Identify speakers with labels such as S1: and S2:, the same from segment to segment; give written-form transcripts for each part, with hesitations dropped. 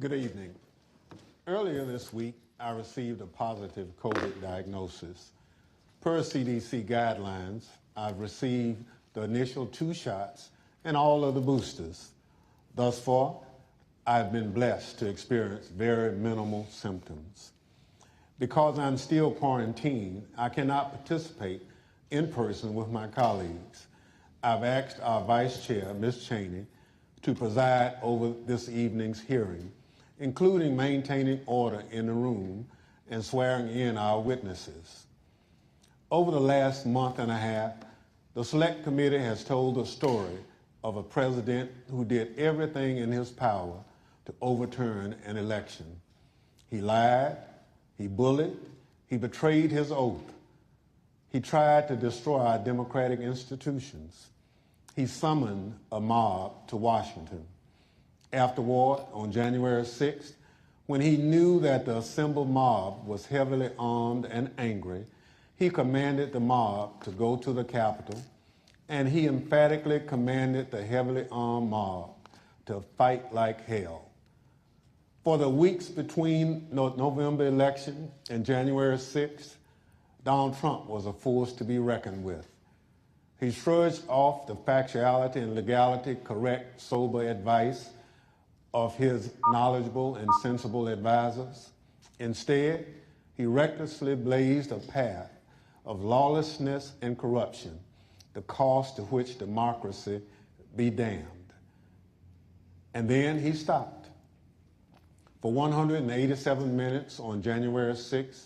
S1: Good evening. Earlier this week, I received a positive COVID diagnosis. Per CDC guidelines, I've received the initial 2 shots and all of the boosters. Thus far, I've been blessed to experience very minimal symptoms. Because I'm still quarantined, I cannot participate in person with my colleagues. I've asked our Vice Chair, Ms. Cheney, to preside over this evening's hearing, including maintaining order in the room and swearing in our witnesses. Over the last month and a half, the Select Committee has told the story of a president who did everything in his power to overturn an election. He lied, he bullied, he betrayed his oath. He tried to destroy our democratic institutions. He summoned a mob to Washington. Afterward, on January 6th, when he knew that the assembled mob was heavily armed and angry, he commanded the mob to go to the Capitol, and he emphatically commanded the heavily armed mob to fight like hell. For the weeks between the November election and January 6th, Donald Trump was a force to be reckoned with. He shrugged off the factuality and legality correct, sober advice of his knowledgeable and sensible advisors. Instead, he recklessly blazed a path of lawlessness and corruption, the cost to which democracy be damned. And then he stopped. For 187 minutes on January 6th,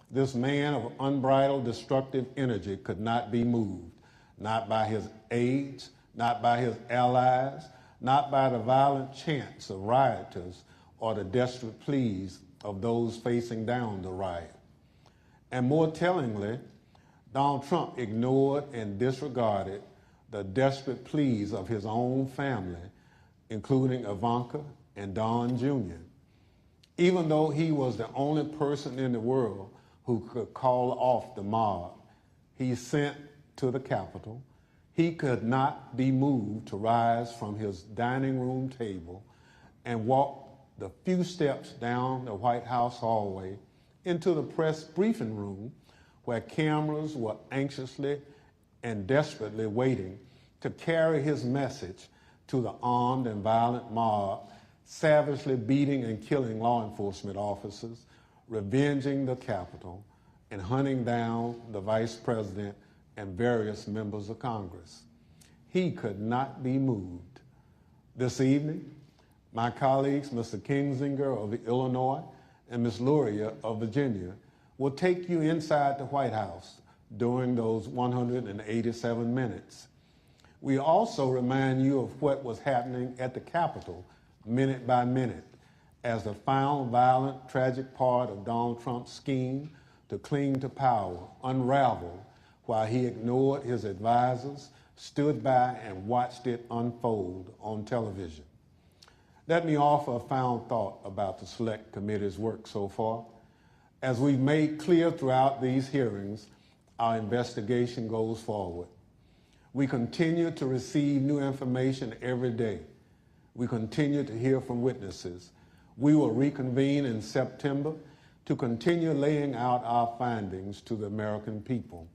S1: this man of unbridled destructive energy could not be moved, not by his aides, not by his allies, not by the violent chants of rioters or the desperate pleas of those facing down the riot. And more tellingly, Donald Trump ignored and disregarded the desperate pleas of his own family, including Ivanka and Don Jr. Even though he was the only person in the world who could call off the mob he sent to the Capitol, he could not be moved to rise from his dining room table and walk the few steps down the White House hallway into the press briefing room where cameras were anxiously and desperately waiting to carry his message to the armed and violent mob, savagely beating and killing law enforcement officers, revenging the Capitol, and hunting down the Vice President and various members of Congress. He could not be moved. This evening, my colleagues, Mr. Kinzinger of Illinois and Ms. Luria of Virginia, will take you inside the White House during those 187 minutes. We also remind you of what was happening at the Capitol minute by minute as the final violent, tragic part of Donald Trump's scheme to cling to power unraveled while he ignored his advisors, stood by and watched it unfold on television. Let me offer a final thought about the Select Committee's work so far. As we've made clear throughout these hearings, our investigation goes forward. We continue to receive new information every day. We continue to hear from witnesses. We will reconvene in September to continue laying out our findings to the American people.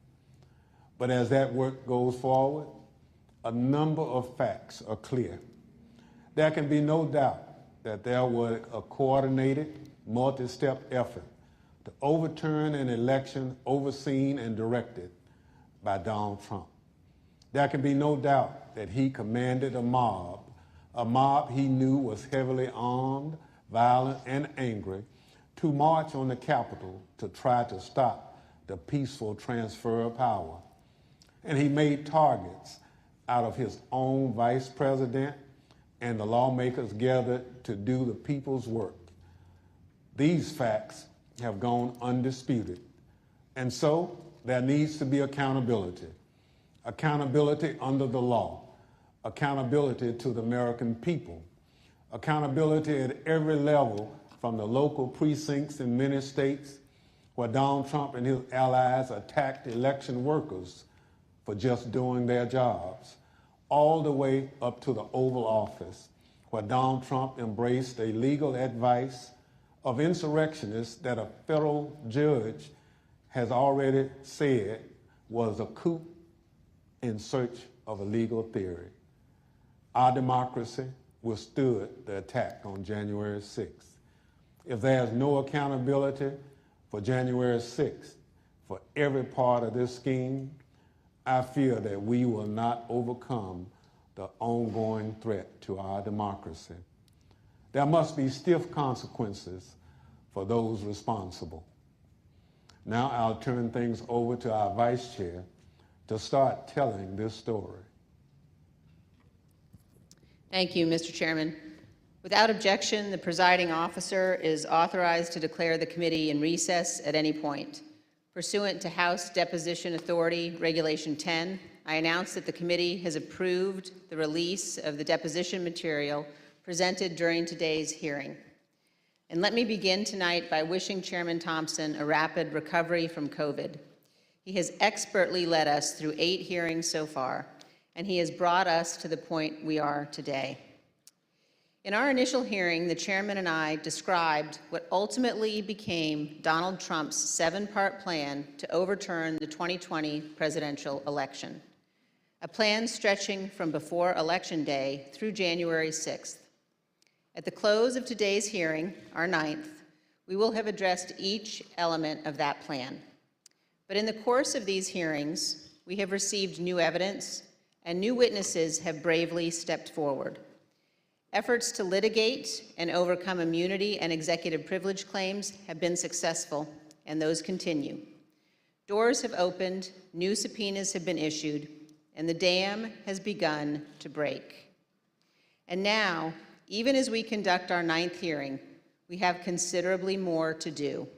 S1: But as that work goes forward, a number of facts are clear. There can be no doubt that there was a coordinated, multi-step effort to overturn an election overseen and directed by Donald Trump. There can be no doubt that he commanded a mob he knew was heavily armed, violent, and angry, to march on the Capitol to try to stop the peaceful transfer of power. And he made targets out of his own vice president and the lawmakers gathered to do the people's work. These facts have gone undisputed. And so there needs to be accountability. Accountability under the law. Accountability to the American people. Accountability at every level, from the local precincts in many states where Donald Trump and his allies attacked election workers for just doing their jobs, all the way up to the Oval Office, where Donald Trump embraced a legal advice of insurrectionists that a federal judge has already said was a coup in search of a legal theory. Our democracy withstood the attack on January 6th. If there's no accountability for January 6th, for every part of this scheme, I fear that we will not overcome the ongoing threat to our democracy. There must be stiff consequences for those responsible. Now I'll turn things over to our vice chair to start telling this story.
S2: Thank you, Mr. Chairman. Without objection, the presiding officer is authorized to declare the committee in recess at any point. Pursuant to House Deposition Authority Regulation 10, I announce that the committee has approved the release of the deposition material presented during today's hearing. And let me begin tonight by wishing Chairman Thompson a rapid recovery from COVID. He has expertly led us through 8 hearings so far, and he has brought us to the point we are today. In our initial hearing, the chairman and I described what ultimately became Donald Trump's 7-part plan to overturn the 2020 presidential election, a plan stretching from before Election Day through January 6th. At the close of today's hearing, our 9th, we will have addressed each element of that plan. But in the course of these hearings, we have received new evidence, and new witnesses have bravely stepped forward. Efforts to litigate and overcome immunity and executive privilege claims have been successful, and those continue. Doors have opened, new subpoenas have been issued, and the dam has begun to break. And now, even as we conduct our 9th hearing, we have considerably more to do.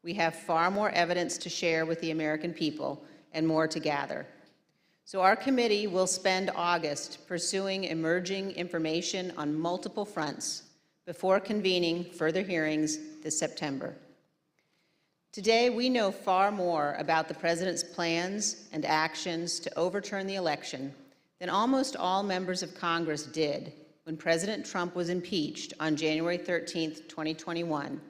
S2: We have far more evidence to share with the American people and more to gather. So our committee will spend August pursuing emerging information on multiple fronts before convening further hearings this September. Today, we know far more about the president's plans and actions to overturn the election than almost all members of Congress did when President Trump was impeached on January 13th, 2021,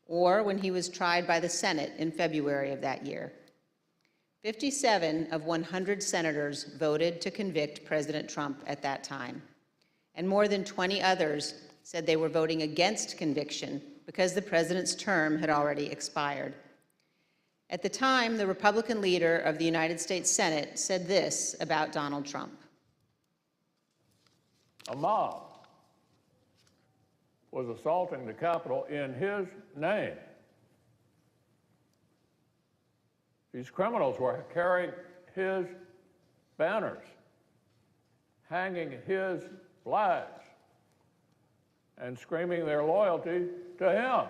S2: or when he was tried by the Senate in February of that year. 57 of 100 senators voted to convict President Trump at that time, and more than 20 others said they were voting against conviction because the president's term had already expired. At the time, the Republican leader of the United States Senate said this about Donald Trump.
S3: A mob was assaulting the Capitol in his name. These criminals were carrying his banners, hanging his flags, and screaming their loyalty to him.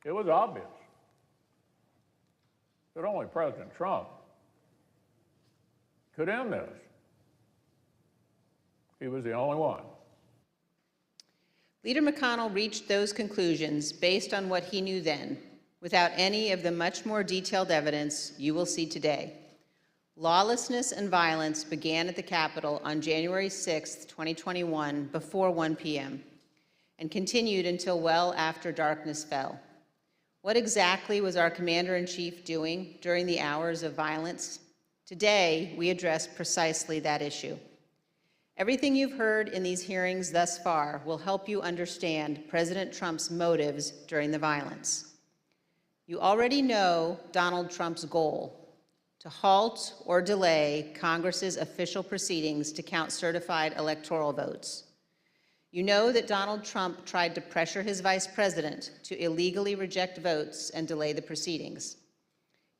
S3: It was obvious that only President Trump could end this. He was the only one.
S2: Leader McConnell reached those conclusions based on what he knew then, without any of the much more detailed evidence you will see today. Lawlessness and violence began at the Capitol on January 6, 2021, before 1 p.m., and continued until well after darkness fell. What exactly was our commander-in-chief doing during the hours of violence? Today, we address precisely that issue. Everything you've heard in these hearings thus far will help you understand President Trump's motives during the violence. You already know Donald Trump's goal: to halt or delay Congress's official proceedings to count certified electoral votes. You know that Donald Trump tried to pressure his vice president to illegally reject votes and delay the proceedings.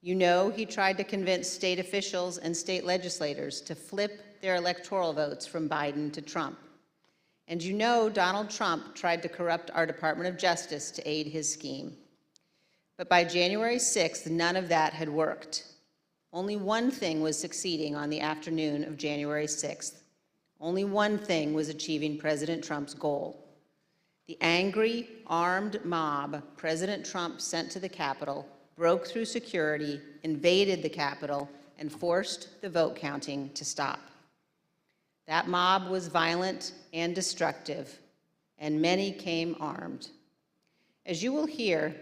S2: You know he tried to convince state officials and state legislators to flip their electoral votes from Biden to Trump. And you know Donald Trump tried to corrupt our Department of Justice to aid his scheme. But by January 6th, none of that had worked. Only one thing was succeeding on the afternoon of January 6th. Only one thing was achieving President Trump's goal. The angry, armed mob President Trump sent to the Capitol broke through security, invaded the Capitol, and forced the vote counting to stop. That mob was violent and destructive, and many came armed. As you will hear,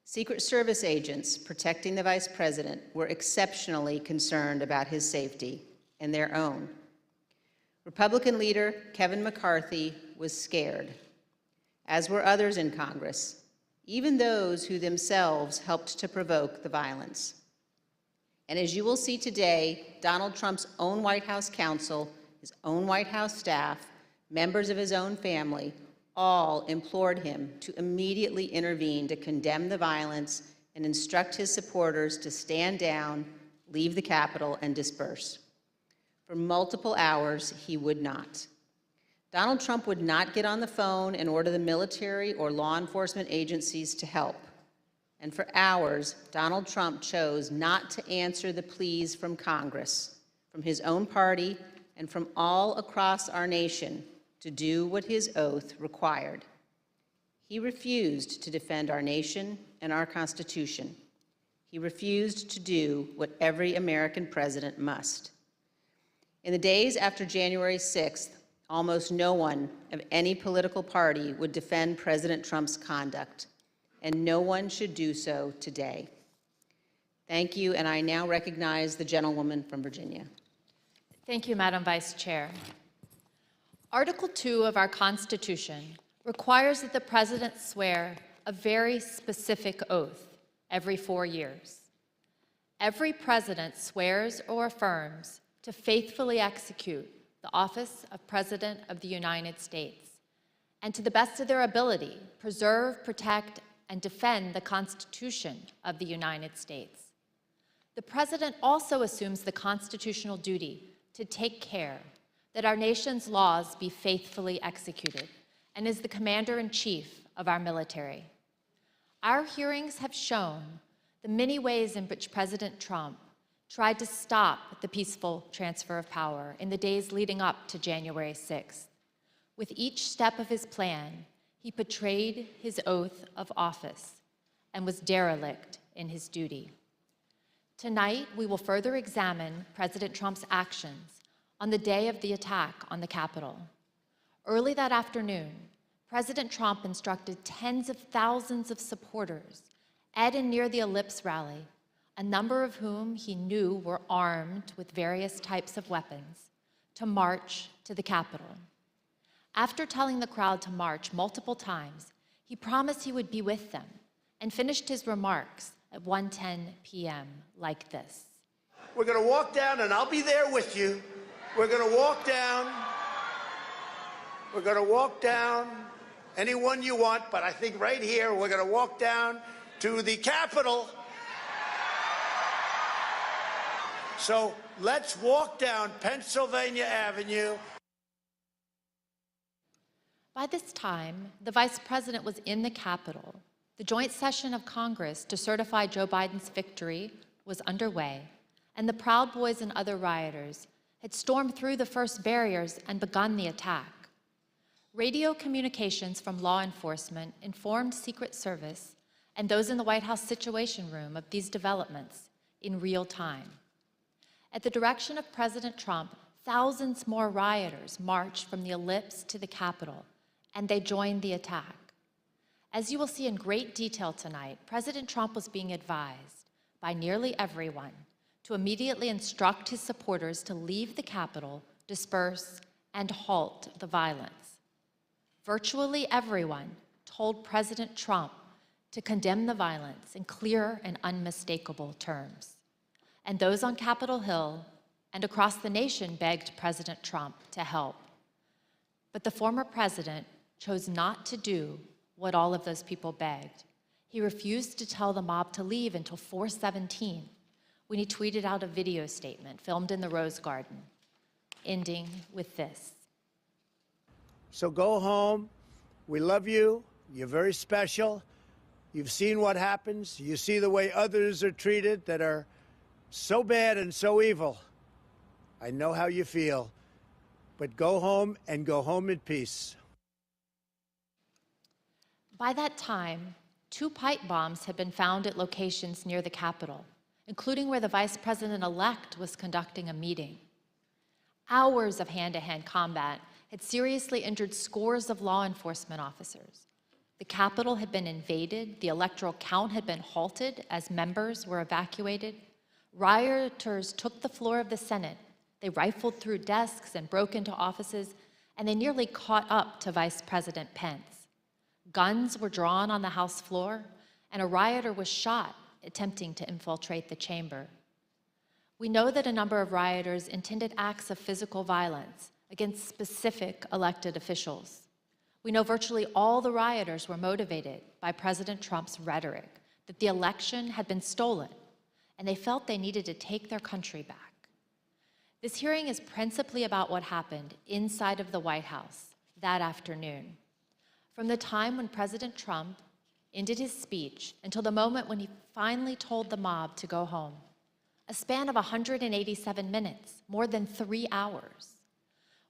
S2: Secret Service agents protecting the Vice President were exceptionally concerned about his safety and their own. Republican leader Kevin McCarthy was scared, as were others in Congress, even those who themselves helped to provoke the violence. And as you will see today, Donald Trump's own White House counsel, his own White House staff, members of his own family, all implored him to immediately intervene to condemn the violence and instruct his supporters to stand down, leave the Capitol, and disperse. For multiple hours, he would not. Donald Trump would not get on the phone and order the military or law enforcement agencies to help. And for hours, Donald Trump chose not to answer the pleas from Congress, from his own party, and from all across our nation to do what his oath required. He refused to defend our nation and our Constitution. He refused to do what every American president must. In the days after January 6th, almost no one of any political party would defend President Trump's conduct, and no one should do so today. Thank you, and I now recognize the gentlewoman from Virginia.
S4: Thank you, Madam Vice Chair. Article 2 of our Constitution requires that the President swear a very specific oath every 4 years. Every President swears or affirms to faithfully execute the office of President of the United States and, to the best of their ability, preserve, protect, and defend the Constitution of the United States. The President also assumes the constitutional duty to take care that our nation's laws be faithfully executed, and is the commander-in-chief of our military. Our hearings have shown the many ways in which President Trump tried to stop the peaceful transfer of power in the days leading up to January 6th. With each step of his plan, he betrayed his oath of office and was derelict in his duty. Tonight, we will further examine President Trump's actions on the day of the attack on the Capitol. Early that afternoon, President Trump instructed tens of thousands of supporters at and near the Ellipse rally, a number of whom he knew were armed with various types of weapons, to march to the Capitol. After telling the crowd to march multiple times, he promised he would be with them and finished his remarks at 1:10 p.m. like this.
S5: We're going to walk down, and I'll be there with you. We're going to walk down. We're going to walk down anyone you want, but I think right here we're going to walk down to the Capitol. So let's walk down Pennsylvania Avenue.
S4: By this time, the Vice President was in the Capitol. The joint session of Congress to certify Joe Biden's victory was underway, and the Proud Boys and other rioters had stormed through the first barriers and begun the attack. Radio communications from law enforcement informed Secret Service and those in the White House Situation Room of these developments in real time. At the direction of President Trump, thousands more rioters marched from the Ellipse to the Capitol, and they joined the attack. As you will see in great detail tonight, President Trump was being advised by nearly everyone to immediately instruct his supporters to leave the Capitol, disperse, and halt the violence. Virtually everyone told President Trump to condemn the violence in clear and unmistakable terms. And those on Capitol Hill and across the nation begged President Trump to help. But the former president chose not to do what all of those people begged. He refused to tell the mob to leave until 4:17, when he tweeted out a video statement filmed in the Rose Garden, ending with this.
S5: So go home. We love you. You're very special. You've seen what happens. You see the way others are treated that are so bad and so evil. I know how you feel. But go home and go home in peace.
S4: By that time, 2 pipe bombs had been found at locations near the Capitol, including where the Vice President-elect was conducting a meeting. Hours of hand-to-hand combat had seriously injured scores of law enforcement officers. The Capitol had been invaded, the electoral count had been halted as members were evacuated. Rioters took the floor of the Senate. They rifled through desks and broke into offices, and they nearly caught up to Vice President Pence. Guns were drawn on the House floor, and a rioter was shot attempting to infiltrate the chamber. We know that a number of rioters intended acts of physical violence against specific elected officials. We know virtually all the rioters were motivated by President Trump's rhetoric that the election had been stolen, and they felt they needed to take their country back. This hearing is principally about what happened inside of the White House that afternoon. From the time when President Trump ended his speech until the moment when he finally told the mob to go home, a span of 187 minutes, more than 3 hours.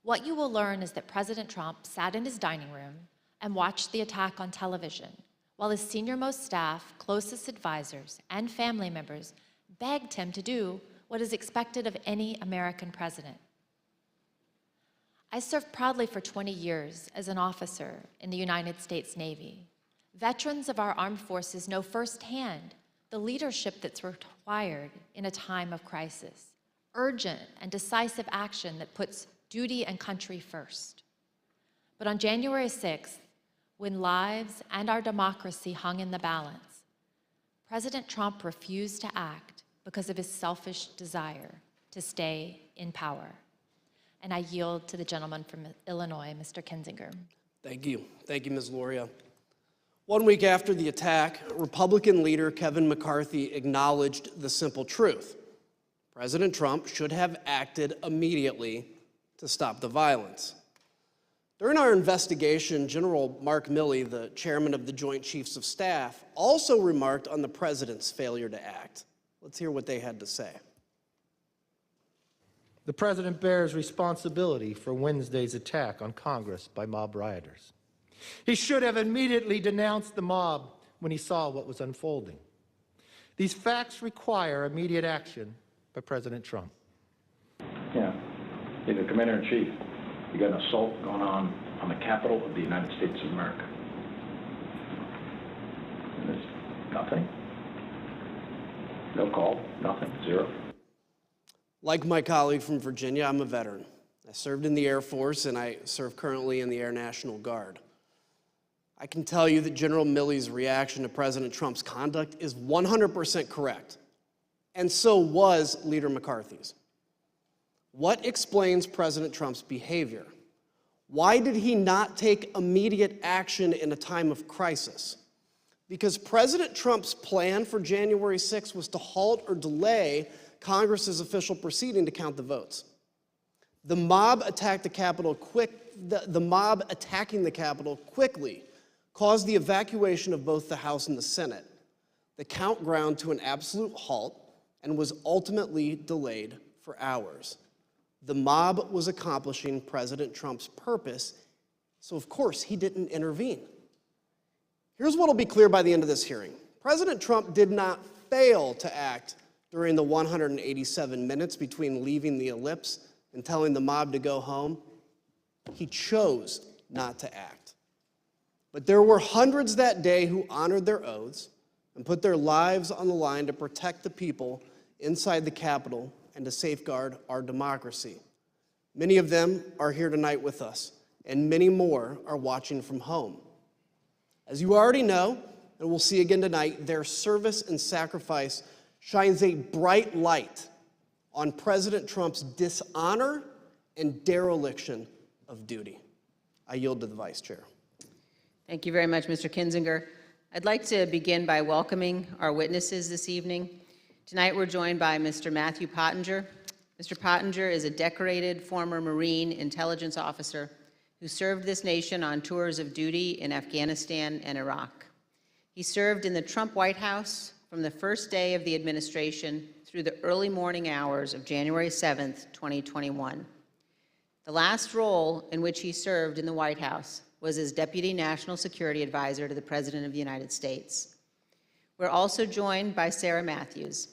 S4: What you will learn is that President Trump sat in his dining room and watched the attack on television, while his senior-most staff, closest advisors, and family members begged him to do what is expected of any American president. I served proudly for 20 years as an officer in the United States Navy. Veterans of our armed forces know firsthand the leadership that's required in a time of crisis, urgent and decisive action that puts duty and country first. But on January 6th, when lives and our democracy hung in the balance, President Trump refused to act because of his selfish desire to stay in power. And I yield to the gentleman from Illinois, Mr. Kinzinger.
S6: Thank you. Thank you, Ms. Loria. 1 week after the attack, Republican leader Kevin McCarthy acknowledged the simple truth. President Trump should have acted immediately to stop the violence. During our investigation, General Mark Milley, the chairman of the Joint Chiefs of Staff, also remarked on the president's failure to act. Let's hear what they had to say.
S7: The president bears responsibility for Wednesday's attack on Congress by mob rioters. He should have immediately denounced the mob when he saw what was unfolding. These facts require immediate action by President Trump.
S8: Yeah, he's the commander-in-chief. You got an assault going on the Capitol of the United States of America. And there's nothing. No call, nothing, zero.
S6: Like my colleague from Virginia, I'm a veteran. I served in the Air Force, and I serve currently in the Air National Guard. I can tell you that General Milley's reaction to President Trump's conduct is 100% correct, and so was Leader McCarthy's. What explains President Trump's behavior? Why did he not take immediate action in a time of crisis? Because President Trump's plan for January 6th was to halt or delay Congress's official proceeding to count the votes. The mob attacked the Capitol the mob attacking the Capitol quickly caused the evacuation of both the House and the Senate. The count ground to an absolute halt and was ultimately delayed for hours. The mob was accomplishing President Trump's purpose, so of course he didn't intervene. Here's what will be clear by the end of this hearing. President Trump did not fail to act during the 187 minutes between leaving the ellipse and telling the mob to go home. He chose not to act. But there were hundreds that day who honored their oaths and put their lives on the line to protect the people inside the Capitol and to safeguard our democracy. Many of them are here tonight with us, and many more are watching from home. As you already know, and we'll see again tonight, their service and sacrifice shines a bright light on President Trump's dishonor and dereliction of duty. I yield to the Vice Chair.
S2: Thank you very much, Mr. Kinzinger. I'd like to begin by welcoming our witnesses this evening. Tonight we're joined by Mr. Matthew Pottinger. Mr. Pottinger is a decorated former Marine intelligence officer who served this nation on tours of duty in Afghanistan and Iraq. He served in the Trump White House from the first day of the administration through the early morning hours of January 7th, 2021. The last role in which he served in the White House was as Deputy National Security Advisor to the President of the United States. We're also joined by Sarah Matthews.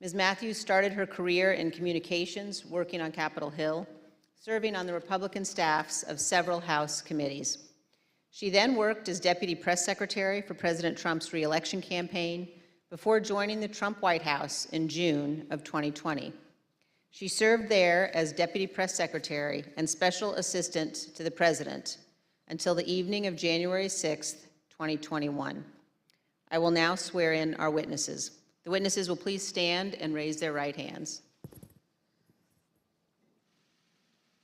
S2: Ms. Matthews started her career in communications, working on Capitol Hill. serving on the Republican staffs of several House committees. She then worked as Deputy Press Secretary for President Trump's re-election campaign before joining the Trump White House in June of 2020. She served there as Deputy Press Secretary and Special Assistant to the President until the evening of January 6, 2021. I will now swear in our witnesses. The witnesses will please stand and raise their right hands.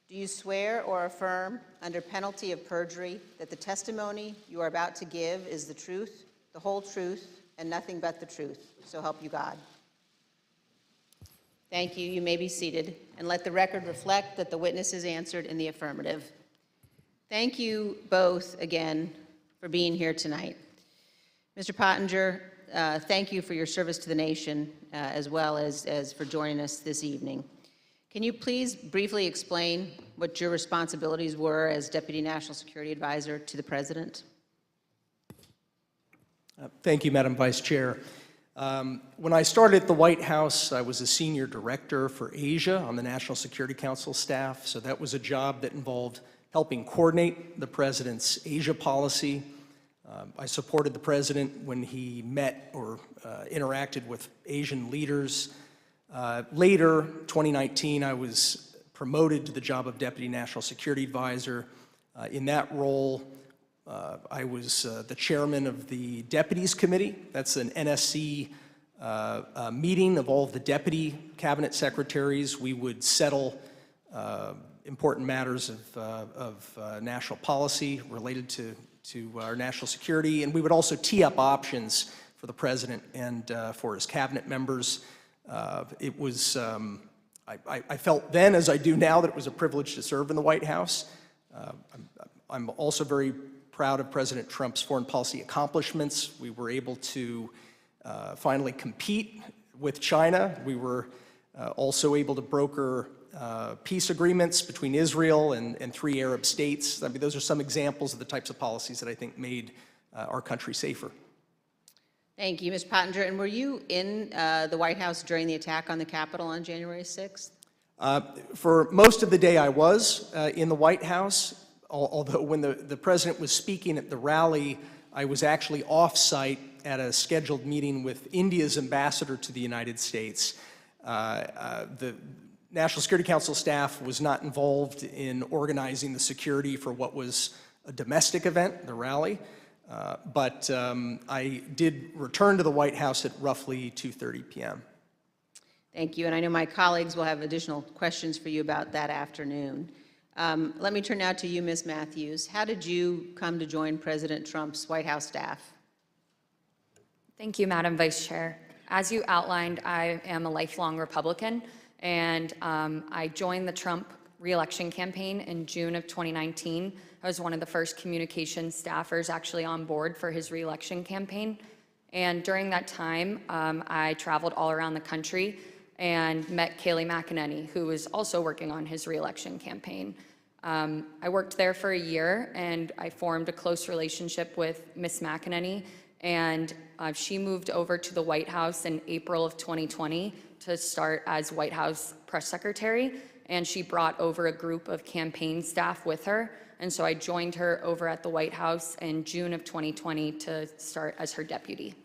S2: Do you swear or affirm, under penalty of perjury, that the testimony you are about to give is the truth, the whole truth, and nothing but the truth? So help you God. Thank you. You may be seated, and let the record reflect that the witnesses answered in the affirmative. Thank you both again for being here tonight. Mr. Pottinger, thank you for your service to the nation, as well as for joining us this evening. Can you please briefly explain what your responsibilities were as Deputy National Security Advisor to the President?
S9: Thank you, Madam Vice Chair. When I started at the White House, I was a senior director for Asia on the National Security Council staff, so that was a job that involved helping coordinate the President's Asia policy. I supported the President when he met or interacted with Asian leaders. Later, 2019, I was promoted to the job of Deputy National Security Advisor. In that role, I was the chairman of the Deputies Committee. That's an NSC meeting of all of the deputy cabinet secretaries. We would settle important matters of national policy related to our national security, and we would also tee up options for the President and for his cabinet members. It was, I felt then, as I do now, that it was a privilege to serve in the White House. I'm also very proud of President Trump's foreign policy accomplishments. We were able to finally compete with China. We were also able to broker peace agreements between Israel and 3 Arab states. I mean, those are some examples of the types of policies that I think made our country safer.
S2: Thank you, Mr. Pottinger. And were you in the White House during the attack on the Capitol on January 6th?
S9: For most of the day I was in the White House, although when the President was speaking at the rally, I was actually off-site at a scheduled meeting with India's ambassador to the United States. The National Security Council staff was not involved in organizing the security for what was a domestic event, the rally, but I did return to the White House at roughly 2:30 p.m.
S2: Thank you, and I know my colleagues will have additional questions for you about that afternoon. Let me turn now to you, Ms. Matthews. How did you come to join President Trump's White House staff?
S10: Thank you, Madam Vice Chair. As you outlined, I am a lifelong Republican, and I joined the Trump re-election campaign in June of 2019. I was one of the first communications staffers actually on board for his re-election campaign. And during that time, I traveled all around the country and met Kayleigh McEnany, who was also working on his re-election campaign. I worked there for a year, and I formed a close relationship with Ms. McEnany, and she moved over to the White House in April of 2020 to start as White House press secretary, and she brought over a group of campaign staff with her, and so I joined her over at the White House in June of 2020 to start as her deputy.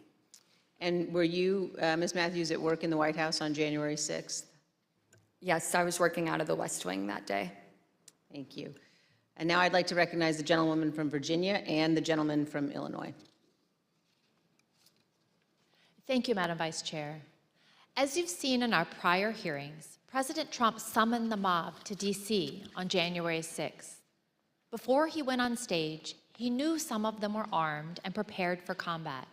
S2: And were you, Ms. Matthews, at work in the White House on January 6th?
S10: Yes, I was working out of the West Wing that day.
S2: Thank you. And now I'd like to recognize the gentlewoman from Virginia and the gentleman from Illinois.
S4: Thank you, Madam Vice Chair. As you've seen in our prior hearings, President Trump summoned the mob to D.C. on January 6th. Before he went on stage, he knew some of them were armed and prepared for combat.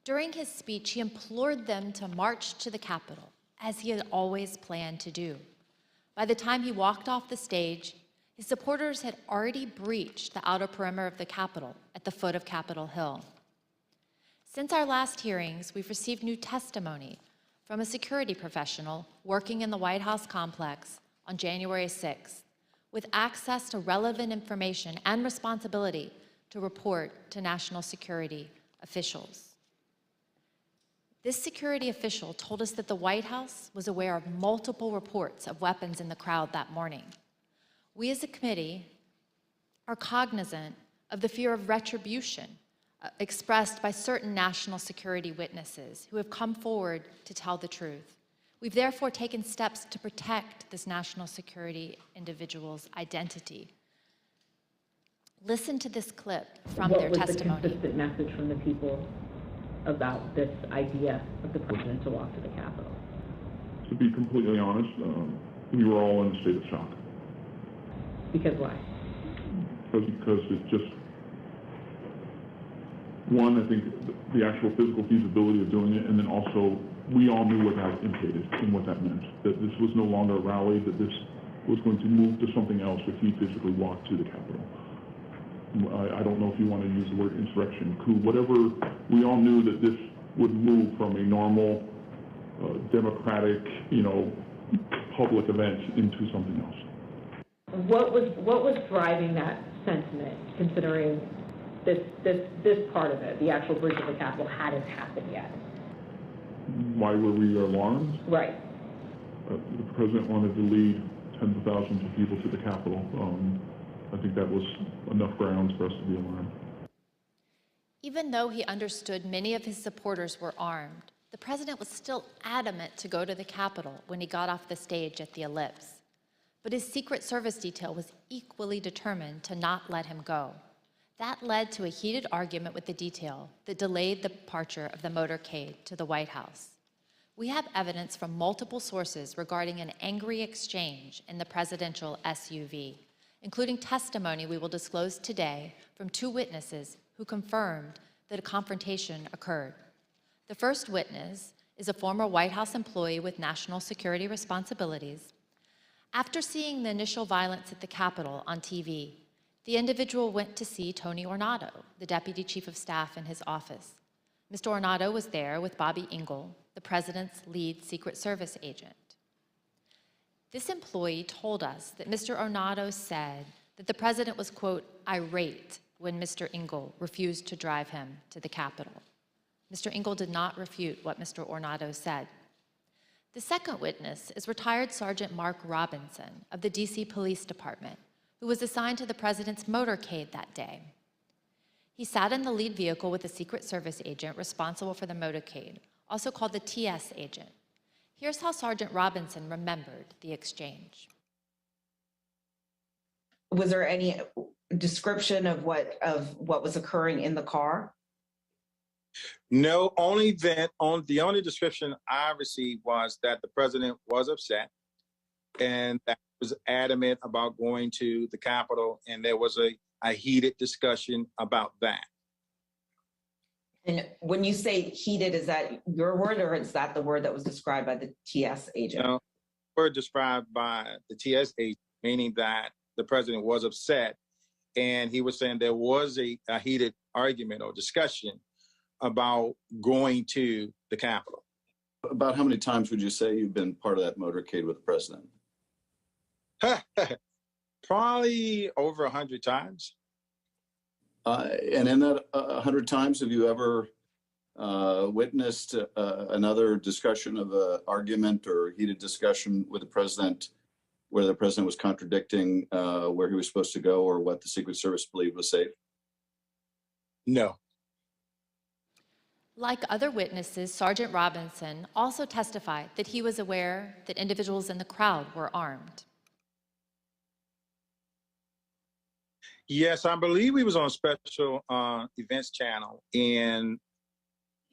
S4: During his speech, he implored them to march to the Capitol, as he had always planned to do. By the time he walked off the stage, his supporters had already breached the outer perimeter of the Capitol at the foot of Capitol Hill. Since our last hearings, we've received new testimony from a security professional working in the White House complex on January 6th, with access to relevant information and responsibility to report to national security officials. This security official told us that the White House was aware of multiple reports of weapons in the crowd that morning. We as a committee are cognizant of the fear of retribution expressed by certain national security witnesses who have come forward to tell the truth. We've therefore taken steps to protect this national security individual's identity. Listen to this clip from their testimony.
S11: What was the consistent message from the people about this idea of the president to walk to the Capitol?
S12: To be completely honest, we were all in a state of shock.
S11: Because why?
S12: Because it's just, one, I think the actual physical feasibility of doing it, and then also we all knew what that entailed and what that meant. That this was no longer a rally, that this was going to move to something else if he physically walked to the Capitol. I don't know if you want to use the word insurrection, coup, whatever. We all knew that this would move from a normal, democratic, public event into something else.
S11: What was driving that sentiment, considering this part of it, the actual bridge of the Capitol, hadn't happened yet?
S12: Why were we alarmed?
S11: Right.
S12: The president wanted to lead tens of thousands of people to the Capitol. I think that was enough grounds for us to be alarmed.
S4: Even though he understood many of his supporters were armed, the president was still adamant to go to the Capitol when he got off the stage at the Ellipse. But his Secret Service detail was equally determined to not let him go. That led to a heated argument with the detail that delayed the departure of the motorcade to the White House. We have evidence from multiple sources regarding an angry exchange in the presidential SUV, including testimony we will disclose today from 2 witnesses who confirmed that a confrontation occurred. The first witness is a former White House employee with national security responsibilities. After seeing the initial violence at the Capitol on TV, the individual went to see Tony Ornato, the deputy chief of staff in his office. Mr. Ornato was there with Bobby Engel, the president's lead Secret Service agent. This employee told us that Mr. Ornato said that the president was, quote, irate when Mr. Engel refused to drive him to the Capitol. Mr. Engel did not refute what Mr. Ornato said. The second witness is retired Sergeant Mark Robinson of the DC Police Department, who was assigned to the president's motorcade that day. He sat in the lead vehicle with a Secret Service agent responsible for the motorcade, also called the TS agent. Here's how Sergeant Robinson remembered the exchange.
S13: Was there any description of what was occurring in the car?
S14: No, the only description I received was that the president was upset and that he was adamant about going to the Capitol, and there was a heated discussion about that.
S13: And when you say heated, is that your word or is that the word that was described by the TS agent?
S14: No, the word described by the TS agent, meaning that the president was upset, and he was saying there was a heated argument or discussion about going to the Capitol.
S15: About how many times would you say you've been part of that motorcade with the president?
S14: Probably over 100 times.
S15: And in that 100 times, have you ever witnessed another discussion of an argument or heated discussion with the president where the president was contradicting where he was supposed to go or what the Secret Service believed was safe?
S14: No.
S4: Like other witnesses, Sergeant Robinson also testified that he was aware that individuals in the crowd were armed.
S14: Yes, I believe he was on special events channel, and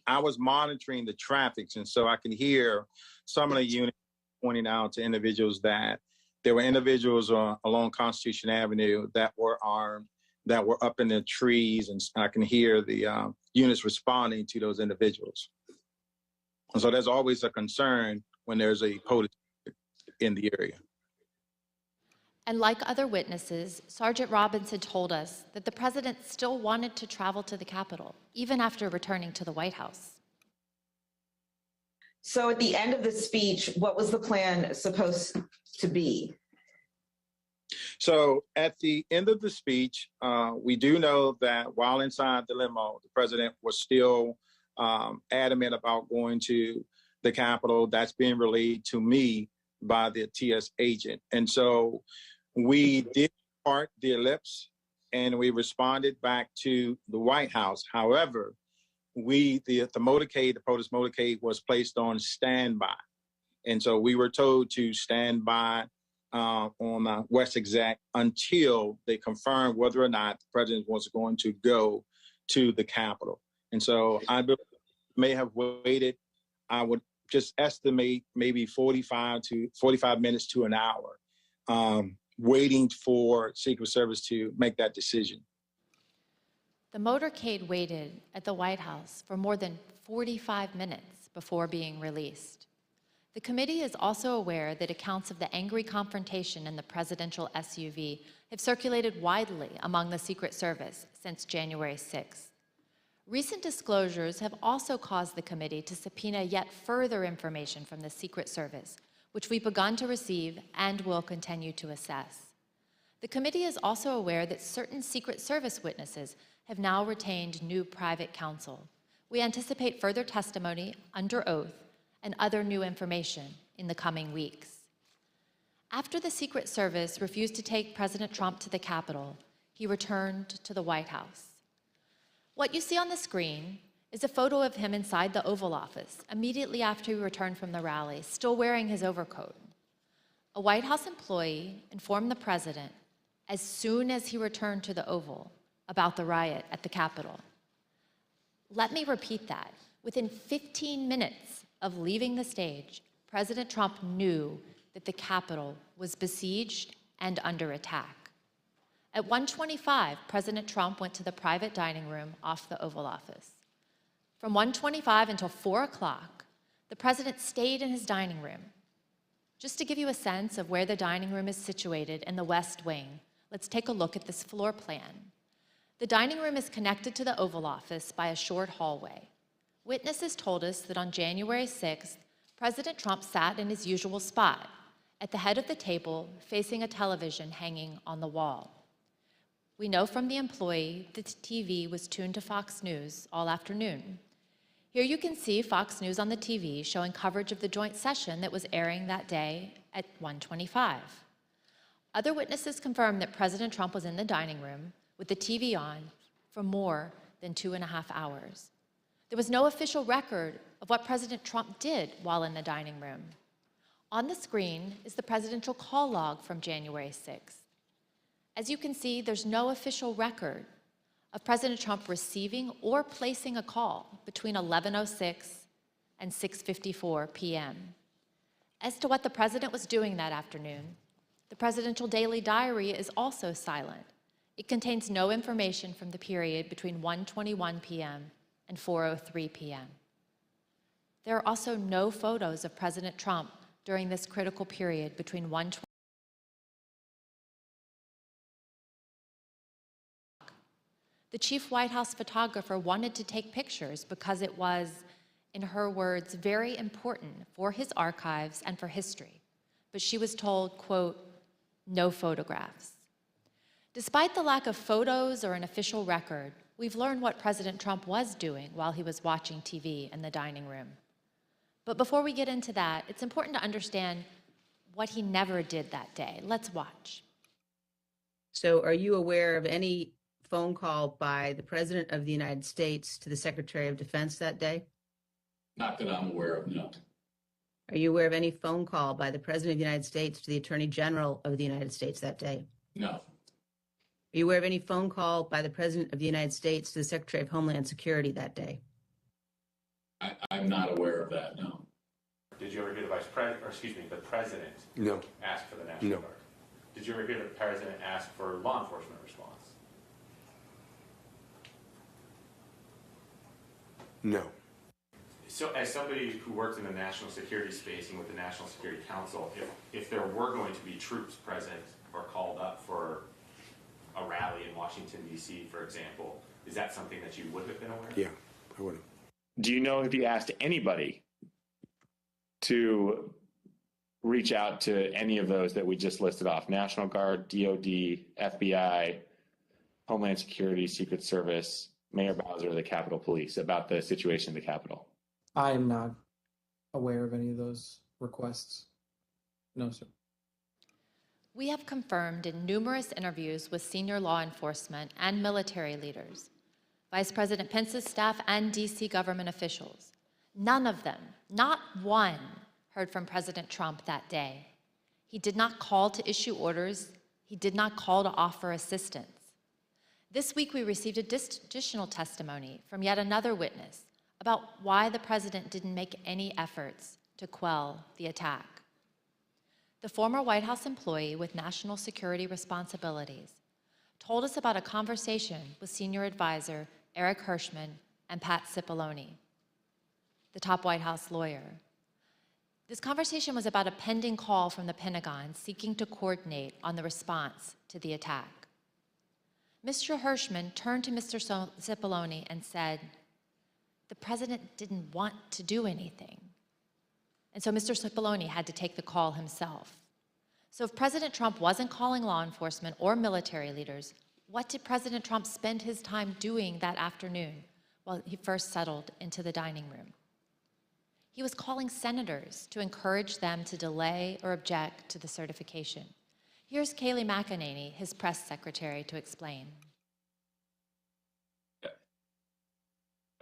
S14: I was monitoring the traffic, and so I can hear some of the units pointing out to individuals that there were individuals along Constitution Avenue that were armed, that were up in the trees, and I can hear the units responding to those individuals. And so there's always a concern when there's a police in the area.
S4: And like other witnesses, Sergeant Robinson told us that the president still wanted to travel to the Capitol, even after returning to the White House.
S13: So at the end of the speech, what was the plan supposed to be?
S14: So at the end of the speech, we do know that while inside the limo, the president was still adamant about going to the Capitol. That's being relayed to me by the TS agent. And so We did part the ellipse and we responded back to the White House. However, the motorcade, the protest motorcade was placed on standby. And so we were told to stand by on West Exec until they confirmed whether or not the president was going to go to the Capitol. And so I may have waited, I would just estimate maybe 45 minutes to an hour, waiting for Secret Service to make that decision.
S4: The motorcade waited at the White House for more than 45 minutes before being released. The committee is also aware that accounts of the angry confrontation in the presidential SUV have circulated widely among the Secret Service since January 6th. Recent disclosures have also caused the committee to subpoena yet further information from the Secret Service, which we've begun to receive and will continue to assess. The committee is also aware that certain Secret Service witnesses have now retained new private counsel. We anticipate further testimony under oath and other new information in the coming weeks. After the Secret Service refused to take President Trump to the Capitol, he returned to the White House. What you see on the screen is a photo of him inside the Oval Office immediately after he returned from the rally, still wearing his overcoat. A White House employee informed the president as soon as he returned to the Oval about the riot at the Capitol. Let me repeat that. Within 15 minutes of leaving the stage, President Trump knew that the Capitol was besieged and under attack. At 1:25, President Trump went to the private dining room off the Oval Office. From 1:25 until 4 o'clock, the president stayed in his dining room. Just to give you a sense of where the dining room is situated in the West Wing, let's take a look at this floor plan. The dining room is connected to the Oval Office by a short hallway. Witnesses told us that on January 6th, President Trump sat in his usual spot, at the head of the table, facing a television hanging on the wall. We know from the employee that the TV was tuned to Fox News all afternoon. Here you can see Fox News on the TV showing coverage of the joint session that was airing that day at 1:25. Other witnesses confirmed that President Trump was in the dining room with the TV on for more than 2.5 hours. There was no official record of what President Trump did while in the dining room. On the screen is the presidential call log from January 6th. As you can see, there's no official record of President Trump receiving or placing a call between 11:06 and 6:54 p.m. As to what the president was doing that afternoon, the presidential daily diary is also silent. It contains no information from the period between 1:21 p.m. and 4:03 p.m. There are also no photos of President Trump during this critical period between 1:20. The chief White House photographer wanted to take pictures because it was, in her words, very important for his archives and for history. But she was told, quote, no photographs. Despite the lack of photos or an official record, we've learned what President Trump was doing while he was watching TV in the dining room. But before we get into that, it's important to understand what he never did that day. Let's watch.
S2: So are you aware of any phone call by the President of the United States to the Secretary of Defense that day?
S16: Not that I'm aware of, no.
S2: Are you aware of any phone call by the President of the United States to the Attorney General of the United States that day?
S16: No.
S2: Are you aware of any phone call by the President of the United States to the Secretary of Homeland Security that day?
S16: I'm not aware of that, no.
S17: Did you ever hear the President
S18: No.
S17: ask for the National
S18: No.
S17: Guard? Did you ever hear the President ask for law enforcement response?
S18: No.
S17: So as somebody who works in the national security space and with the National Security Council, if there were going to be troops present or called up for a rally in Washington, D.C., for example, is that something that you would have been aware of?
S18: Yeah, I would have.
S19: Do you know if he asked anybody to reach out to any of those that we just listed off? National Guard, DOD, FBI, Homeland Security, Secret Service, Mayor Bowser, the Capitol Police, about the situation in the Capitol?
S20: I am not aware of any of those requests. No, sir.
S4: We have confirmed in numerous interviews with senior law enforcement and military leaders, Vice President Pence's staff and DC government officials. None of them, not one, heard from President Trump that day. He did not call to issue orders. He did not call to offer assistance. This week, we received additional testimony from yet another witness about why the president didn't make any efforts to quell the attack. The former White House employee with national security responsibilities told us about a conversation with senior advisor Eric Hirschman and Pat Cipollone, the top White House lawyer. This conversation was about a pending call from the Pentagon seeking to coordinate on the response to the attack. Mr. Hirschman turned to Mr. Cipollone and said, the president didn't want to do anything. And so Mr. Cipollone had to take the call himself. So if President Trump wasn't calling law enforcement or military leaders, what did President Trump spend his time doing that afternoon while he first settled into the dining room? He was calling senators to encourage them to delay or object to the certification. Here's Kayleigh McEnany, his press secretary, to explain.
S18: Okay.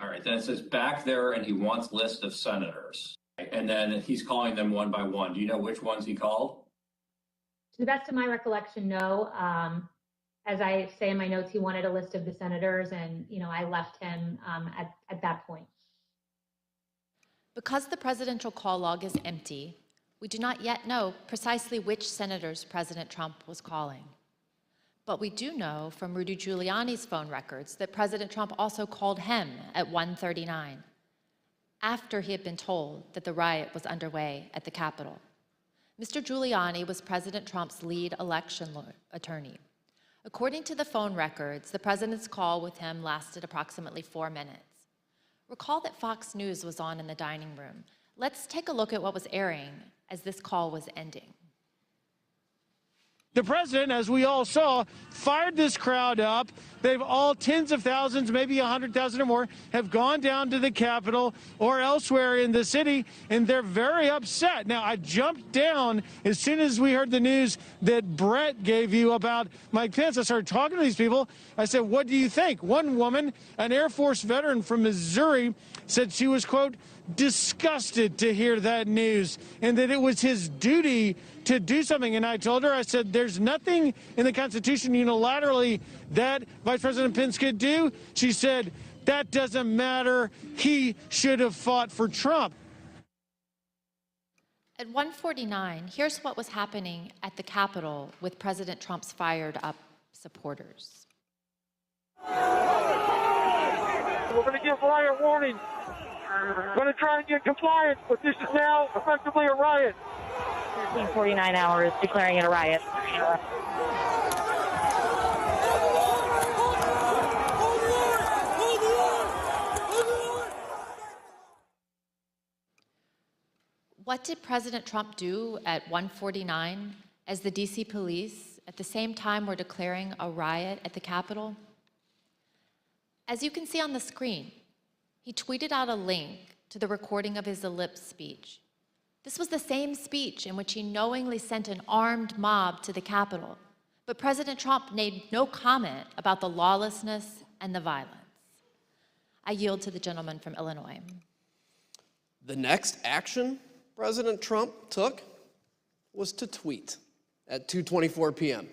S18: All right, then it says back there, and he wants list of senators. And then he's calling them one by one. Do you know which ones he called?
S11: To the best of my recollection, no. As I say in my notes, he wanted a list of the senators, and I left him at that point.
S4: Because the presidential call log is empty, we do not yet know precisely which senators President Trump was calling. But we do know from Rudy Giuliani's phone records that President Trump also called him at 1:39, after he had been told that the riot was underway at the Capitol. Mr. Giuliani was President Trump's lead election attorney. According to the phone records, the president's call with him lasted approximately 4 minutes. Recall that Fox News was on in the dining room. Let's take a look at what was airing as this call was ending.
S20: The president, as we all saw, fired this crowd up. They've all, tens of thousands, maybe 100,000 or more, have gone down to the Capitol or elsewhere in the city, and they're very upset. Now, I jumped down as soon as we heard the news that Brett gave you about Mike Pence. I started talking to these people. I said, what do you think? One woman, an Air Force veteran from Missouri, said she was, quote, disgusted to hear that news and that it was his duty to do something. And I told her, I said, there's nothing in the Constitution unilaterally that Vice President Pence could do. She said, that doesn't matter. He should have fought for Trump.
S4: At 1:49, here's what was happening at the Capitol with President Trump's fired up supporters.
S20: We're going to give riot warning. We're going to try and get compliance, but this is now effectively a riot.
S21: 49 hours declaring it a riot.
S4: What did President Trump do at 1:49 as the DC police at the same time were declaring a riot at the Capitol? As you can see on the screen, he tweeted out a link to the recording of his ellipse speech. This was the same speech in which he knowingly sent an armed mob to the Capitol, but President Trump made no comment about the lawlessness and the violence. I yield to the gentleman from Illinois.
S6: The next action President Trump took was to tweet at 2:24 p.m.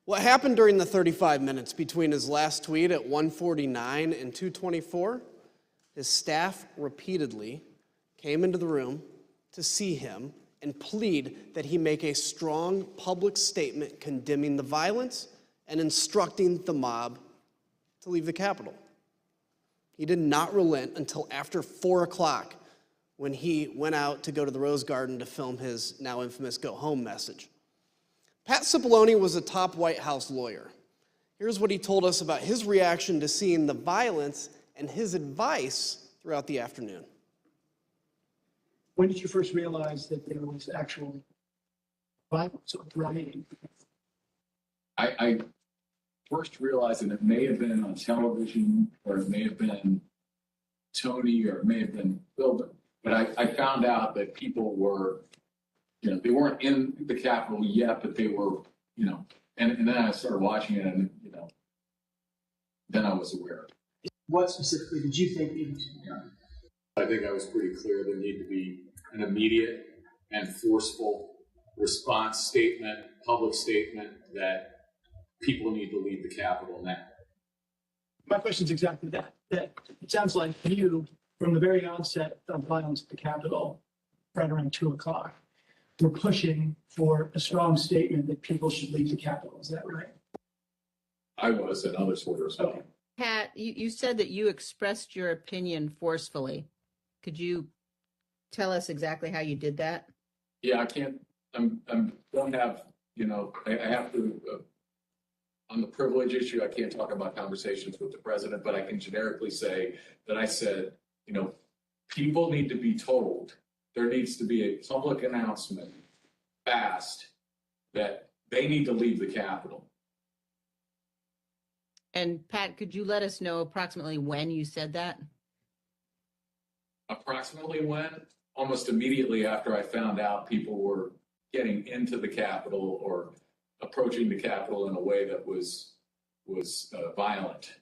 S6: What happened during the 35 minutes between his last tweet at 1:49 and 2:24? His staff repeatedly came into the room to see him and plead that he make a strong public statement condemning the violence and instructing the mob to leave the Capitol. He did not relent until after 4 o'clock when he went out to go to the Rose Garden to film his now infamous go home message. Pat Cipollone was a top White House lawyer. Here's what he told us about his reaction to seeing the violence and his advice throughout the afternoon.
S22: When did you first realize that there was actual violence or rioting?
S16: I first realized that it may have been on television, or it may have been Tony, or it may have been Bill, but I found out that people were you know, they weren't in the Capitol yet, but they were, you know, and then I started watching it and, you know, then I was aware.
S22: What specifically did you think needed to be done?
S16: I think I was pretty clear there needed to be an immediate and forceful response statement, public statement that people need to leave the Capitol now.
S22: My question is exactly that. That it sounds like you, from the very onset of violence at the Capitol, right around 2 o'clock, were pushing for a strong statement that people should leave the Capitol. Is that right?
S16: I was, and others were as well.
S2: Pat, you said that you expressed your opinion forcefully. Could you tell us exactly how you did that?
S16: Yeah, I can't, don't have, you know, I have to, on the privilege issue, I can't talk about conversations with the president, but I can generically say that I said, you know, people need to be told, there needs to be a public announcement fast that they need to leave the Capitol.
S2: And Pat, could you let us know approximately when you said that?
S16: Approximately when? Almost immediately after I found out people were getting into the Capitol or approaching the Capitol in a way that was violent.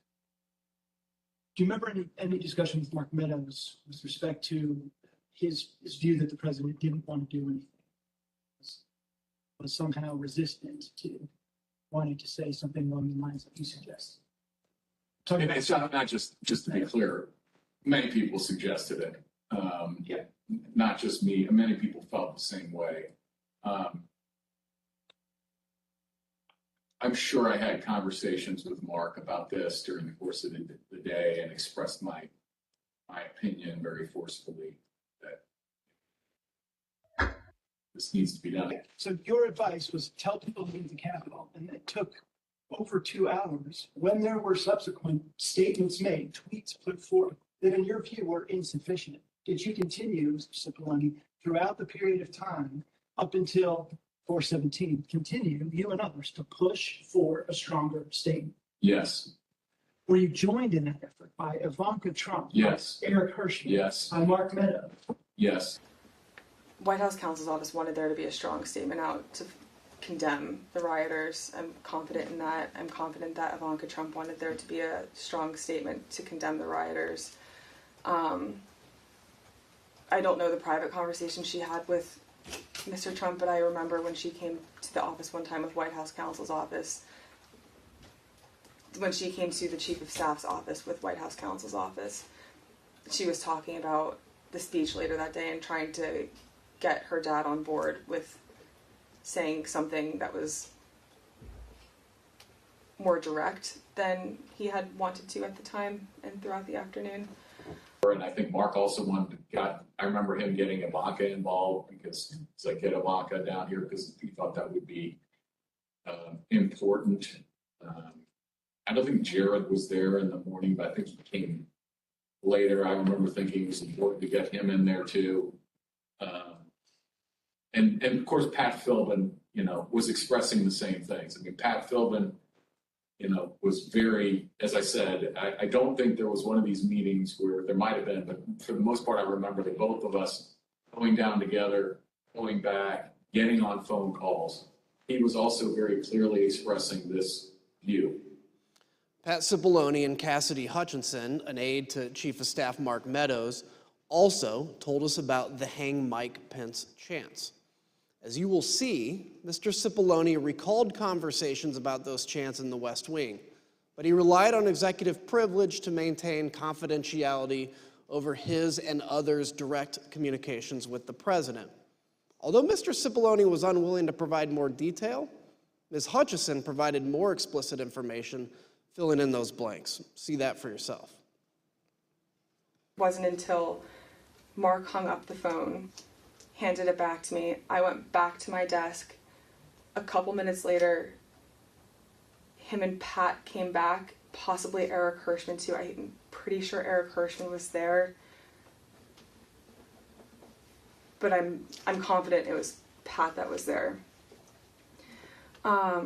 S22: Do you remember any discussion with Mark Meadows with respect to his view that the president didn't want to do anything, was somehow resistant to wanting to say something along the lines that you suggest?
S16: And it's not just to be clear, many people suggested it. Yeah. Not just me, many people felt the same way. I'm sure I had conversations with Mark about this during the course of the day and expressed my opinion very forcefully that this needs to be done.
S22: So your advice was tell people to leave the Capitol, and it took over 2 hours when there were subsequent statements made, tweets put forth that in your view were insufficient. Did you continue, Mr. Cipollone, throughout the period of time up until 4/17, continue, you and others, to push for a stronger statement?
S16: Yes.
S22: Were you joined in that effort by Ivanka Trump?
S16: Yes.
S22: By Eric Hirschman?
S16: Yes.
S22: By Mark Meadows?
S16: Yes.
S1: White House counsel's office wanted there to be a strong statement out to condemn the rioters. I'm confident in that. I'm confident that Ivanka Trump wanted there to be a strong statement to condemn the rioters. I don't know the private conversation she had with Mr. Trump, but I remember when she came to the office one time with White House counsel's office, when she came to the chief of staff's office with White House counsel's office, she was talking about the speech later that day and trying to get her dad on board with saying something that was more direct than he had wanted to at the time and throughout the afternoon.
S16: And I think Mark also I remember him getting Ivanka involved because it's like, get Ivanka down here because he thought that would be important. I don't think Jared was there in the morning, but I think he came later. I remember thinking it was important to get him in there too. And of course, Pat Philbin, you know, was expressing the same things. I mean, Pat Philbin, you know, was very, as I said, I don't think there was one of these meetings where there might have been, but for the most part, I remember the both of us going down together, going back, getting on phone calls. He was also very clearly expressing this view.
S6: Pat Cipollone and Cassidy Hutchinson, an aide to Chief of Staff Mark Meadows, also told us about the Hang Mike Pence chants. As you will see, Mr. Cipollone recalled conversations about those chants in the West Wing, but he relied on executive privilege to maintain confidentiality over his and others' direct communications with the president. Although Mr. Cipollone was unwilling to provide more detail, Ms. Hutchison provided more explicit information, filling in those blanks. See that for yourself.
S1: It wasn't until Mark hung up the phone, handed it back to me. I went back to my desk. A couple minutes later, him and Pat came back, possibly Eric Hirschman too. I'm pretty sure Eric Hirschman was there. But I'm confident it was Pat that was there. I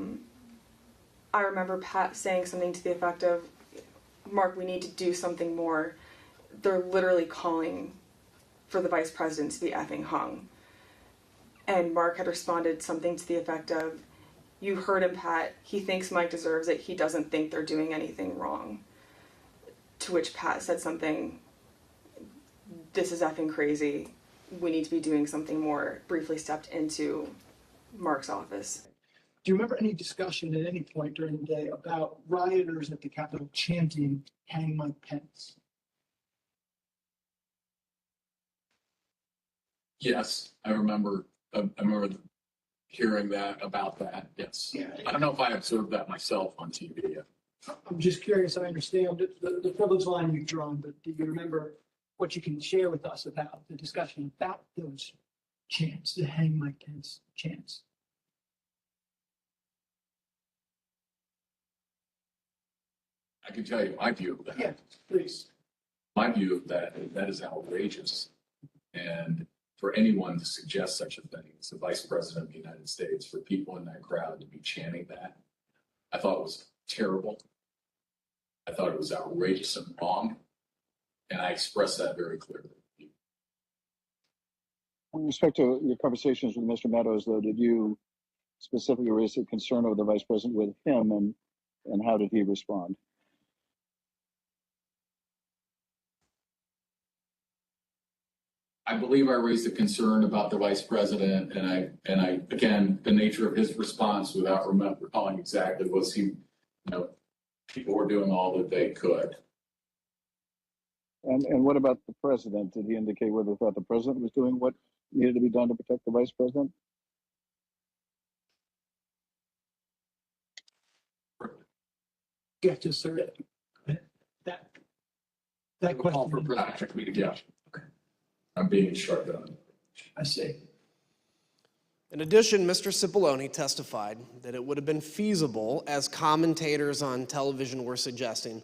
S1: remember Pat saying something to the effect of, Mark, we need to do something more. They're literally calling for the vice president to be effing hung. And Mark had responded something to the effect of, "You heard him, Pat. He thinks Mike deserves it. He doesn't think they're doing anything wrong." To which Pat said something, "This is effing crazy. We need to be doing something more." Briefly stepped into Mark's office.
S22: Do you remember any discussion at any point during the day about rioters at the Capitol chanting "Hang Mike Pence"?
S16: Yes, I remember hearing that about that. Yes.
S22: Yeah.
S16: I don't know if I observed that myself on TV.
S22: I'm just curious. I understand the privilege line you've drawn, but do you remember what you can share with us about the discussion about those chants, the "Hang Mike Pence" chants?
S16: I can tell you my view of that.
S22: Yeah, please.
S16: My view of that is outrageous. And for anyone to suggest such a thing as the Vice President of the United States, for people in that crowd to be chanting that, I thought it was terrible. I thought it was outrageous and wrong. And I expressed that very clearly.
S3: With respect to your conversations with Mr. Meadows, though, did you specifically raise a concern of the Vice President with him, and how did he respond?
S16: I believe I raised a concern about the Vice President, and I again, the nature of his response, without recalling exactly, was he, people were doing all that they could.
S3: And what about the President? Did he indicate whether he thought the President was doing what needed to be done to protect the Vice President?
S22: Yeah, just sir. That question.
S16: For President, yeah. Okay. I'm being shut down.
S22: I see.
S6: In addition, Mr. Cipollone testified that it would have been feasible, as commentators on television were suggesting,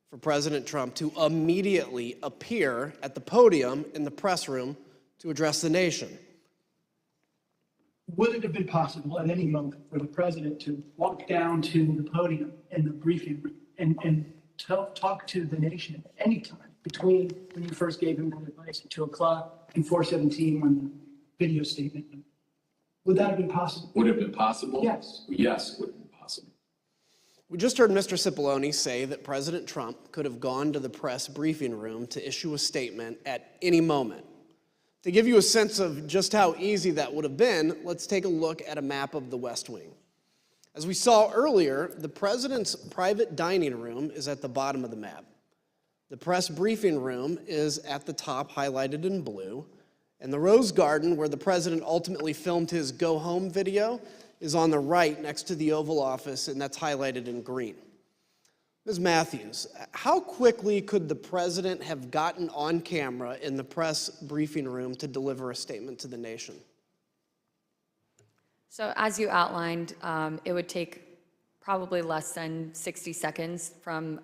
S6: for President Trump to immediately appear at the podium in the press room to address the nation.
S22: Would it have been possible at any moment for the president to walk down to the podium in the briefing room and talk to the nation at any time between when you first gave him that advice at 2 o'clock and 4:17 when the video statement? Would that have been possible?
S16: Would it have been possible?
S22: Yes.
S16: Yes, it would have been possible.
S6: We just heard Mr. Cipollone say that President Trump could have gone to the press briefing room to issue a statement at any moment. To give you a sense of just how easy that would have been, let's take a look at a map of the West Wing. As we saw earlier, the president's private dining room is at the bottom of the map. The press briefing room is at the top, highlighted in blue, and the Rose Garden, where the president ultimately filmed his go home video, is on the right next to the Oval Office, and that's highlighted in green. Ms. Matthews, how quickly could the president have gotten on camera in the press briefing room to deliver a statement to the nation?
S10: So as you outlined, it would take probably less than 60 seconds from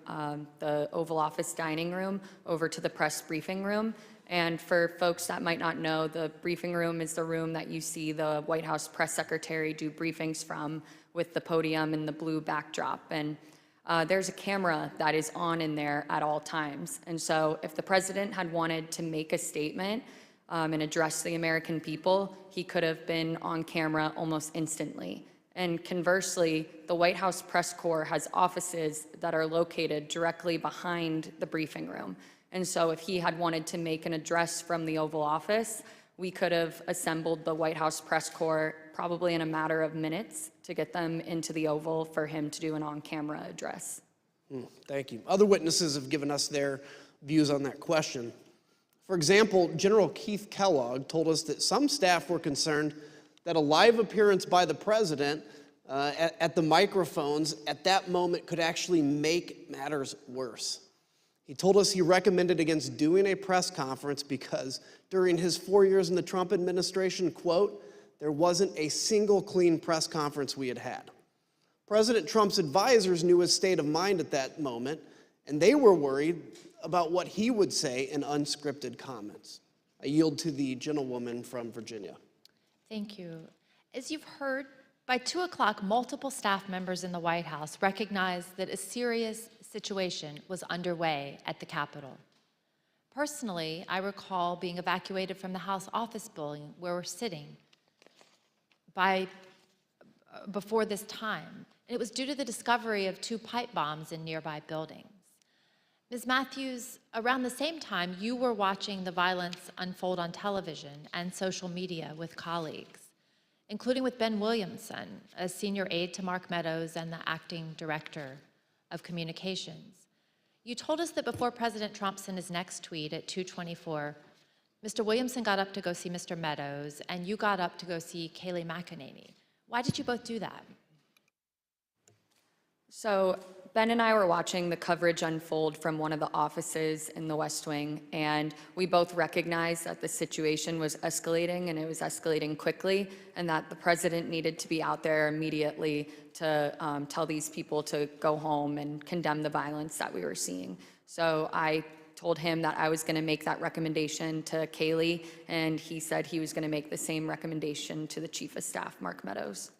S10: the Oval Office dining room over to the press briefing room. And for folks that might not know, the briefing room is the room that you see the White House press secretary do briefings from, with the podium and the blue backdrop. And there's a camera that is on in there at all times. And so if the president had wanted to make a statement and address the American people, he could have been on camera almost instantly. And conversely, the White House press corps has offices that are located directly behind the briefing room. And so if he had wanted to make an address from the Oval Office, we could have assembled the White House press corps probably in a matter of minutes to get them into the Oval for him to do an on-camera address.
S6: Thank you. Other witnesses have given us their views on that question. For example, General Keith Kellogg told us that some staff were concerned that a live appearance by the president at the microphones at that moment could actually make matters worse. He told us he recommended against doing a press conference because during his 4 years in the Trump administration, quote, there wasn't a single clean press conference we had had. President Trump's advisors knew his state of mind at that moment, and they were worried about what he would say in unscripted comments. I yield to the gentlewoman from Virginia.
S4: Thank you. As you've heard, by 2 o'clock, multiple staff members in the White House recognized that a serious situation was underway at the Capitol. Personally, I recall being evacuated from the House office building where we're sitting. before this time. And it was due to the discovery of 2 pipe bombs in nearby buildings. Ms. Matthews, around the same time, you were watching the violence unfold on television and social media with colleagues, including with Ben Williamson, a senior aide to Mark Meadows and the acting director of communications. You told us that before President Trump sent his next tweet at 2:24, Mr. Williamson got up to go see Mr. Meadows, and you got up to go see Kayleigh McEnany. Why did you both do that?
S10: So Ben and I were watching the coverage unfold from one of the offices in the West Wing, and we both recognized that the situation was escalating, and it was escalating quickly, and that the president needed to be out there immediately to tell these people to go home and condemn the violence that we were seeing. So I told him that I was going to make that recommendation to Kayleigh, and he said he was going to make the same recommendation to the Chief of Staff, Mark Meadows.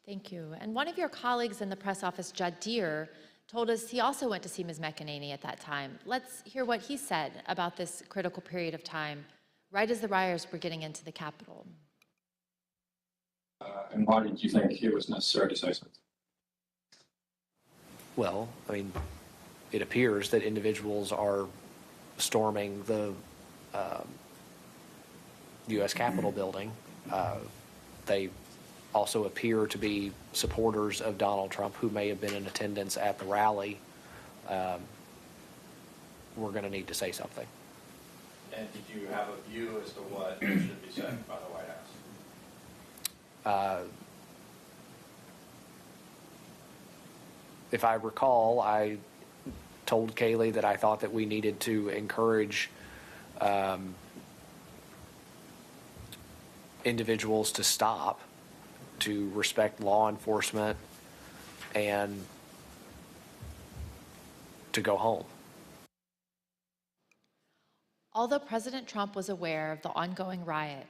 S4: Thank you. And one of your colleagues in the press office, Judd Deere, told us he also went to see Ms. McEnany at that time. Let's hear what he said about this critical period of time, right as the rioters were getting into the Capitol.
S5: And why did you think it was necessary to say something?
S7: Well, I mean, it appears that individuals are storming the U.S. Capitol building. They also appear to be supporters of Donald Trump who may have been in attendance at the rally. We're going to need to say something.
S18: And did you have a view as to what should be said by the White House?
S7: If I recall, I told Kayleigh that I thought that we needed to encourage individuals to stop, to respect law enforcement, and to go home.
S4: Although President Trump was aware of the ongoing riot,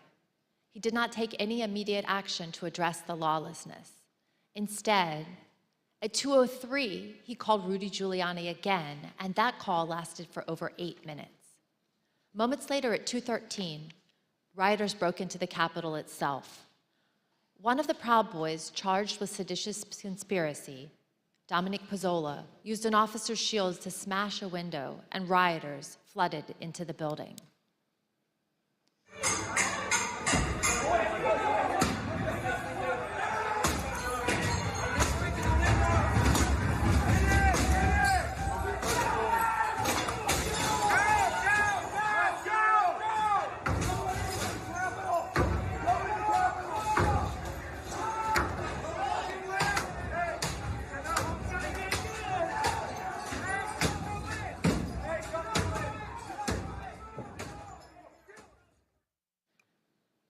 S4: he did not take any immediate action to address the lawlessness. Instead, at 2:03, he called Rudy Giuliani again, and that call lasted for over 8 minutes. Moments later, at 2:13, rioters broke into the Capitol itself. One of the Proud Boys charged with seditious conspiracy, Dominic Pizzola, used an officer's shield to smash a window, and rioters flooded into the building.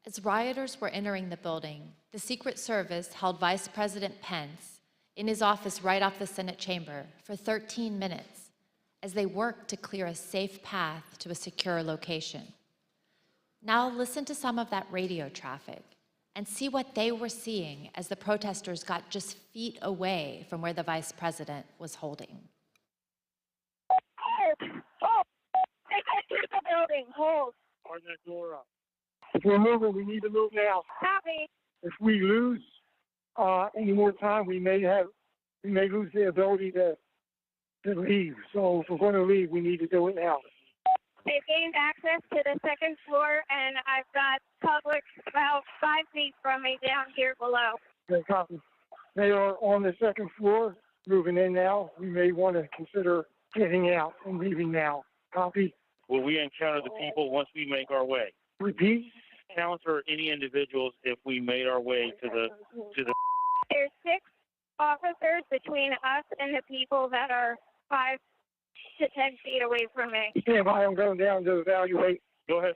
S4: As rioters were entering the building, the Secret Service held Vice President Pence in his office right off the Senate chamber for 13 minutes as they worked to clear a safe path to a secure location. Now listen to some of that radio traffic and see what they were seeing as the protesters got just feet away from where the Vice President was holding.
S21: Hold! Hold! They got through the building! Hold!
S23: Open that door up. If we're moving, we need to move now.
S21: Copy.
S23: If we lose any more time, we may lose the ability to leave. So if we're going to leave, we need to do it now.
S21: They've gained access to the second floor, and I've got public about 5 feet from me down here below.
S23: Okay, copy. They are on the second floor, moving in now. We may want to consider getting out and leaving now. Copy.
S24: Will we encounter the people once we make our way?
S23: Repeat.
S24: Encounter any individuals if we made our way to the.
S21: There's 6 officers between us and the people that are 5 to 10 feet away from me.
S23: Stand by. I'm going down to evaluate.
S24: Go ahead.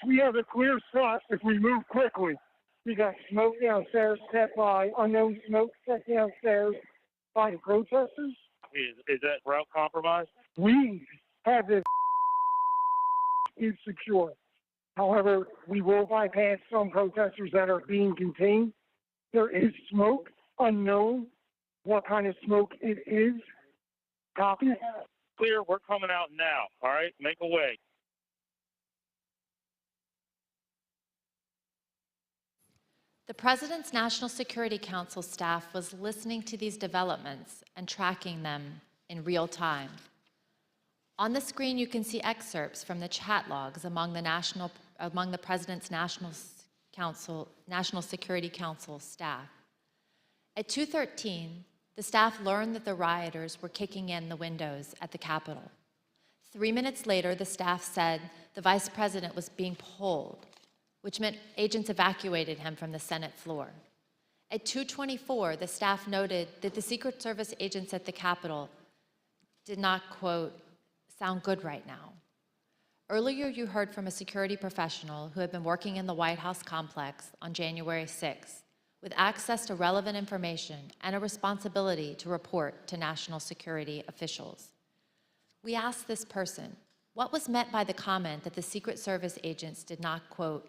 S23: We have a clear shot if we move quickly. We got smoke downstairs set by unknown smoke set downstairs by the protesters.
S24: Is that route compromised?
S23: We have this is secure. However, we will bypass some protesters that are being contained. There is smoke, unknown what kind of smoke it is. Copy.
S24: Clear, we're coming out now, all right? Make a way.
S4: The President's National Security Council staff was listening to these developments and tracking them in real time. On the screen, you can see excerpts from the chat logs among the President's National Security Council staff. At 2:13, the staff learned that the rioters were kicking in the windows at the Capitol. 3 minutes later, the staff said the Vice President was being pulled, which meant agents evacuated him from the Senate floor. At 2:24, the staff noted that the Secret Service agents at the Capitol did not, quote, sound good right now. Earlier, you heard from a security professional who had been working in the White House complex on January 6th with access to relevant information and a responsibility to report to national security officials. We asked this person, what was meant by the comment that the Secret Service agents did not, quote,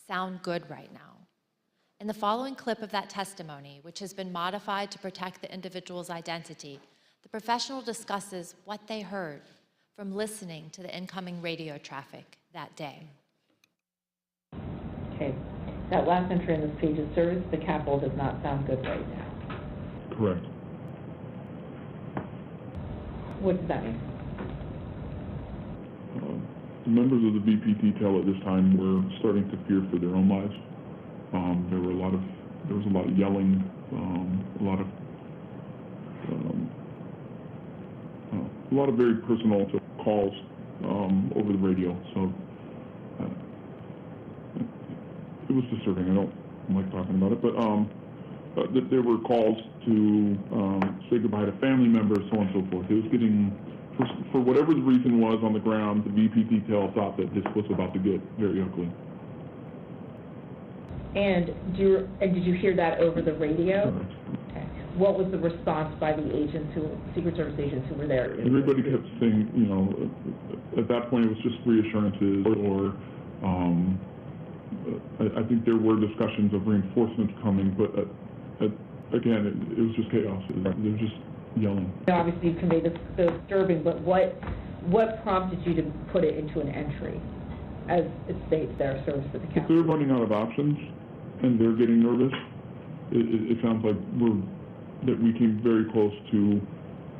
S4: sound good right now? In the following clip of that testimony, which has been modified to protect the individual's identity, the professional discusses what they heard from listening to the incoming radio traffic that day.
S8: Okay, that last entry in this page is service to the Capitol does not sound good right now.
S9: Correct.
S8: What does that mean?
S9: The members of the VP detail at this time were starting to fear for their own lives. There was a lot of yelling, a lot of very personal calls over the radio. So it was disturbing. I don't like talking about it, but there were calls to say goodbye to family members, so on and so forth. It was getting, for whatever the reason was on the ground, the VP detail thought that this was about to get very ugly.
S8: And did you hear that over the radio? Correct. Okay. What was the response by the agents, Secret Service agents who were there?
S9: Everybody kept saying, you know, at that point it was just reassurances, or I think there were discussions of reinforcements coming, but again, it was just chaos. They were just yelling.
S8: Obviously, you conveyed the disturbing, but what prompted you to put it into an entry, as it states there, service to the Capitol?
S9: If they're running out of options and they're getting nervous, it sounds like that we came very close to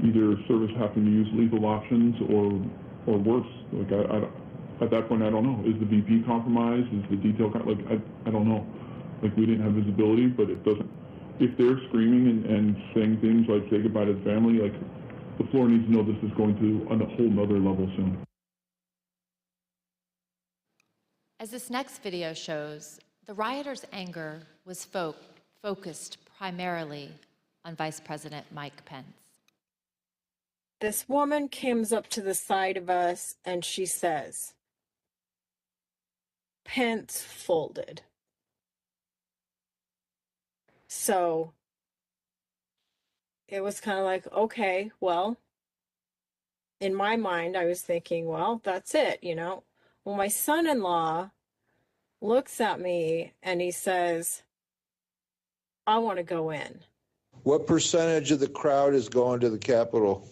S9: either service having to use lethal options or worse. Like at that point, I don't know. Is the VP compromised? Is the detail I don't know. Like, we didn't have visibility, but it doesn't. If they're screaming and saying things like say goodbye to the family, like, the floor needs to know this is going to a whole nother level soon.
S4: As this next video shows, the rioters' anger was focused primarily on Vice President Mike Pence.
S12: This woman comes up to the side of us and she says, Pence folded. So it was kind of like, okay, well, in my mind, I was thinking, well, that's it, you know. Well, my son-in-law looks at me and he says, I want to go in.
S15: What percentage of the crowd is going to the Capitol?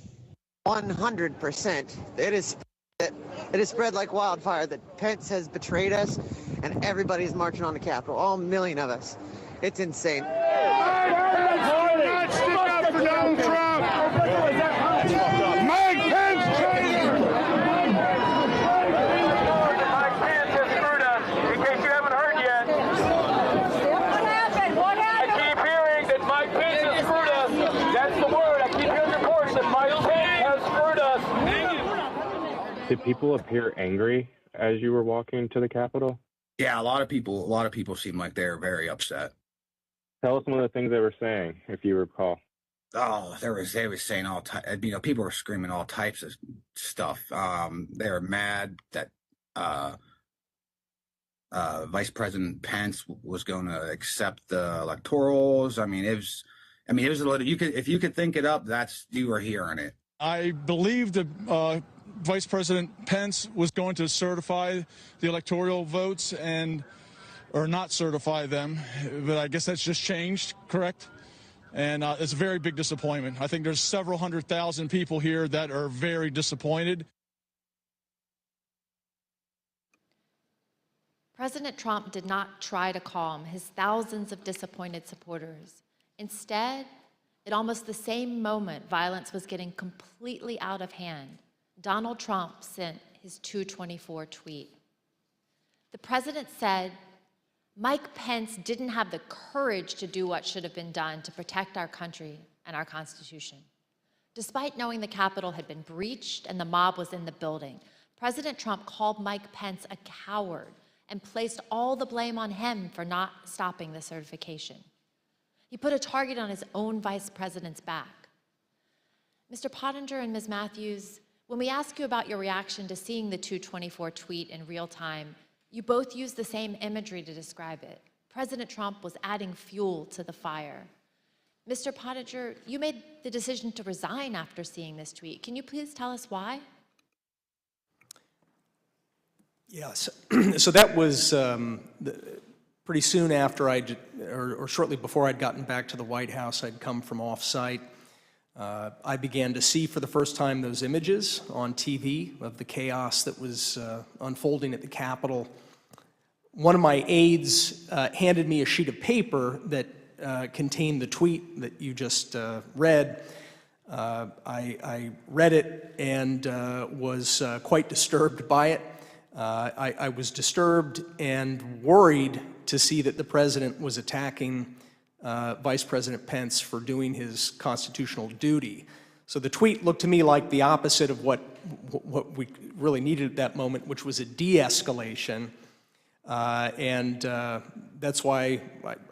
S25: 100%. It is spread like wildfire that Pence has betrayed us and everybody's marching on the Capitol, all million of us. It's insane.
S20: Not stick up for Donald Trump. Mike Pence traitor.
S26: Mike Pence has screwed us, in case you haven't heard yet. What happened? What happened? I keep hearing that Mike Pence has screwed us. That's the word. I keep hearing reports that Mike Pence has screwed us.
S27: Did people appear angry as you were walking to the Capitol?
S28: Yeah, a lot of people seem like they're very upset.
S27: Tell us some of the things they were saying, if you recall.
S28: Oh, they were saying all types. You know, people were screaming all types of stuff. They were mad that Vice President Pence was going to accept the electorals. I mean, it was a little. If you could think it up, you were hearing it.
S20: I believe that Vice President Pence was going to certify the electoral votes or not certify them, but I guess that's just changed, correct? And it's a very big disappointment. I think there's several 100,000 people here that are very disappointed.
S4: President Trump did not try to calm his thousands of disappointed supporters. Instead, at almost the same moment violence was getting completely out of hand, Donald Trump sent his 224 tweet. The president said, Mike Pence didn't have the courage to do what should have been done to protect our country and our Constitution. Despite knowing the Capitol had been breached and the mob was in the building, President Trump called Mike Pence a coward and placed all the blame on him for not stopping the certification. He put a target on his own vice president's back. Mr. Pottinger and Ms. Matthews, when we ask you about your reaction to seeing the 224 tweet in real time, you both used the same imagery to describe it. President Trump was adding fuel to the fire. Mr. Pottinger, you made the decision to resign after seeing this tweet. Can you please tell us why?
S1: Yes. So that was pretty soon after or shortly before I'd gotten back to the White House. I'd come from off-site. I began to see for the first time those images on TV of the chaos that was unfolding at the Capitol. One of my aides handed me a sheet of paper that contained the tweet that you just read. I read it and was quite disturbed by it. I was disturbed and worried to see that the president was attacking Vice President Pence for doing his constitutional duty. So the tweet looked to me like the opposite of what we really needed at that moment, which was a de-escalation. And that's why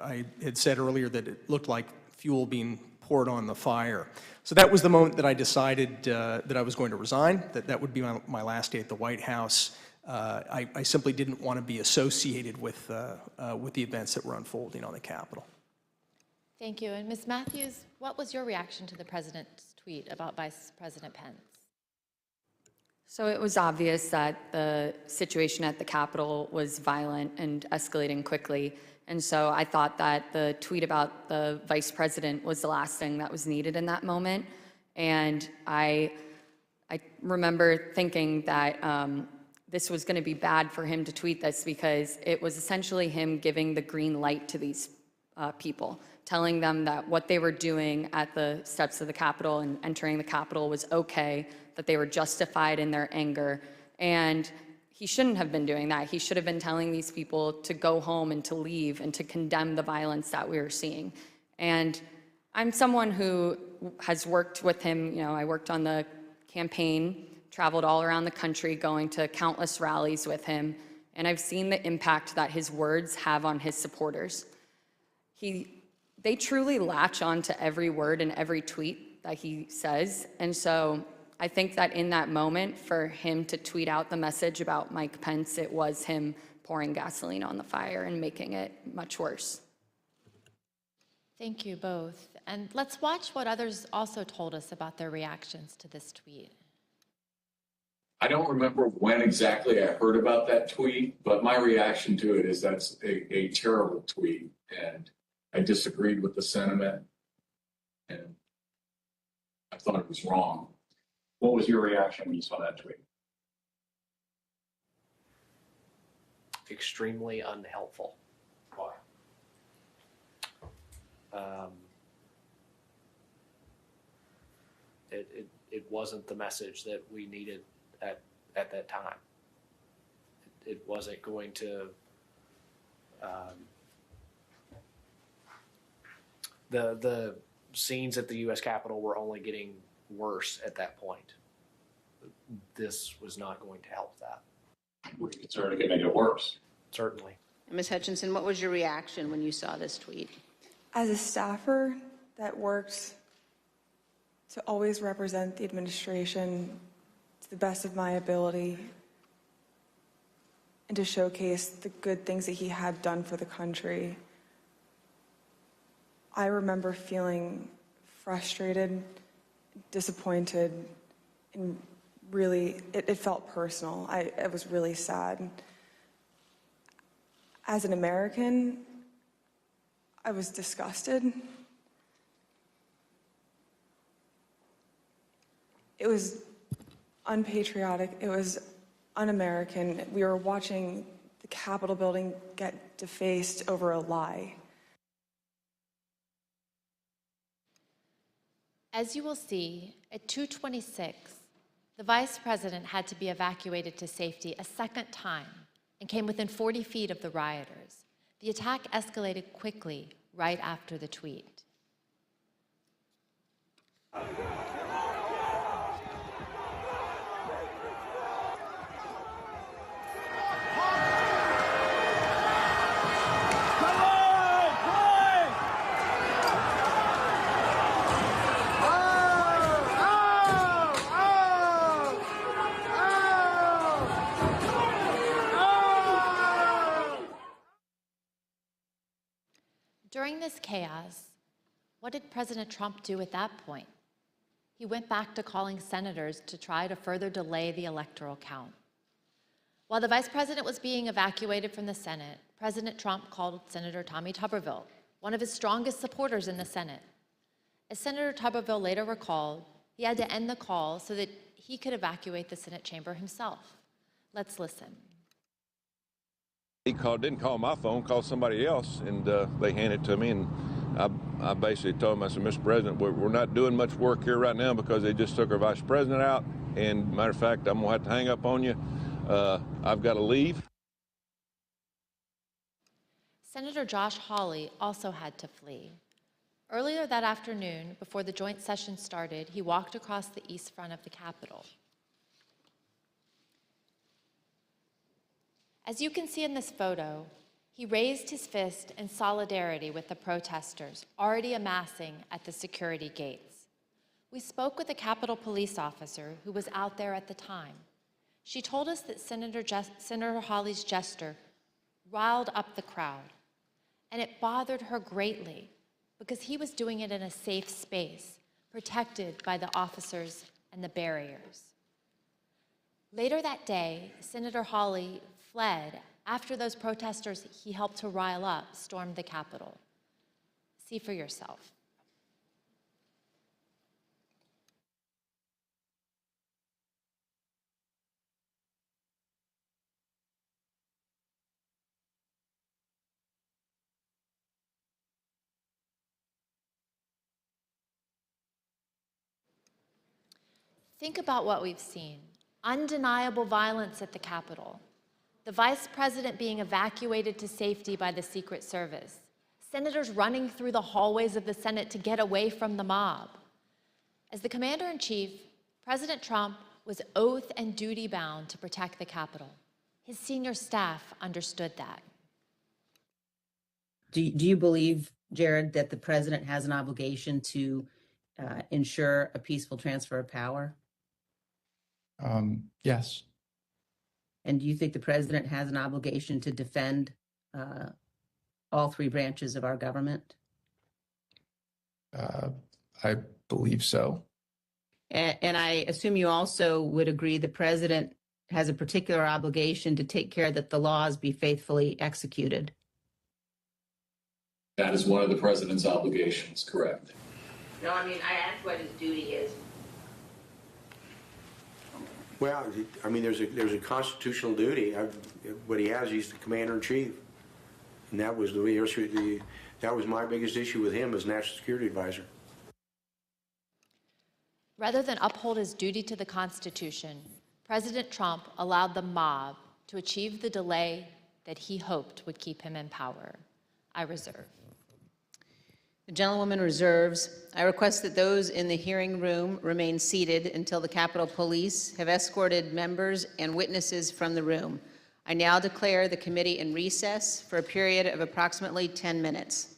S1: I had said earlier that it looked like fuel being poured on the fire. So that was the moment that I decided that I was going to resign, that would be my last day at the White House. I simply didn't want to be associated with the events that were unfolding on the Capitol.
S4: Thank you. And Ms. Matthews, what was your reaction to the president's tweet about Vice President Pence?
S10: So it was obvious that the situation at the Capitol was violent and escalating quickly. And so I thought that the tweet about the vice president was the last thing that was needed in that moment. And I remember thinking that this was going to be bad for him to tweet this because it was essentially him giving the green light to these people, telling them that what they were doing at the steps of the Capitol and entering the Capitol was okay, that they were justified in their anger. And he shouldn't have been doing that. He should have been telling these people to go home and to leave and to condemn the violence that we were seeing. And I'm someone who has worked with him. You know, I worked on the campaign, traveled all around the country, going to countless rallies with him, and I've seen the impact that his words have on his supporters. They truly latch on to every word and every tweet that he says, and so I think that in that moment, for him to tweet out the message about Mike Pence, it was him pouring gasoline on the fire and making it much worse.
S4: Thank you both. And let's watch what others also told us about their reactions to this tweet.
S16: I don't remember when exactly I heard about that tweet, but my reaction to it is that's a terrible tweet, and I disagreed with the sentiment, and I thought it was wrong.
S5: What was your reaction when you saw that tweet?
S7: Extremely unhelpful.
S5: Why?
S7: It wasn't the message that we needed at that time. It wasn't going to, the scenes at the U.S. Capitol were only getting worse at that point. This was not going to help that.
S5: Were you concerned it could make it worse?
S7: Certainly.
S2: Ms. Hutchinson, what was your reaction when you saw this tweet?
S3: As a staffer that works to always represent the administration to the best of my ability and to showcase the good things that he had done for the country, I remember feeling frustrated, disappointed, and really, it felt personal. I was really sad. As an American, I was disgusted. It was unpatriotic. It was un-American. We were watching the Capitol building get defaced over a lie.
S4: As you will see, at 2:26, the Vice President had to be evacuated to safety a second time and came within 40 feet of the rioters. The attack escalated quickly right after the tweet. During this chaos, what did President Trump do at that point? He went back to calling senators to try to further delay the electoral count. While the vice president was being evacuated from the Senate, President Trump called Senator Tommy Tuberville, one of his strongest supporters in the Senate. As Senator Tuberville later recalled, he had to end the call so that he could evacuate the Senate chamber himself. Let's listen.
S6: He didn't call my phone, called somebody else, and they handed it to me. And I basically told him, I said, Mr. President, we're not doing much work here right now because they just took our vice president out. And matter of fact, I'm going to have to hang up on you. I've got to leave.
S4: Senator Josh Hawley also had to flee. Earlier that afternoon, before the joint session started, he walked across the east front of the Capitol. As you can see in this photo, he raised his fist in solidarity with the protesters already amassing at the security gates. We spoke with a Capitol police officer who was out there at the time. She told us that Senator Hawley's gesture riled up the crowd, and it bothered her greatly because he was doing it in a safe space, protected by the officers and the barriers. Later that day, Senator Hawley fled after those protesters he helped to rile up stormed the Capitol. See for yourself. Think about what we've seen. Undeniable violence at the Capitol. The vice president being evacuated to safety by the Secret Service. Senators running through the hallways of the Senate to get away from the mob. As the commander-in-chief, President Trump was oath and duty bound to protect the Capitol. His senior staff understood that.
S11: Do you believe, Jared, that the president has an obligation to ensure a peaceful transfer of power?
S13: Yes.
S11: And do you think the president has an obligation to defend all three branches of our government?
S13: I believe so.
S11: And I assume you also would agree the president has a particular obligation to take care that the laws be faithfully executed.
S16: That is one of the president's obligations, correct?
S11: No, I mean, I asked what his duty is.
S14: Well, I mean, there's a constitutional duty. What he has, he's the commander-in-chief, and that was that was my biggest issue with him as national security advisor.
S4: Rather than uphold his duty to the Constitution, President Trump allowed the mob to achieve the delay that he hoped would keep him in power. I reserve.
S11: The gentlewoman reserves. I request that those in the hearing room remain seated until the Capitol Police have escorted members and witnesses from the room. I now declare the committee in recess for a period of approximately 10 minutes.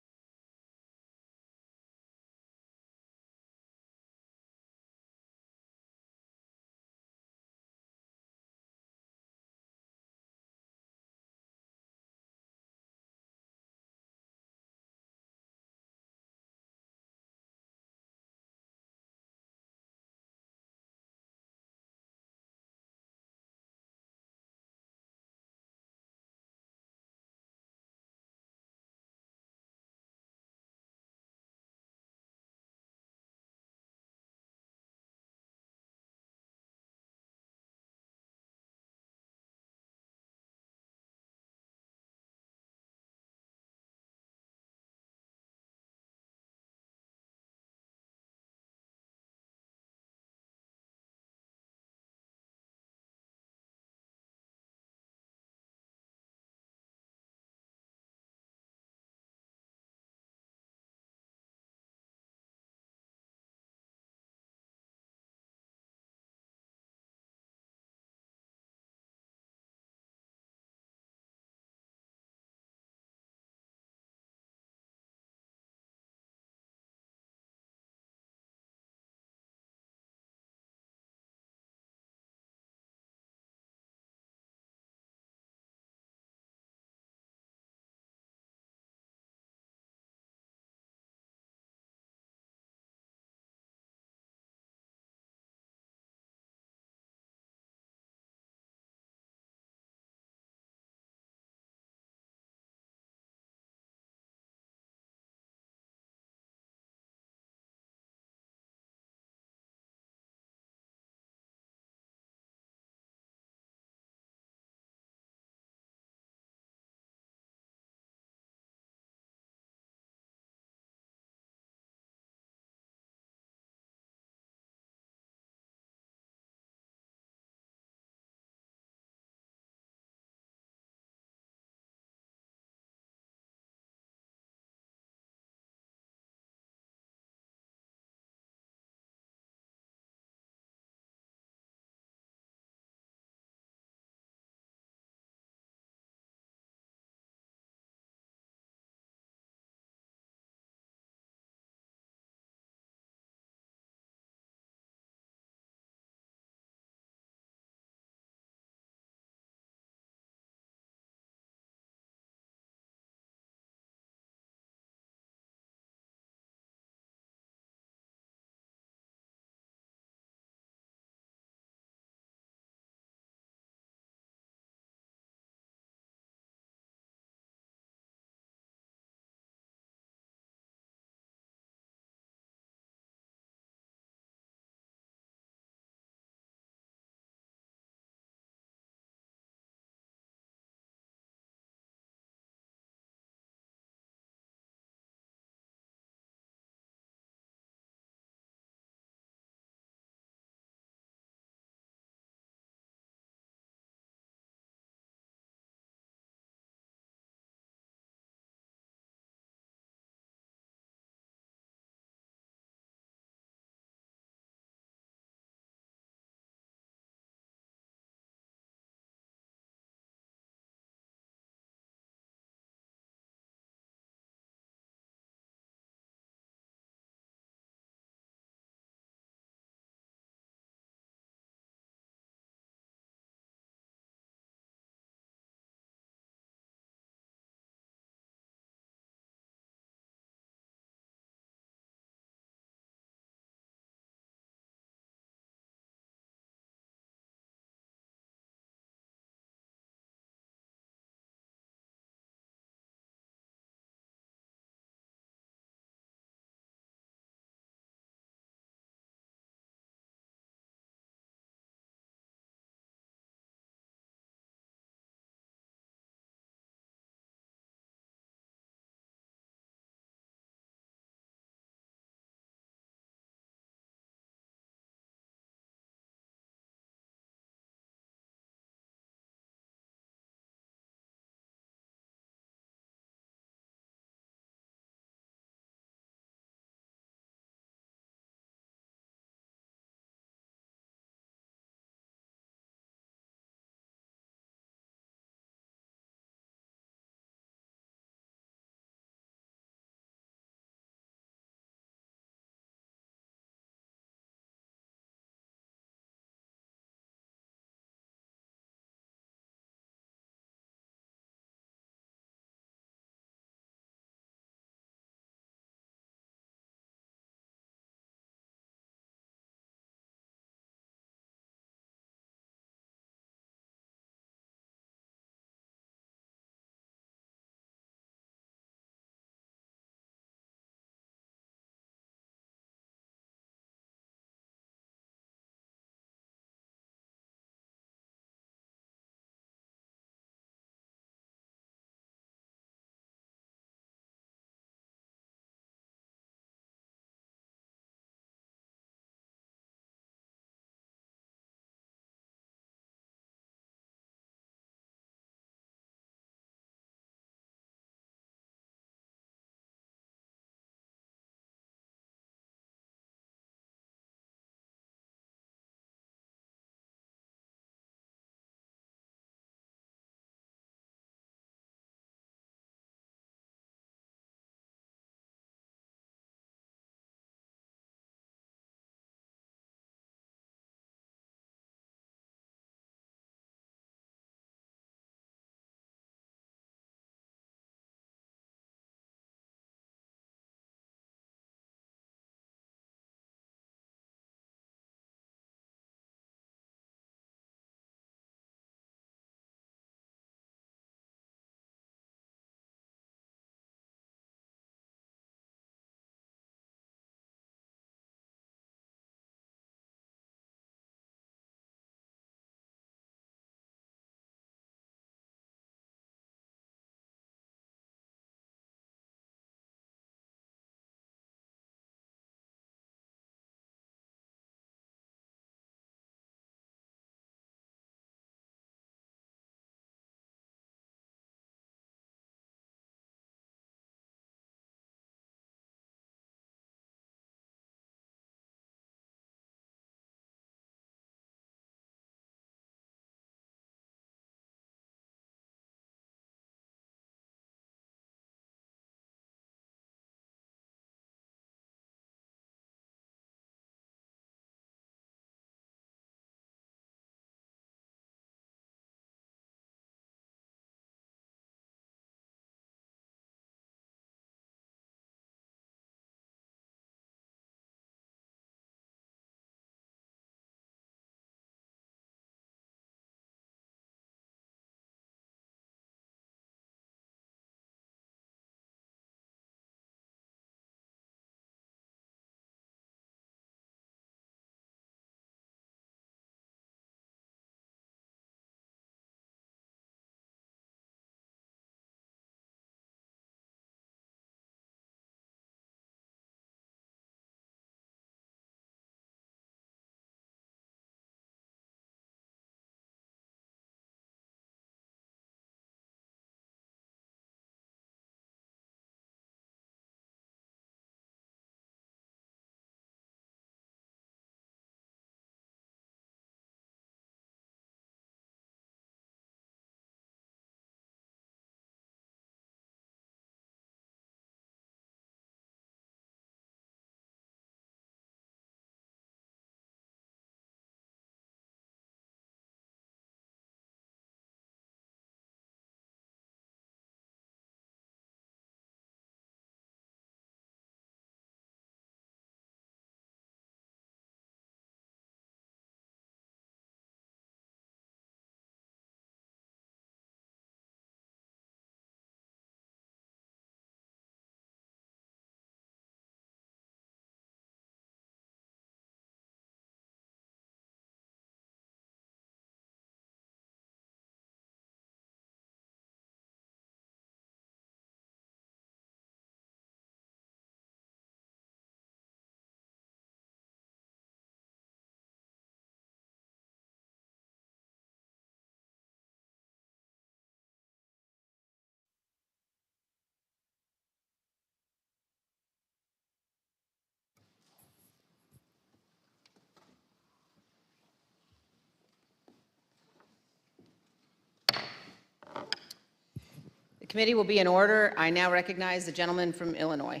S11: Committee will be in order. I now recognize the gentleman from Illinois.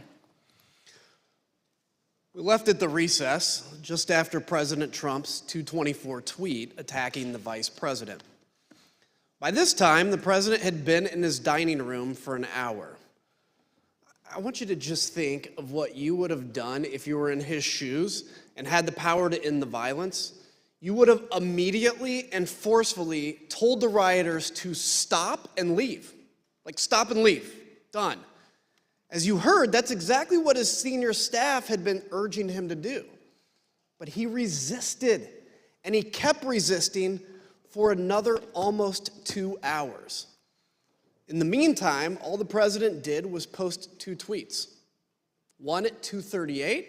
S8: We left at the recess just after President Trump's 224 tweet attacking the vice president. By this time, the president had been in his dining room for an hour. I want you to just think of what you would have done if you were in his shoes and had the power to end the violence. You would have immediately and forcefully told the rioters to stop and leave. Like, stop and leave. Done. As you heard, that's exactly what his senior staff had been urging him to do. But he resisted, and he kept resisting for another almost 2 hours. In the meantime, all the president did was post 2 tweets, one at 2:38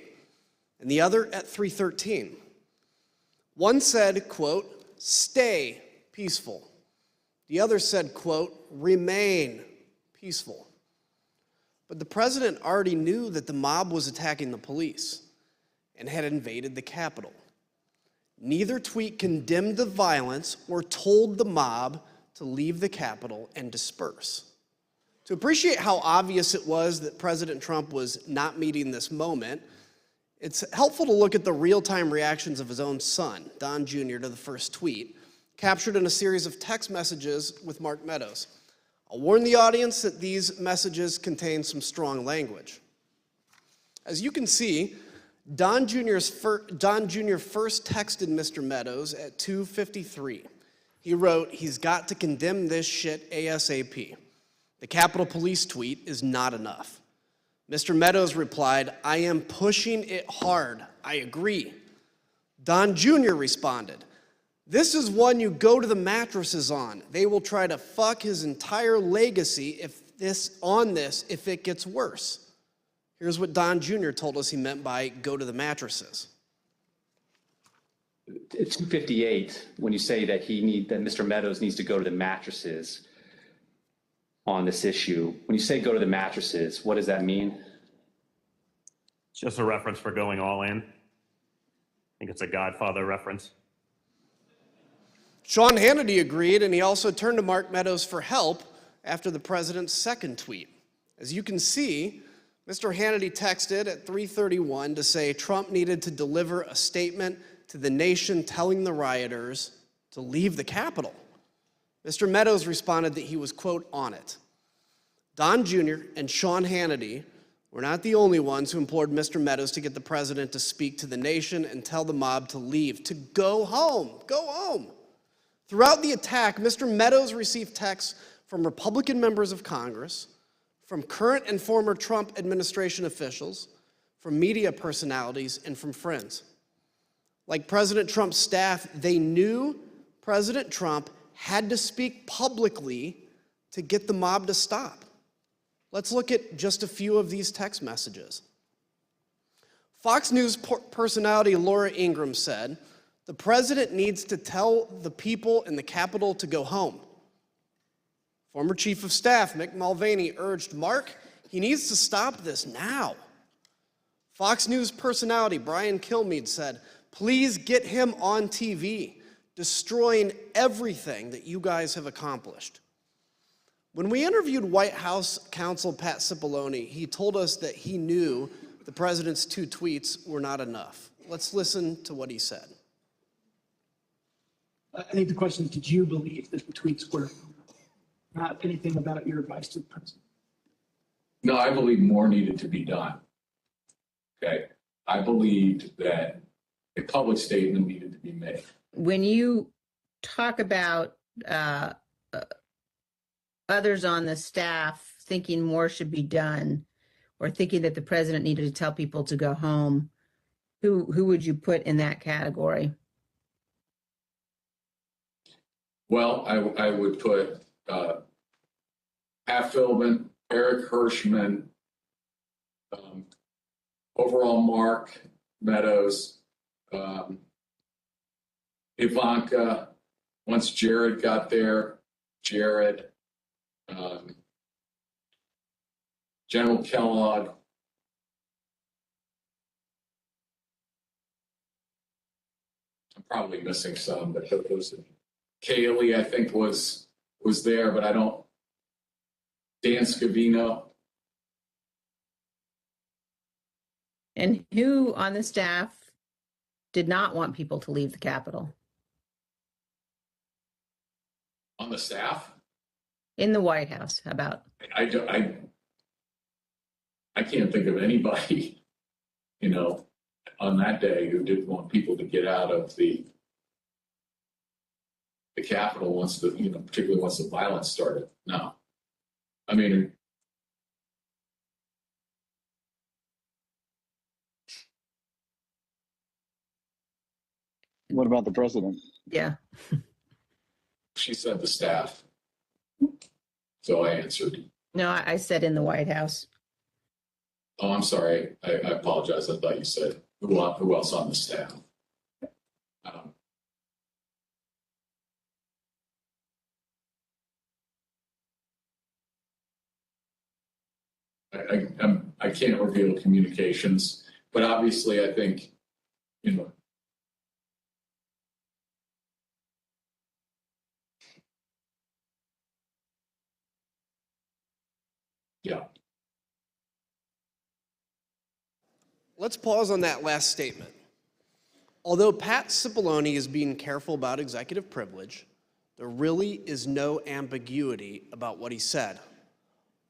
S8: and the other at 3:13. One said, quote, "Stay peaceful." The other said, quote, "Remain peaceful." But the president already knew that the mob was attacking the police and had invaded the Capitol. Neither tweet condemned the violence or told the mob to leave the Capitol and disperse. To appreciate how obvious it was that President Trump was not meeting this moment, it's helpful to look at the real-time reactions of his own son, Don Jr., to the first tweet, captured in a series of text messages with Mark Meadows. I'll warn the audience that these messages contain some strong language. As you can see, Don Jr. first texted Mr. Meadows at 2:53. He wrote, "He's got to condemn this shit ASAP. The Capitol Police tweet is not enough." Mr. Meadows replied, "I am pushing it hard. I agree." Don Jr. responded, "This is one you go to the mattresses on. They will try to fuck his entire legacy if it gets worse." Here's what Don Jr. told us he meant by go to the mattresses.
S17: At 2:58, when you say that that Mr. Meadows needs to go to the mattresses on this issue, when you say go to the mattresses, what does that mean?
S18: It's just a reference for going all in. I think it's a Godfather reference.
S8: Sean Hannity agreed, and he also turned to Mark Meadows for help after the president's second tweet. As you can see, Mr. Hannity texted at 3:31 to say Trump needed to deliver a statement to the nation telling the rioters to leave the Capitol. Mr. Meadows responded that he was, quote, on it. Don Jr. and Sean Hannity were not the only ones who implored Mr. Meadows to get the president to speak to the nation and tell the mob to leave, to go home, go home. Throughout the attack, Mr. Meadows received texts from Republican members of Congress, from current and former Trump administration officials, from media personalities, and from friends. Like President Trump's staff, they knew President Trump had to speak publicly to get the mob to stop. Let's look at just a few of these text messages. Fox News personality Laura Ingraham said, "The president needs to tell the people in the Capitol to go home." Former Chief of Staff Mick Mulvaney urged Mark, he needs to stop this now. Fox News personality Brian Kilmeade said, "Please get him on TV, destroying everything that you guys have accomplished." When we interviewed White House counsel Pat Cipollone, he told us that he knew the president's 2 tweets were not enough. Let's listen to what he said.
S19: I think the question is, did you believe that the tweets were not anything about your advice to the president?
S16: No, I believe more needed to be done. Okay. I believed that a public statement needed to be made.
S11: When you talk about others on the staff thinking more should be done, or thinking that the president needed to tell people to go home, who would you put in that category?
S16: Well, I would put Pat Philbin, Eric Hirschman, overall Mark Meadows, Ivanka, once Jared got there, Jared, General Kellogg. I'm probably missing some, but those Kaylee, I think, was there, but I don't Dan Scavino.
S11: And who on the staff did not want people to leave the Capitol?
S16: On the staff?
S11: In the White House, how about?
S16: I can't think of anybody, on that day who didn't want people to get out of the Capitol once particularly once the violence started. No. I mean,
S9: What about the president?
S11: Yeah.
S16: she said the staff. So I answered.
S11: No, I said in the White House.
S16: Oh, I'm sorry. I apologize. I thought you said who else on the staff. I can't reveal communications, but obviously I think, yeah.
S8: Let's pause on that last statement. Although Pat Cipollone is being careful about executive privilege, there really is no ambiguity about what he said.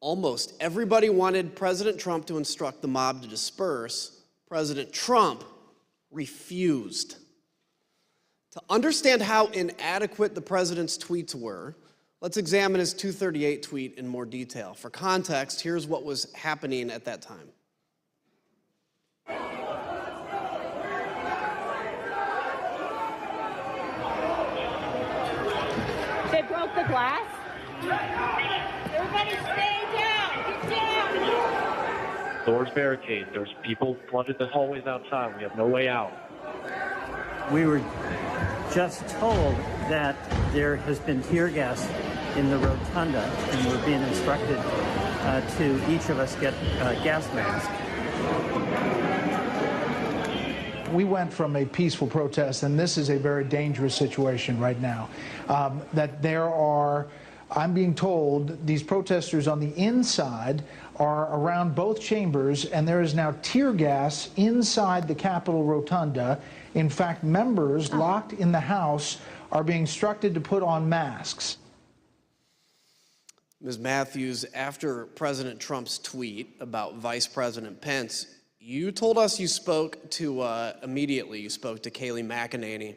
S8: Almost everybody wanted President Trump to instruct the mob to disperse. President Trump refused. To understand how inadequate the president's tweets were, let's examine his 238 tweet in more detail. For context, here's what was happening at that time.
S12: They broke the glass? Everybody stay down! Get down!
S15: Doors barricade. There's people flooded the hallways outside. We have no way out.
S21: We were just told that there has been tear gas in the rotunda, and we're being instructed to each of us get gas masks.
S22: We went from a peaceful protest, and this is a very dangerous situation right now, that there are, I'm being told, these protesters on the inside are around both chambers, and there is now tear gas inside the Capitol rotunda. In fact, members locked in the House are being instructed to put on masks.
S8: Ms. Matthews, after President Trump's tweet about Vice President Pence, you told us you spoke to, immediately you spoke to Kayleigh McEnany.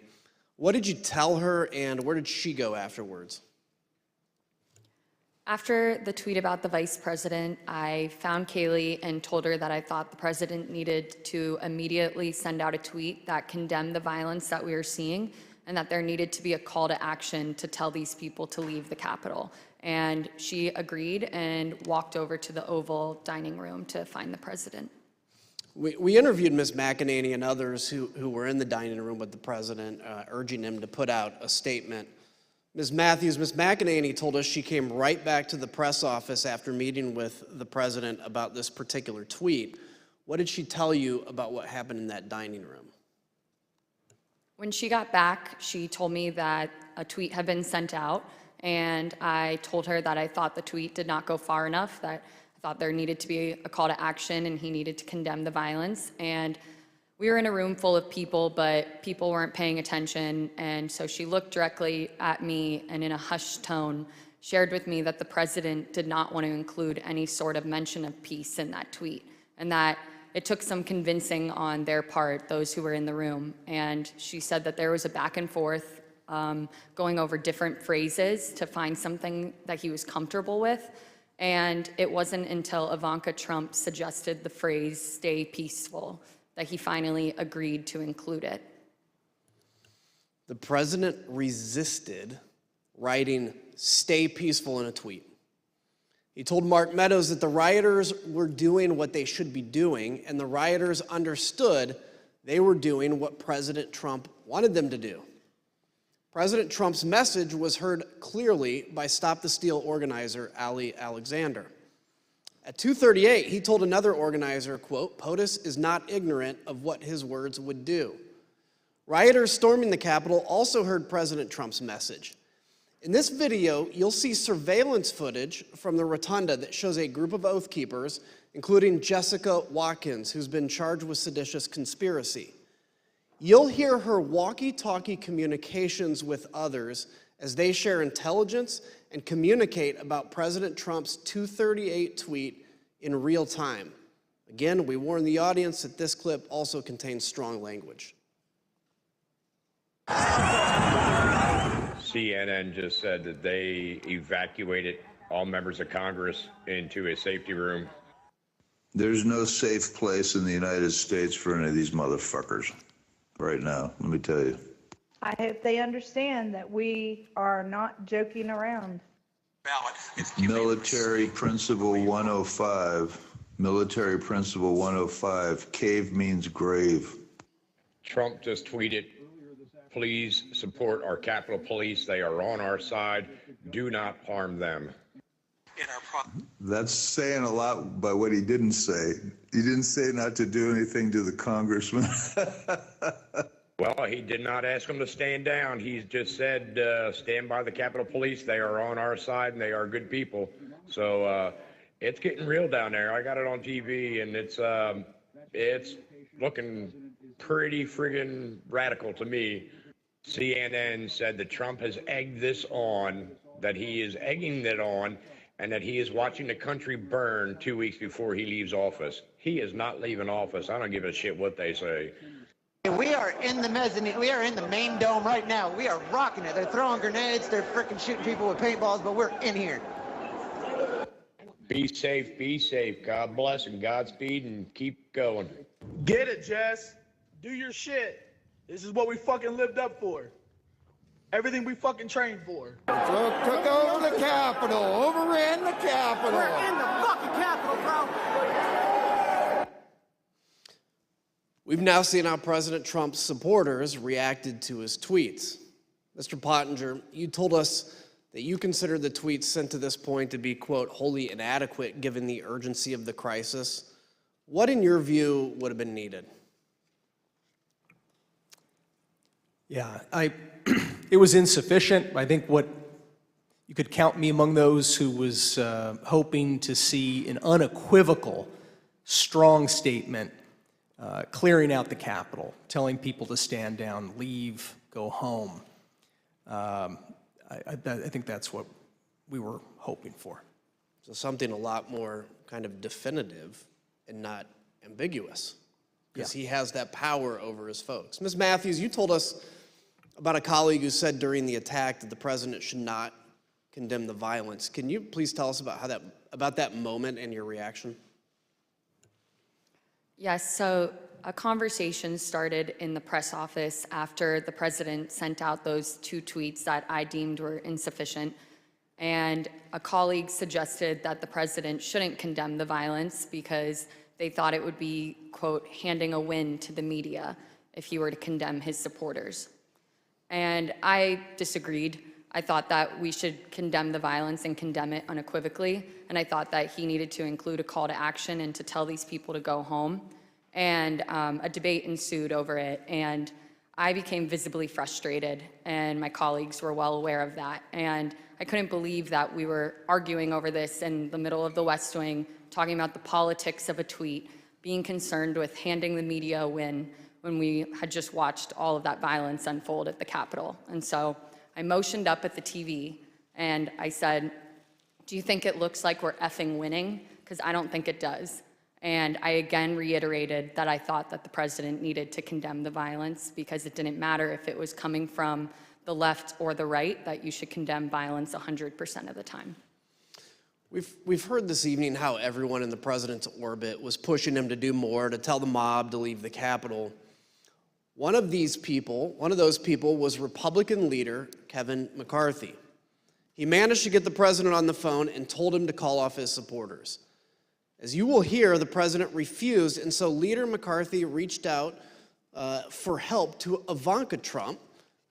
S8: What did you tell her, and where did she go afterwards?
S10: After the tweet about the vice president, I found Kayleigh and told her that I thought the president needed to immediately send out a tweet that condemned the violence that we were seeing, and that there needed to be a call to action to tell these people to leave the Capitol. And she agreed and walked over to the Oval dining room to find the president.
S8: We interviewed Ms. McEnany and others who were in the dining room with the president, urging him to put out a statement. Ms. Matthews, Ms. McEnany told us she came right back to the press office after meeting with the president about this particular tweet. What did she tell you about what happened in that dining room?
S10: When she got back, she told me that a tweet had been sent out, and I told her that I thought the tweet did not go far enough, that I thought there needed to be a call to action and he needed to condemn the violence. And we were in a room full of people, but people weren't paying attention, and so she looked directly at me and in a hushed tone shared with me that the president did not want to include any sort of mention of peace in that tweet, and that it took some convincing on their part, those who were in the room. And she said that there was a back and forth going over different phrases to find something that he was comfortable with, and it wasn't until Ivanka Trump suggested the phrase, "stay peaceful," that he finally agreed to include it.
S8: The president resisted writing "stay peaceful" in a tweet. He told Mark Meadows that the rioters were doing what they should be doing, and the rioters understood they were doing what President Trump wanted them to do. President Trump's message was heard clearly by Stop the Steal organizer Ali Alexander. At 2:38, he told another organizer, quote, "POTUS is not ignorant of what his words would do." Rioters storming the Capitol also heard President Trump's message. In this video, you'll see surveillance footage from the rotunda that shows a group of Oath Keepers, including Jessica Watkins, who's been charged with seditious conspiracy. You'll hear her walkie-talkie communications with others as they share intelligence and communicate about President Trump's 238 tweet in real time. Again, we warn the audience that this clip also contains strong language.
S9: CNN just said that they evacuated all members of Congress into a safety room.
S20: There's no safe place in the United States for any of these motherfuckers right now, let me tell you.
S23: I hope they understand that we are not joking around.
S20: Military Principle 105. Military Principle 105. Cave means grave.
S9: Trump just tweeted, "Please support our Capitol Police. They are on our side. Do not harm them."
S20: That's saying a lot by what he didn't say. He didn't say not to do anything to the congressman.
S9: Well, he did not ask them to stand down. He just said, stand by the Capitol Police. They are on our side and they are good people. So it's getting real down there. I got it on TV and it's looking pretty friggin' radical to me. CNN said that Trump has egged this on, that he is egging it on, and that he is watching the country burn 2 weeks before he leaves office. He is not leaving office. I don't give a shit what they say.
S24: We are in the mezzanine. We are in the main dome right now. We are rocking it. They're throwing grenades. They're freaking shooting people with paintballs, but we're in here.
S9: Be safe, be safe. God bless and Godspeed and keep going.
S25: Get it, Jess. Do your shit. This is what we fucking lived up for. Everything we fucking trained for.
S26: Took over the Capitol, overran the Capitol.
S24: We're in the fucking Capitol, bro.
S8: We've now seen how President Trump's supporters reacted to his tweets. Mr. Pottinger, you told us that you consider the tweets sent to this point to be, quote, wholly inadequate given the urgency of the crisis. What, in your view, would have been needed?
S1: Yeah, it was insufficient. I think what you could count me among those who was hoping to see an unequivocal, strong statement clearing out the Capitol, telling people to stand down, leave, go home. I think that's what we were hoping for.
S8: So something a lot more kind of definitive and not ambiguous, because he has that power over his folks. Ms. Matthews, you told us about a colleague who said during the attack that the president should not condemn the violence. Can you please tell us about that moment and your reaction?
S10: Yes, so a conversation started in the press office after the president sent out those 2 tweets that I deemed were insufficient. And a colleague suggested that the president shouldn't condemn the violence because they thought it would be, quote, handing a win to the media if he were to condemn his supporters. And I disagreed. I thought that we should condemn the violence and condemn it unequivocally. And I thought that he needed to include a call to action and to tell these people to go home. And a debate ensued over it. And I became visibly frustrated, and my colleagues were well aware of that. And I couldn't believe that we were arguing over this in the middle of the West Wing, talking about the politics of a tweet, being concerned with handing the media a win when we had just watched all of that violence unfold at the Capitol. And so I motioned up at the TV and I said, do you think it looks like we're effing winning? Because I don't think it does. And I again reiterated that I thought that the president needed to condemn the violence because it didn't matter if it was coming from the left or the right, that you should condemn violence 100% of the time.
S8: We've heard this evening how everyone in the president's orbit was pushing him to do more, to tell the mob to leave the Capitol. One of those people was Republican leader Kevin McCarthy. He managed to get the president on the phone and told him to call off his supporters. As you will hear, the president refused, and so Leader McCarthy reached out for help to Ivanka Trump,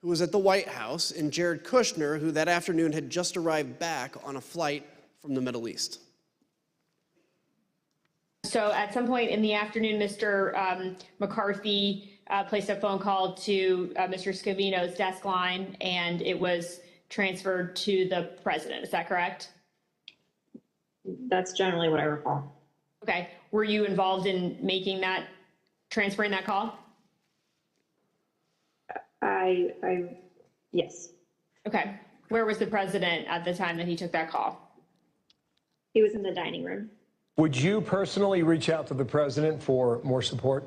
S8: who was at the White House, and Jared Kushner, who that afternoon had just arrived back on a flight from the Middle East.
S27: So at some point in the afternoon, Mr. McCarthy placed a phone call to Mr. Scavino's desk line, and it was transferred to the president. Is that correct?
S2: That's generally what I recall.
S27: Okay. Were you involved in transferring that call?
S2: Yes.
S27: Okay. Where was the president at the time that he took that call?
S2: He was in the dining room.
S3: Would you personally reach out to the president for more support?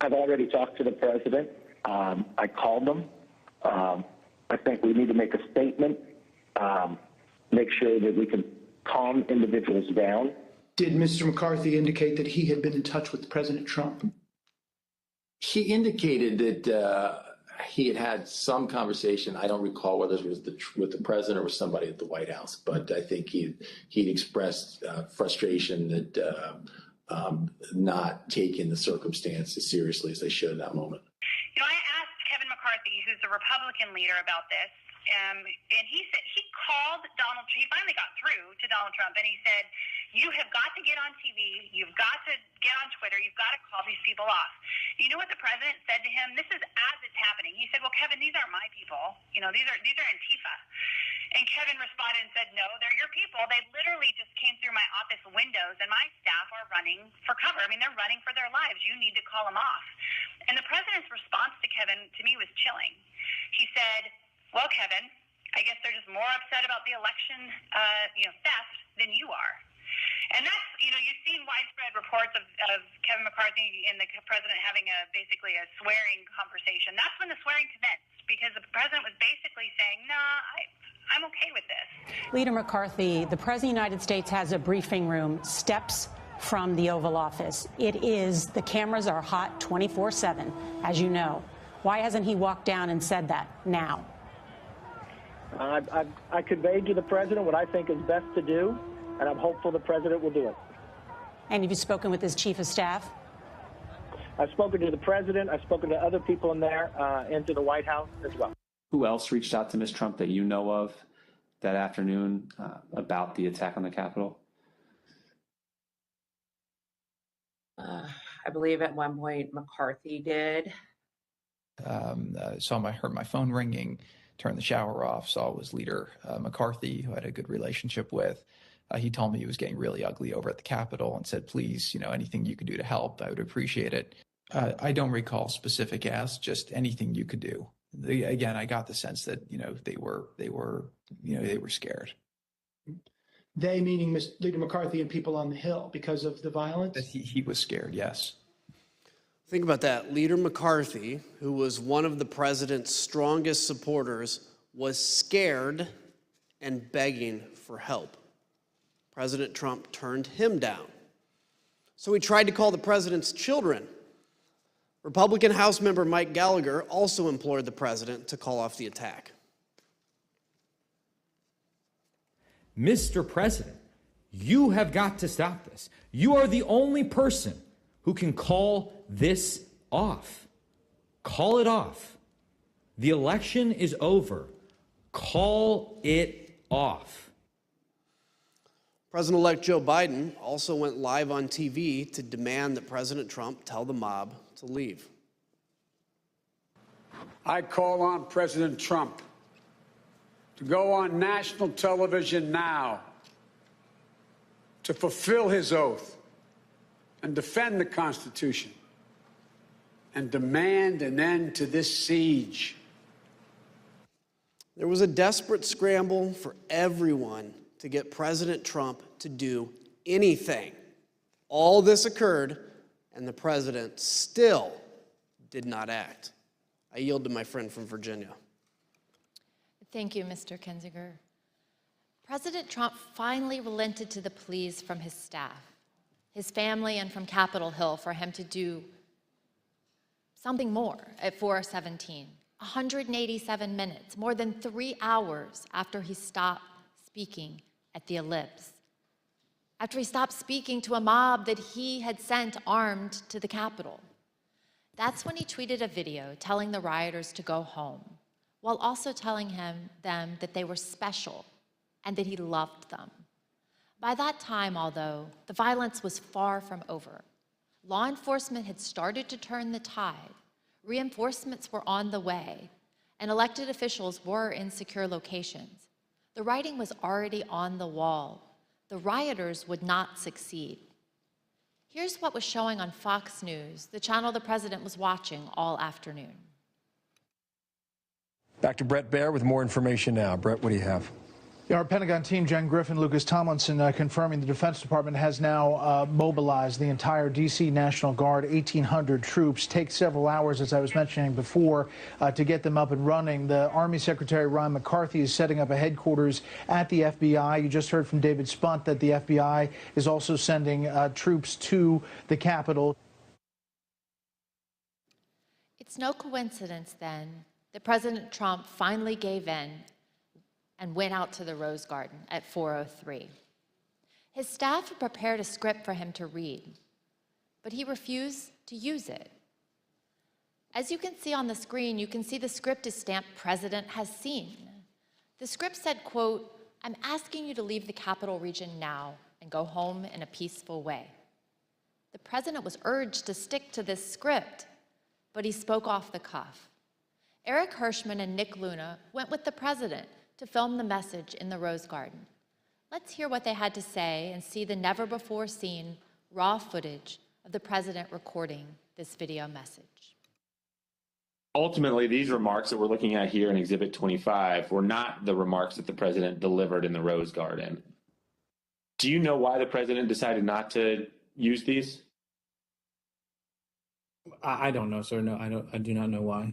S15: I've already talked to the president. I called him. I think we need to make a statement, make sure that we can calm individuals down.
S19: Did Mr. McCarthy indicate that he had been in touch with President Trump?
S5: He indicated that he had had some conversation. I don't recall whether it was with the president or with somebody at the White House, but I think he'd expressed frustration that not taking the circumstances seriously as they should in that moment.
S3: You know, I asked Kevin McCarthy, who's the Republican leader, about this, and he said he called Donald. He finally got through to Donald Trump, and he said, "You have got to get on TV. You've got to get on Twitter. You've got to call these people off." You know what the president said to him? This is as it's happening. He said, "Well, Kevin, these aren't my people. You know, these are Antifa." And Kevin responded and said, "No, they're your people. They literally just came through my office windows, and my staff are running for cover. I mean, they're running for their lives. You need to call them off." And the president's response to Kevin, to me, was chilling. He said, "Well, Kevin, I guess they're just more upset about the election, theft than you are." And that's, you've seen widespread reports of Kevin McCarthy and the president having basically a swearing conversation. That's when the swearing commenced, because the president was basically saying, I'm okay with this.
S6: Leader McCarthy, the President of the United States has a briefing room steps from the Oval Office. The cameras are hot 24/7, as you know. Why hasn't he walked down and said that now?
S7: I conveyed to the president what I think is best to do, and I'm hopeful the president will do it.
S6: And have you spoken with his chief of staff?
S7: I've spoken to the president. I've spoken to other people in there and to the White House as well.
S17: Who else reached out to Ms. Trump that you know of that afternoon about the attack on the Capitol?
S13: I believe at one point McCarthy did.
S14: I heard my phone ringing, turned the shower off, saw it was Leader McCarthy, who I had a good relationship with. He told me he was getting really ugly over at the Capitol and said, "Please, anything you could do to help, I would appreciate it." I don't recall specific asks, just anything you could do. Again, I got the sense that, they were scared.
S19: They meaning Leader McCarthy and people on the Hill because of the violence?
S14: That he was scared, yes.
S8: Think about that. Leader McCarthy, who was one of the president's strongest supporters, was scared and begging for help. President Trump turned him down. So he tried to call the president's children. Republican House member Mike Gallagher also implored the president to call off the attack.
S28: Mr. President, you have got to stop this. You are the only person who can call this off. Call it off. The election is over. Call it off.
S8: President-elect Joe Biden also went live on TV to demand that President Trump tell the mob to leave.
S29: I call on President Trump to go on national television now to fulfill his oath and defend the Constitution and demand an end to this siege.
S8: There was a desperate scramble for everyone to get President Trump to do anything. All this occurred, and the president still did not act. I yield to my friend from Virginia.
S4: Thank you, Mr. Kinzinger. President Trump finally relented to the pleas from his staff, his family, and from Capitol Hill for him to do something more at 4:17. 187 minutes, more than 3 hours after he stopped speaking at the ellipse. After he stopped speaking to a mob that he had sent armed to the Capitol. That's when he tweeted a video telling the rioters to go home, while also telling them that they were special and that he loved them. By that time, although, the violence was far from over. Law enforcement had started to turn the tide. Reinforcements were on the way, and elected officials were in secure locations. The writing was already on the wall. The rioters would not succeed. Here's what was showing on Fox News, the channel the president was watching all afternoon.
S9: Back to Brett Baer with more information now. Brett, what do you have?
S11: Our Pentagon team, Jen Griffin, Lucas Tomlinson, confirming the Defense Department has now mobilized the entire D.C. National Guard, 1,800 troops. Take several hours, as I was mentioning before, to get them up and running. The Army Secretary Ron McCarthy is setting up a headquarters at the FBI. You just heard from David Spunt that the FBI is also sending troops to the Capitol.
S4: It's no coincidence, then, that President Trump finally gave in and went out to the Rose Garden at 4:03. His staff had prepared a script for him to read, but he refused to use it. As you can see on the screen, you can see the script is stamped "President has seen." The script said, quote, "I'm asking you to leave the capital region now and go home in a peaceful way." The president was urged to stick to this script, but he spoke off the cuff. Eric Hirschman and Nick Luna went with the president to film the message in the Rose Garden. Let's hear what they had to say and see the never-before-seen raw footage of the president recording this video message.
S12: Ultimately, these remarks that we're looking at here in Exhibit 25 were not the remarks that the president delivered in the Rose Garden. Do you know why the president decided not to use these?
S16: I don't know, sir. No, I do not know why.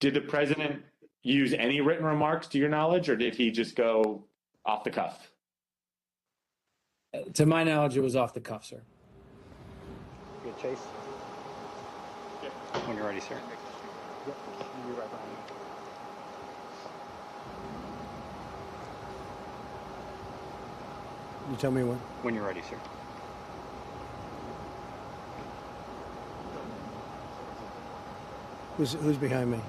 S12: Did the president use any written remarks to your knowledge, or did he just go off the cuff?
S16: To my knowledge, it was off the cuff, sir.
S18: Good chase. When you're ready, sir. Yep. You're right behind me.
S16: You tell me when.
S18: When you're ready, sir.
S16: Who's behind me?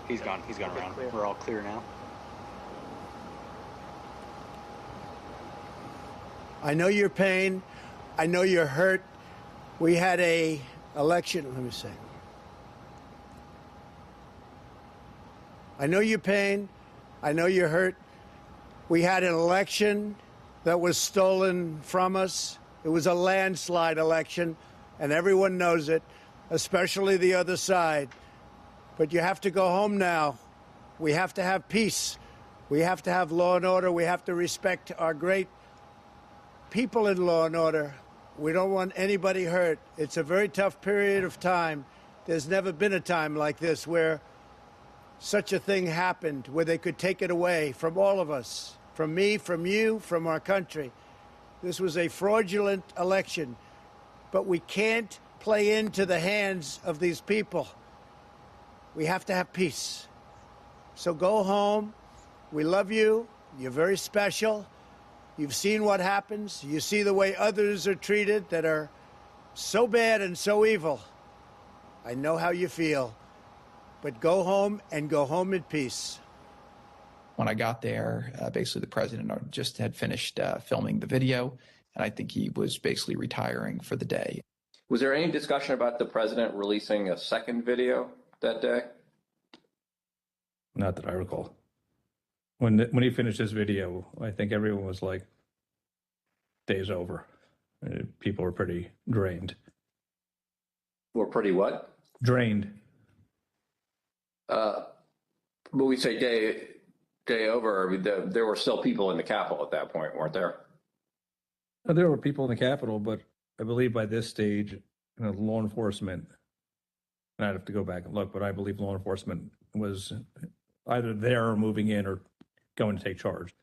S18: He's gone around. We're all clear now.
S20: I know your pain. I know you're hurt. We had a election. Let me see. I know your pain. I know you're hurt. We had an election that was stolen from us. It was a landslide election, and everyone knows it, especially the other side. But you have to go home now. We have to have peace. We have to have law and order. We have to respect our great people in law and order. We don't want anybody hurt. It's a very tough period of time. There's never been a time like this where such a thing happened, where they could take it away from all of us, from me, from you, from our country. This was a fraudulent election, but we can't play into the hands of these people. We have to have peace. So go home. We love you. You're very special. You've seen what happens. You see the way others are treated that are so bad and so evil. I know how you feel. But go home and go home in peace.
S14: When I got there, basically the president just had finished filming the video, and I think he was basically retiring for the day.
S21: Was there any discussion about the president releasing a second video that day?
S22: Not that I recall. When he finished his video, I think everyone was like, day's over. People were pretty drained.
S21: Were pretty what?
S22: Drained.
S21: But we say day over, I mean, there were still people in the Capitol at that point, weren't there?
S22: There were people in the Capitol, but I believe by this stage, law enforcement, and I'd have to go back and look, but I believe law enforcement was either there or moving in or going to take charge.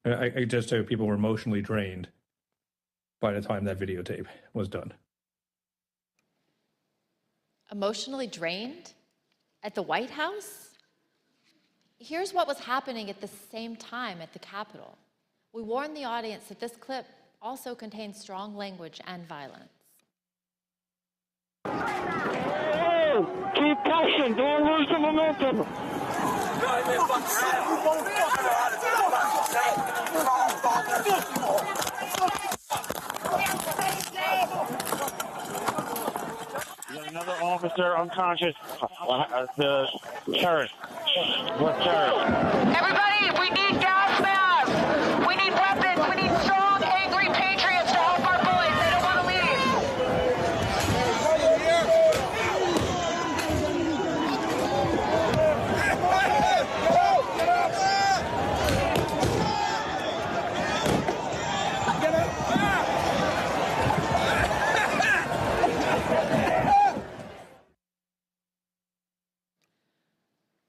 S22: I just say people were emotionally drained by the time that videotape was done.
S4: Emotionally drained? At the White House? Here's what was happening at the same time at the Capitol. We warned the audience that this clip also contains strong language and violence.
S18: Hey, keep pushing, don't lose the momentum.
S20: You got another officer
S18: officer unconscious. The terrorist. What terrorist?
S1: Everybody, we need gas masks. We need weapons. We need strong, angry patriots to help our boys. They don't want to leave.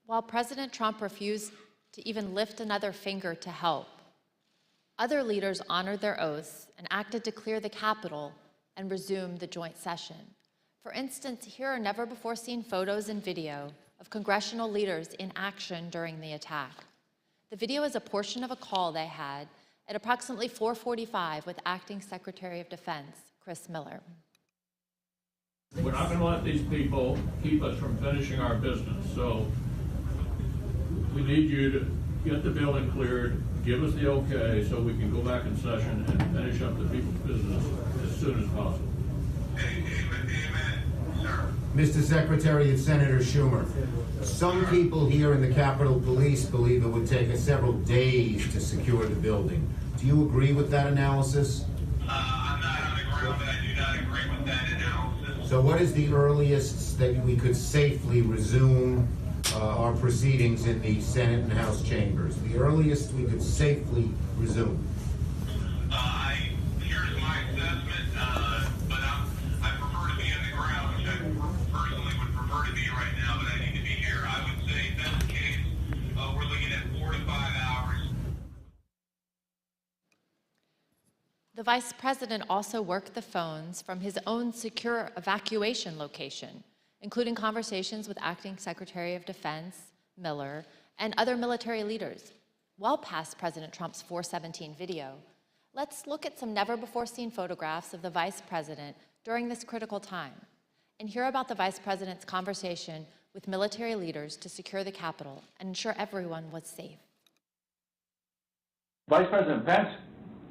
S4: While President Trump refused to even lift another finger to help, other leaders honored their oaths and acted to clear the Capitol and resume the joint session. For instance, here are never-before-seen photos and video of congressional leaders in action during the attack. The video is a portion of a call they had at approximately 4:45 with Acting Secretary of Defense, Chris Miller.
S2: We're not going to let these people keep us from finishing our business. So we need you to get the building cleared, give us the okay so we can go back in session and finish up the people's business as soon as possible.
S10: Mr. Secretary and Senator Schumer, some people here in the Capitol Police believe it would take us several days to secure the building. Do you agree with that analysis?
S15: I'm not on the ground, but I do not agree with that analysis.
S10: So what is the earliest that we could safely resume our proceedings in the Senate and House chambers? The earliest we could safely resume?
S15: Here's my assessment, but I prefer to be on the ground, which I personally would prefer to be right now, but I need to be here. I would say, best case, we're looking at 4 to 5 hours.
S4: The Vice President also worked the phones from his own secure evacuation location, including conversations with Acting Secretary of Defense, Miller, and other military leaders, well past President Trump's 417 video. Let's look at some never-before-seen photographs of the Vice President during this critical time, and hear about the Vice President's conversation with military leaders to secure the Capitol and ensure everyone was safe.
S23: Vice President Pence,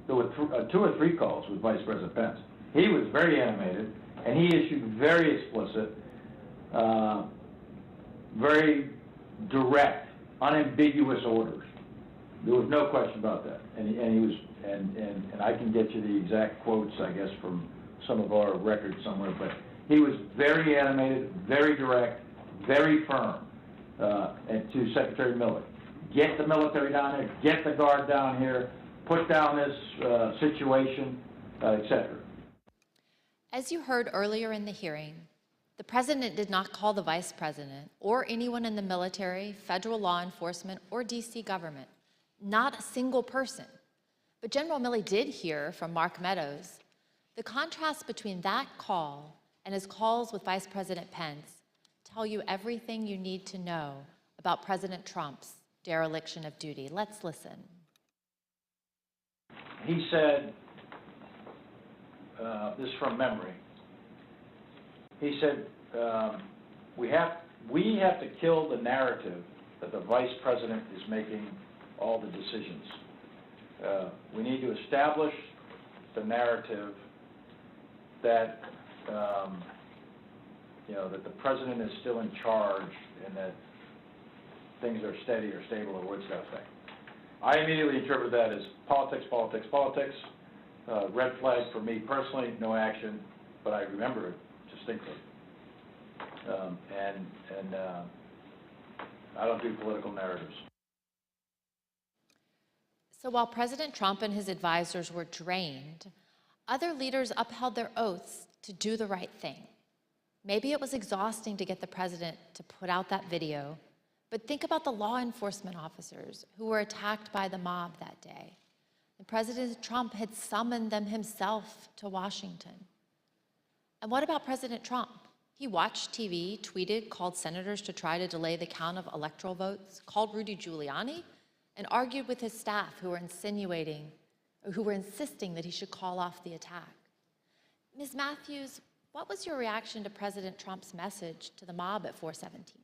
S23: there were 2 or 3 calls with Vice President Pence. He was very animated, and he issued very explicit, very direct, unambiguous orders. There was no question about that, and he was, and I can get you the exact quotes, I guess, from some of our records somewhere. But he was very animated, very direct, very firm, and to Secretary Milley, get the military down here, get the Guard down here, put down this situation, etc.
S4: As you heard earlier in the hearing, the President did not call the Vice President or anyone in the military, federal law enforcement, or DC government, not a single person. But General Milley did hear from Mark Meadows. The contrast between that call and his calls with Vice President Pence tell you everything you need to know about President Trump's dereliction of duty. Let's listen.
S23: He said, this is from memory, he said, we have to kill the narrative that the Vice President is making all the decisions. We need to establish the narrative that, that the President is still in charge and that things are steady or stable or what's that thing. I immediately interpreted that as politics, politics, politics. Red flag for me personally, no action, but I remember it distinctly. I don't do political narratives.
S4: So while President Trump and his advisors were drained, other leaders upheld their oaths to do the right thing. Maybe it was exhausting to get the president to put out that video, but think about the law enforcement officers who were attacked by the mob that day. And President Trump had summoned them himself to Washington. And what about President Trump? He watched TV, tweeted, called senators to try to delay the count of electoral votes, called Rudy Giuliani, and argued with his staff who were insisting that he should call off the attack. Ms. Matthews, what was your reaction to President Trump's message to the mob at 417?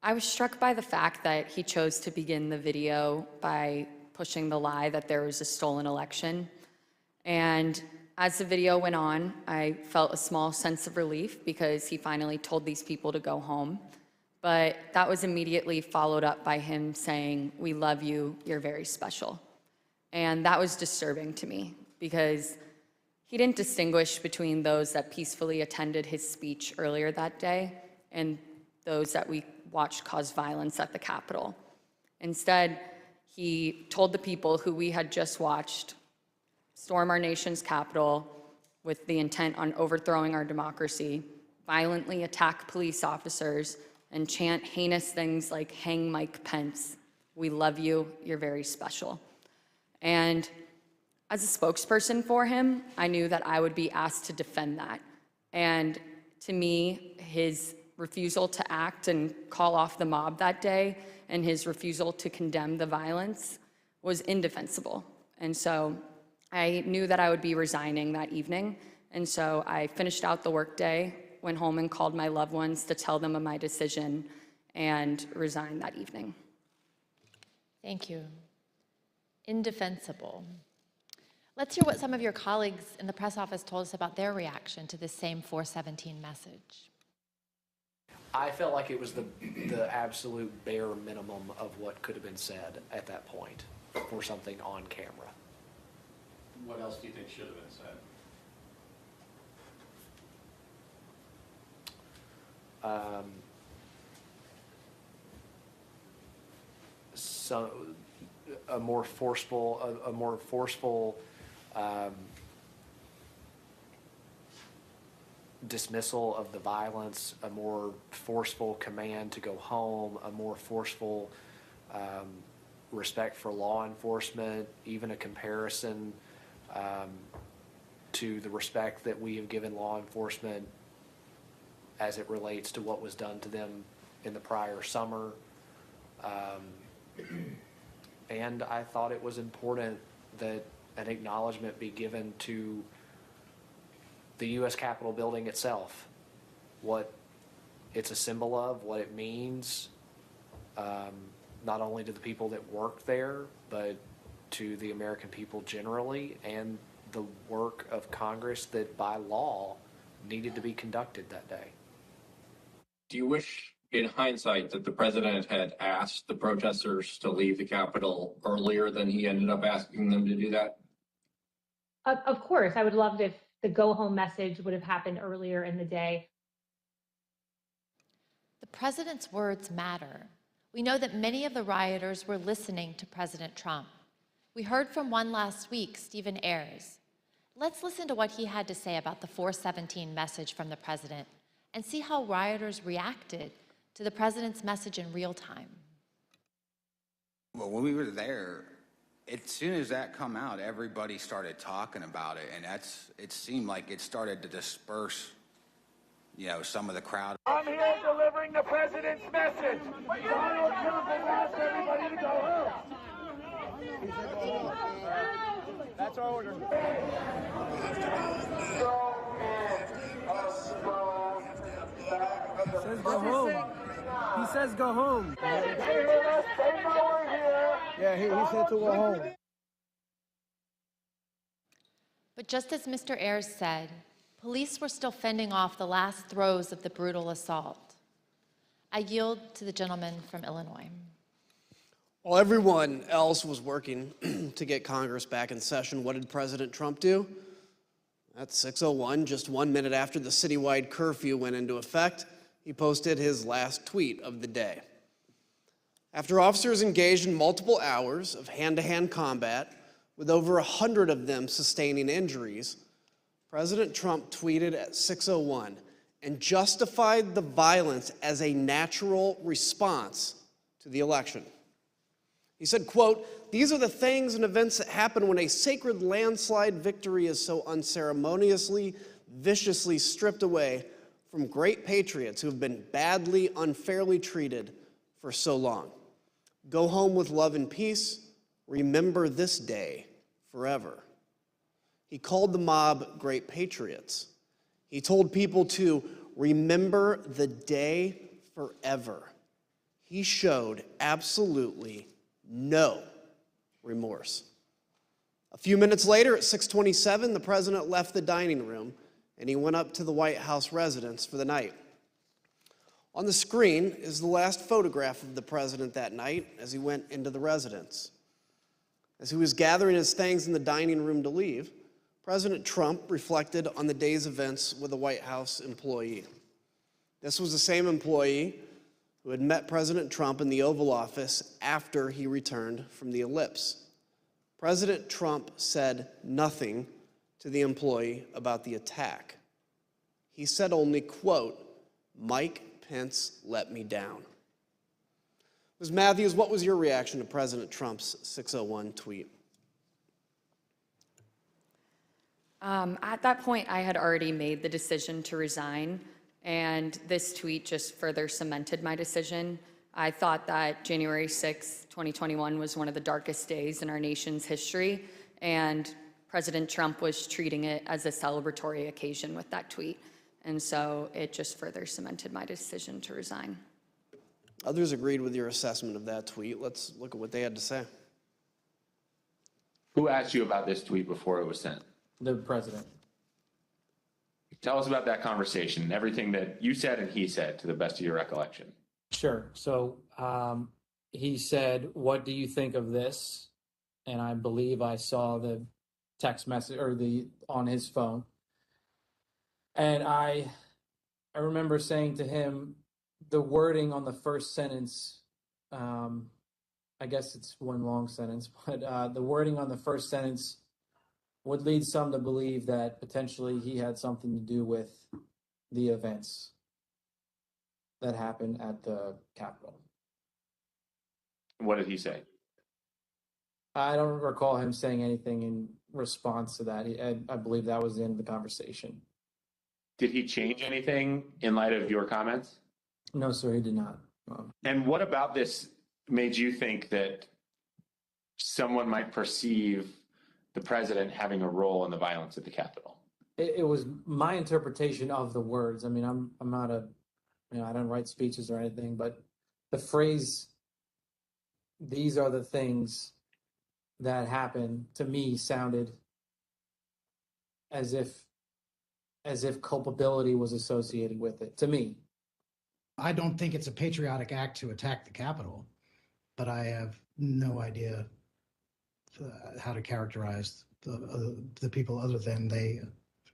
S24: I was struck by the fact that he chose to begin the video by pushing the lie that there was a stolen election. And As the video went on, I felt a small sense of relief because he finally told these people to go home. But that was immediately followed up by him saying, "We love you, you're very special." And that was disturbing to me because he didn't distinguish between those that peacefully attended his speech earlier that day and those that we watched cause violence at the Capitol. Instead, he told the people who we had just watched storm our nation's Capitol with the intent on overthrowing our democracy, violently attack police officers, and chant heinous things like "Hang Mike Pence, we love you, you're very special." And as a spokesperson for him, I knew that I would be asked to defend that. And to me, his refusal to act and call off the mob that day and his refusal to condemn the violence was indefensible. And so I knew that I would be resigning that evening. And so I finished out the workday, went home and called my loved ones to tell them of my decision, and resigned that evening.
S4: Thank you. Indefensible. Let's hear what some of your colleagues in the press office told us about their reaction to this same 417 message.
S3: I felt like it was the absolute bare minimum of what could have been said at that point for something on camera.
S21: What else do you think should have been said?
S3: So a more forceful dismissal of the violence, a more forceful command to go home, a more forceful respect for law enforcement, even a comparison to the respect that we have given law enforcement as it relates to what was done to them in the prior summer. And I thought it was important that an acknowledgement be given to the U.S. Capitol building itself, what it's a symbol of, what it means, not only to the people that work there, but to the American people generally, and the work of Congress that by law needed to be conducted that day.
S21: Do you wish, in hindsight, that the president had asked the protesters to leave the Capitol earlier than he ended up asking them to do that?
S5: Of course, I would love if the go home message would have happened earlier in the day.
S4: The president's words matter. We know that many of the rioters were listening to President Trump. We heard from one last week, Stephen Ayers. Let's listen to what he had to say about the 417 message from the president and see how rioters reacted to the president's message in real time.
S6: Well, when we were there, as soon as that come out, everybody started talking about it, and it seemed like it started to disperse, some of the crowd.
S18: I'm here delivering the president's message. Donald Trump has asked everybody to go home. That's our order.
S7: He says go home. He says go home.
S6: Yeah, he said to go home.
S4: But just as Mr. Ayers said, police were still fending off the last throes of the brutal assault. I yield to the gentleman from Illinois.
S8: While everyone else was working to get Congress back in session, what did President Trump do? At 6:01, just 1 minute after the citywide curfew went into effect, he posted his last tweet of the day. After officers engaged in multiple hours of hand-to-hand combat, with over 100 of them sustaining injuries, President Trump tweeted at 6:01 and justified the violence as a natural response to the election. He said, quote, "These are the things and events that happen when a sacred landslide victory is so unceremoniously, viciously stripped away from great patriots who have been badly, unfairly treated for so long. Go home with love and peace. Remember this day forever." He called the mob great patriots. He told people to remember the day forever. He showed absolutely no remorse. A few minutes later, at 6:27, the president left the dining room and he went up to the White House residence for the night. On the screen is the last photograph of the president that night as he went into the residence. As he was gathering his things in the dining room to leave, President Trump reflected on the day's events with a White House employee. This was the same employee who had met President Trump in the Oval Office after he returned from the ellipse. President Trump said nothing to the employee about the attack. He said only, quote, "Mike Pence let me down." Ms. Matthews, what was your reaction to President Trump's 6:01 tweet?
S24: At that point, I had already made the decision to resign, and this tweet just further cemented my decision. I thought that January 6, 2021 was one of the darkest days in our nation's history, and President Trump was treating it as a celebratory occasion with that tweet. And so it just further cemented my decision to resign.
S8: Others agreed with your assessment of that tweet. Let's look at what they had to say.
S12: Who asked you about this tweet before it was sent?
S16: The president.
S12: Tell us about that conversation, everything that you said and he said, to the best of your recollection.
S16: Sure. So he said, "What do you think of this?" And I believe I saw the text message or on his phone. And I remember saying to him, the wording on the first sentence, I guess it's one long sentence, but the wording on the first sentence would lead some to believe that potentially he had something to do with the events that happened at the Capitol.
S12: What did he say?
S16: I don't recall him saying anything in response to that. I believe that was the end of the conversation.
S12: Did he change anything in light of your comments?
S16: No, sir, he did not.
S12: And what about this made you think that someone might perceive the president having a role in the violence at the Capitol?
S16: It was my interpretation of the words. I mean, I'm not I don't write speeches or anything, but the phrase, "these are the things that happened," to me sounded as if culpability was associated with it, to me.
S9: I don't think it's a patriotic act to attack the Capitol, but I have no idea how to characterize the people other than they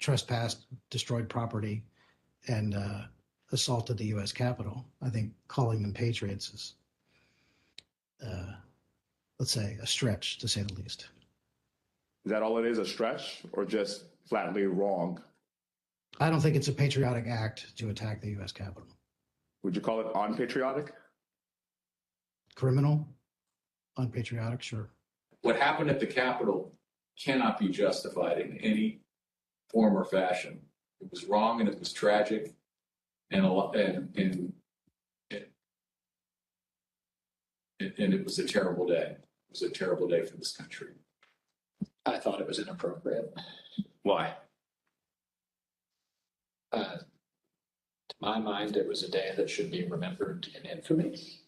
S9: trespassed, destroyed property, and assaulted the U.S. Capitol. I think calling them patriots is, let's say, a stretch, to say the least.
S13: Is that all it is, a stretch, or just flatly wrong?
S9: I don't think it's a patriotic act to attack the U.S. Capitol.
S13: Would you call it unpatriotic?
S9: Criminal? Unpatriotic? Sure.
S17: What happened at the Capitol cannot be justified in any form or fashion. It was wrong and it was tragic, and it was a terrible day. It was a terrible day for this country.
S19: I thought it was inappropriate.
S12: Why?
S19: To my mind, it was a day that should be remembered in infamy.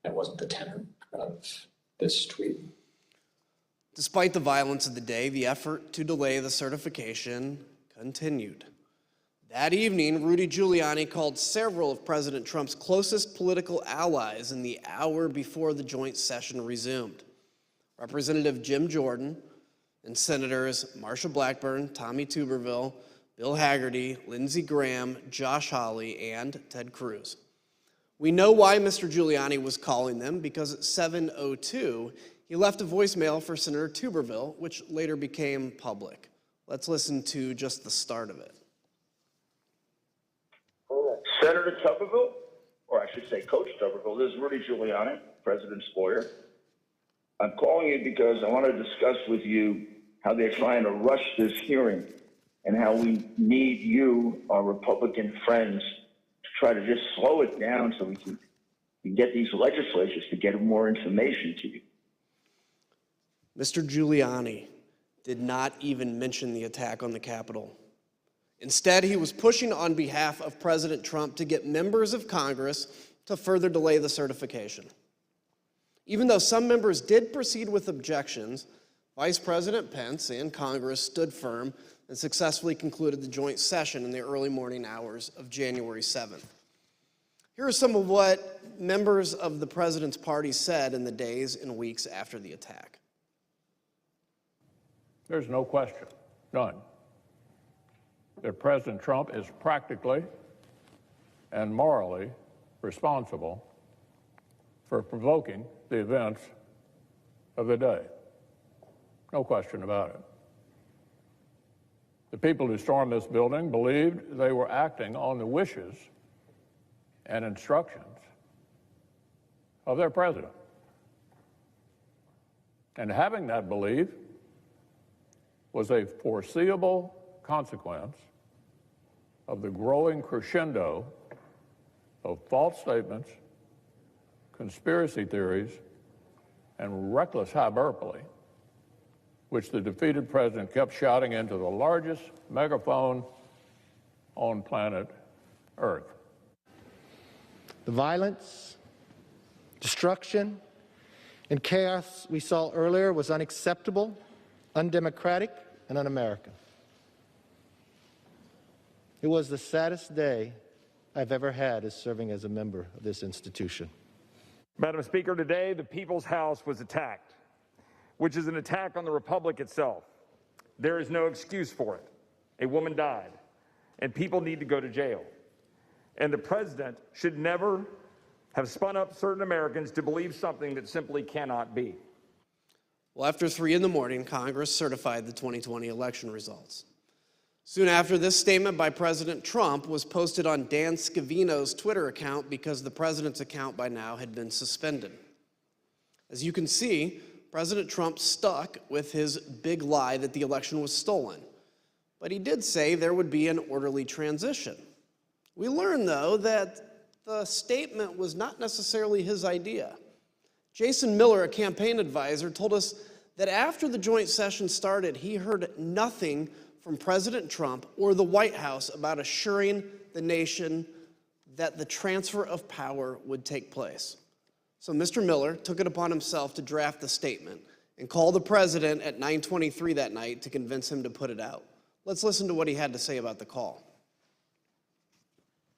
S19: That wasn't the tenor of this tweet.
S8: Despite the violence of the day, the effort to delay the certification continued. That evening, Rudy Giuliani called several of President Trump's closest political allies in the hour before the joint session resumed. Representative Jim Jordan and Senators Marsha Blackburn, Tommy Tuberville, Bill Hagerty, Lindsey Graham, Josh Hawley, and Ted Cruz. We know why Mr. Giuliani was calling them, because at 7:02, he left a voicemail for Senator Tuberville, which later became public. Let's listen to just the start of it.
S25: Senator Tuberville, or I should say Coach Tuberville, this is Rudy Giuliani, President's lawyer. I'm calling you because I want to discuss with you how they're trying to rush this hearing and how we need you, our Republican friends, to try to just slow it down so we can get these legislatures to get more information to you.
S8: Mr. Giuliani did not even mention the attack on the Capitol. Instead, he was pushing on behalf of President Trump to get members of Congress to further delay the certification. Even though some members did proceed with objections, Vice President Pence and Congress stood firm and successfully concluded the joint session in the early morning hours of January 7th. Here are some of what members of the president's party said in the days and weeks after the attack.
S2: There's no question, none, that President Trump is practically and morally responsible for provoking the events of the day. No question about it. The people who stormed this building believed they were acting on the wishes and instructions of their president. And having that belief was a foreseeable consequence of the growing crescendo of false statements, conspiracy theories, and reckless hyperbole, which the defeated president kept shouting into the largest megaphone on planet Earth.
S1: The violence, destruction, and chaos we saw earlier was unacceptable, undemocratic, and un-American. It was the saddest day I've ever had as serving as a member of this institution.
S18: Madam Speaker, today the People's House was attacked, which is an attack on the Republic itself. There is no excuse for it. A woman died, and people need to go to jail. And the president should never have spun up certain Americans to believe something that simply cannot be.
S8: Well, after 3 in the morning, Congress certified the 2020 election results. Soon after, this statement by President Trump was posted on Dan Scavino's Twitter account because the president's account by now had been suspended. As you can see, President Trump stuck with his big lie that the election was stolen. But he did say there would be an orderly transition. We learned, though, that the statement was not necessarily his idea. Jason Miller, a campaign advisor, told us that after the joint session started, he heard nothing from President Trump or the White House about assuring the nation that the transfer of power would take place. So Mr. Miller took it upon himself to draft the statement and call the president at 9:23 that night to convince him to put it out. Let's listen to what he had to say about the call.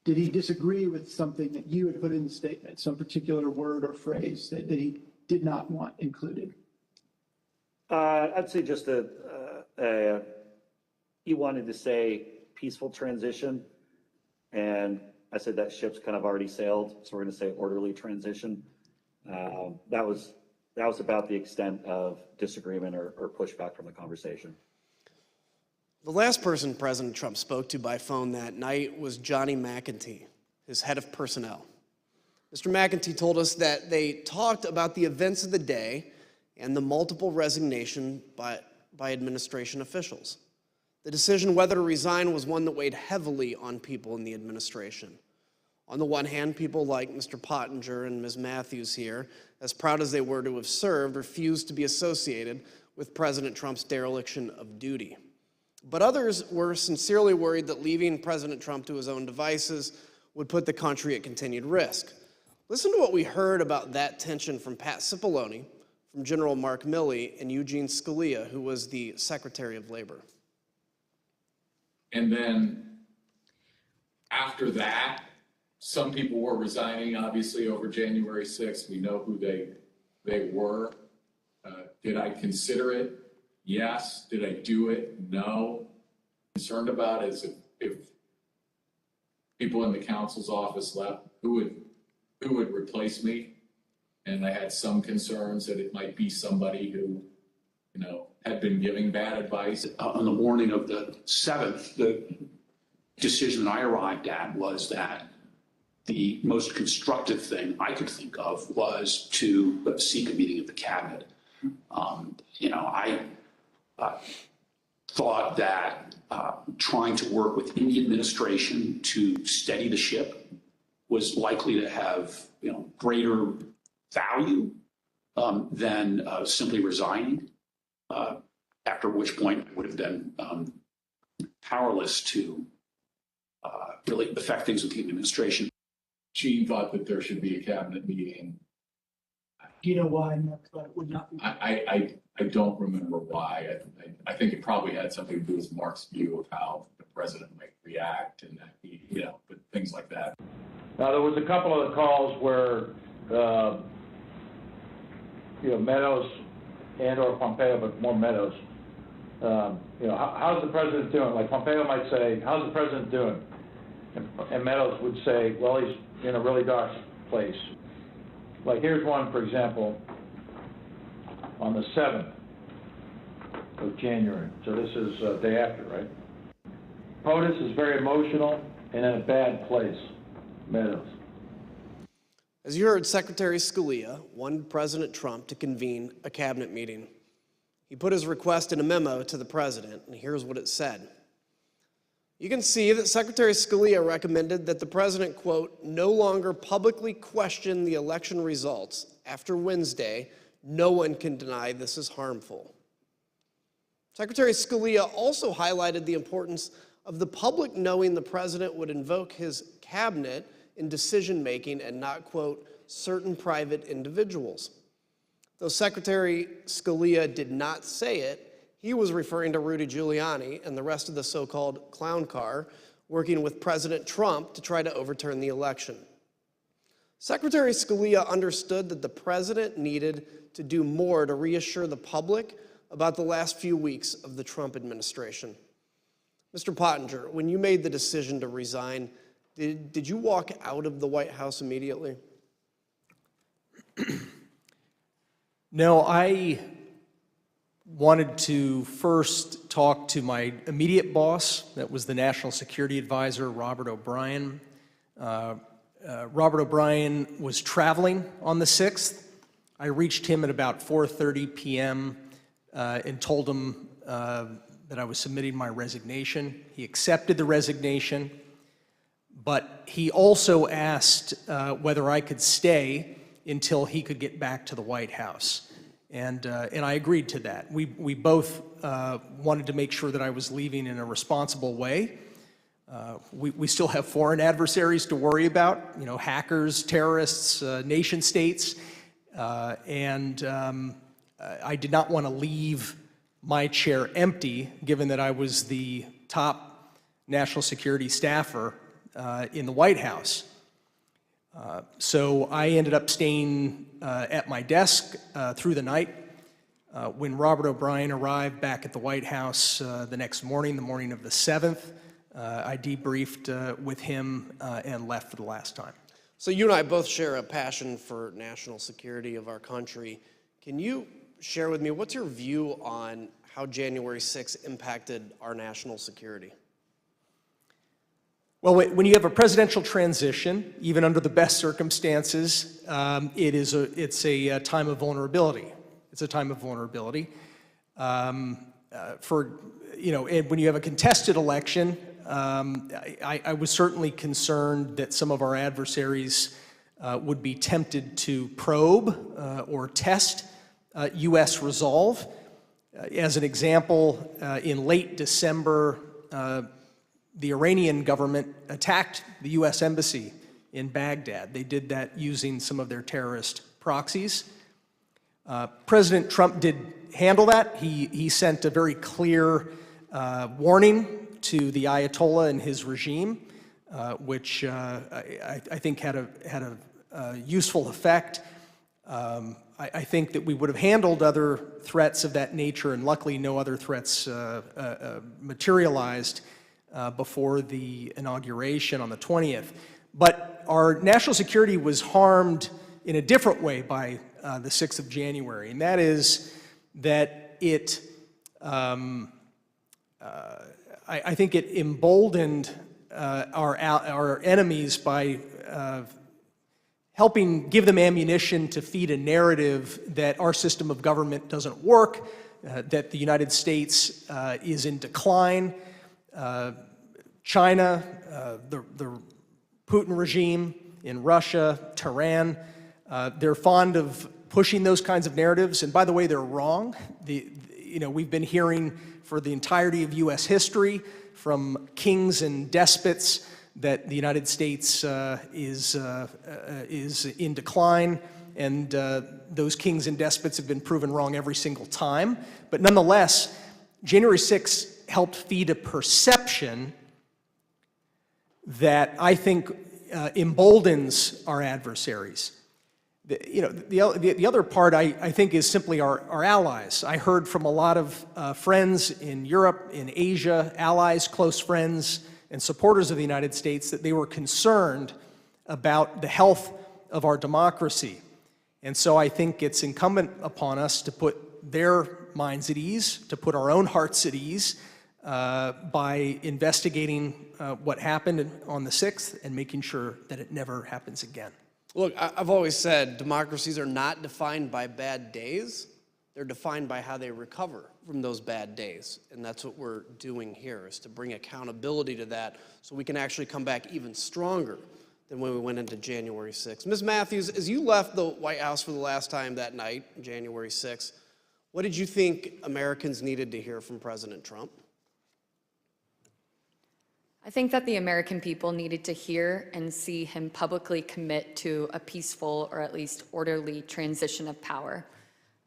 S11: Did he disagree with something that you had put in the statement, some particular word or phrase that he did not want included?
S14: I'd say just he wanted to say peaceful transition, and I said that ship's kind of already sailed, so we're going to say orderly transition. That was about the extent of disagreement or pushback from the conversation.
S8: The last person President Trump spoke to by phone that night was Johnny McEntee, his head of personnel. Mr. McEntee told us that they talked about the events of the day and the multiple resignation by administration officials. The decision whether to resign was one that weighed heavily on people in the administration. On the one hand, people like Mr. Pottinger and Ms. Matthews here, as proud as they were to have served, refused to be associated with President Trump's dereliction of duty. But others were sincerely worried that leaving President Trump to his own devices would put the country at continued risk. Listen to what we heard about that tension from Pat Cipollone, from General Mark Milley, and Eugene Scalia, who was the Secretary of Labor.
S17: And then after that, some people were resigning, obviously, over January 6th. We know who they were. Did I consider it? Yes. Did I do it? No. Concerned about is if people in the counsel's office left, who would replace me? And I had some concerns that it might be somebody who, had been giving bad advice.
S20: On the morning of the 7th, the decision I arrived at was that the most constructive thing I could think of was to seek a meeting of the cabinet. I thought that trying to work within the administration to steady the ship was likely to have greater value than simply resigning, after which point I would have been powerless to really affect things with the administration.
S17: Gene thought that there should be a cabinet meeting.
S11: Do you know why McCarthy would not be?
S17: I don't remember why. I think it probably had something to do with Mark's view of how the president might react and that he, but things like that.
S3: Now, there was a couple of the calls where, Meadows and or Pompeo, but more Meadows, how's the president doing? Like Pompeo might say, how's the president doing? And Meadows would say, well, he's in a really dark place. Like here's one, for example, on the 7th of January. So this is day after, right? POTUS is very emotional and in a bad place. Meadows.
S8: As you heard, Secretary Scalia wanted President Trump to convene a cabinet meeting. He put his request in a memo to the president, and here's what it said. You can see that Secretary Scalia recommended that the president, quote, no longer publicly question the election results. After Wednesday, no one can deny this is harmful. Secretary Scalia also highlighted the importance of the public knowing the president would invoke his cabinet in decision-making and not, quote, certain private individuals. Though Secretary Scalia did not say it, he was referring to Rudy Giuliani and the rest of the so-called clown car working with President Trump to try to overturn the election. Secretary Scalia understood that the president needed to do more to reassure the public about the last few weeks of the Trump administration. Mr. Pottinger, when you made the decision to resign, did you walk out of the White House immediately?
S10: No, I wanted to first talk to my immediate boss, that was the National Security Advisor, Robert O'Brien. Robert O'Brien was traveling on the 6th. I reached him at about 4:30 p.m. And told him that I was submitting my resignation. He accepted the resignation, but he also asked whether I could stay until he could get back to the White House. And I agreed to that. We both wanted to make sure that I was leaving in a responsible way. We still have foreign adversaries to worry about, hackers, terrorists, nation states. I did not want to leave my chair empty, given that I was the top national security staffer in the White House. So I ended up staying at my desk through the night. When Robert O'Brien arrived back at the White House the next morning, the morning of the 7th, I debriefed with him and left for the last time.
S8: So you and I both share a passion for national security of our country. Can you share with me, what's your view on how January 6th impacted our national security?
S10: Well, when you have a presidential transition, even under the best circumstances, it's a time of vulnerability. It's a time of vulnerability. And when you have a contested election, I was certainly concerned that some of our adversaries would be tempted to probe or test U.S. resolve. As an example, in late December, the Iranian government attacked the U.S. Embassy in Baghdad. They did that using some of their terrorist proxies. President Trump did handle that. He sent a very clear warning to the Ayatollah and his regime, which I think had a useful effect. I think that we would have handled other threats of that nature, and luckily no other threats materialized before the inauguration on the 20th. But our national security was harmed in a different way by the 6th of January, and that is that I think it emboldened our enemies by helping give them ammunition to feed a narrative that our system of government doesn't work, that the United States is in decline. China, the Putin regime in Russia, Tehran, they're fond of pushing those kinds of narratives. And by the way, they're wrong. We've been hearing for the entirety of U.S. history from kings and despots that the United States is in decline and those kings and despots have been proven wrong every single time. But nonetheless, January 6th helped feed a perception that I think emboldens our adversaries. The other part, I think, is simply our allies. I heard from a lot of friends in Europe, in Asia, allies, close friends, and supporters of the United States that they were concerned about the health of our democracy. And so I think it's incumbent upon us to put their minds at ease, to put our own hearts at ease by investigating what happened on the 6th and making sure that it never happens again.
S8: Look, I've always said democracies are not defined by bad days. They're defined by how they recover from those bad days. And that's what we're doing here, is to bring accountability to that so we can actually come back even stronger than when we went into January 6th. Ms. Matthews, as you left the White House for the last time that night, January 6th, what did you think Americans needed to hear from President Trump?
S24: I think that the American people needed to hear and see him publicly commit to a peaceful or at least orderly transition of power.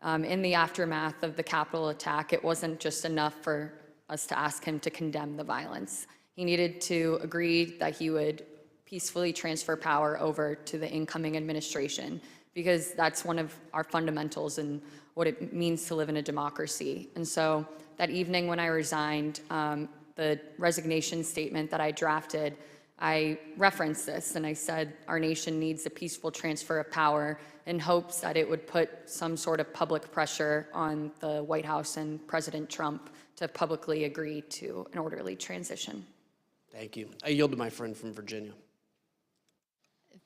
S24: In the aftermath of the Capitol attack, it wasn't just enough for us to ask him to condemn the violence. He needed to agree that he would peacefully transfer power over to the incoming administration, because that's one of our fundamentals and what it means to live in a democracy. And so that evening when I resigned, the resignation statement that I drafted, I referenced this and I said our nation needs a peaceful transfer of power, in hopes that it would put some sort of public pressure on the White House and President Trump to publicly agree to an orderly transition.
S8: Thank you. I yield to my friend from Virginia.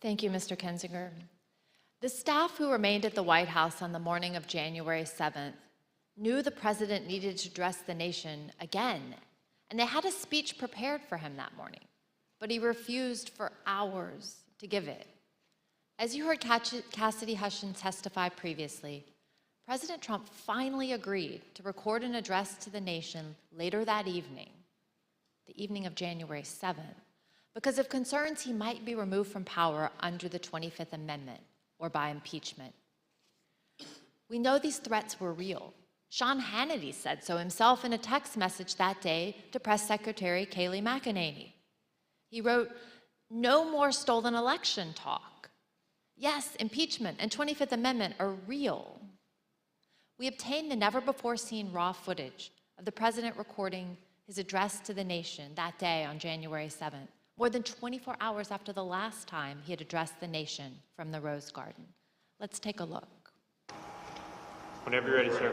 S4: Thank you, Mr. Kinzinger. The staff who remained at the White House on the morning of January 7th knew the president needed to address the nation again, and they had a speech prepared for him that morning, but he refused for hours to give it. As you heard Cassidy Hushin testify previously, President Trump finally agreed to record an address to the nation later that evening, the evening of January 7th, because of concerns he might be removed from power under the 25th Amendment or by impeachment. We know these threats were real. Sean Hannity said so himself in a text message that day to Press Secretary Kayleigh McEnany. He wrote, "No more stolen election talk. Yes, impeachment and 25th Amendment are real." We obtained the never-before-seen raw footage of the president recording his address to the nation that day on January 7th, more than 24 hours after the last time he had addressed the nation from the Rose Garden. Let's take a look.
S5: Whenever you're ready, sir.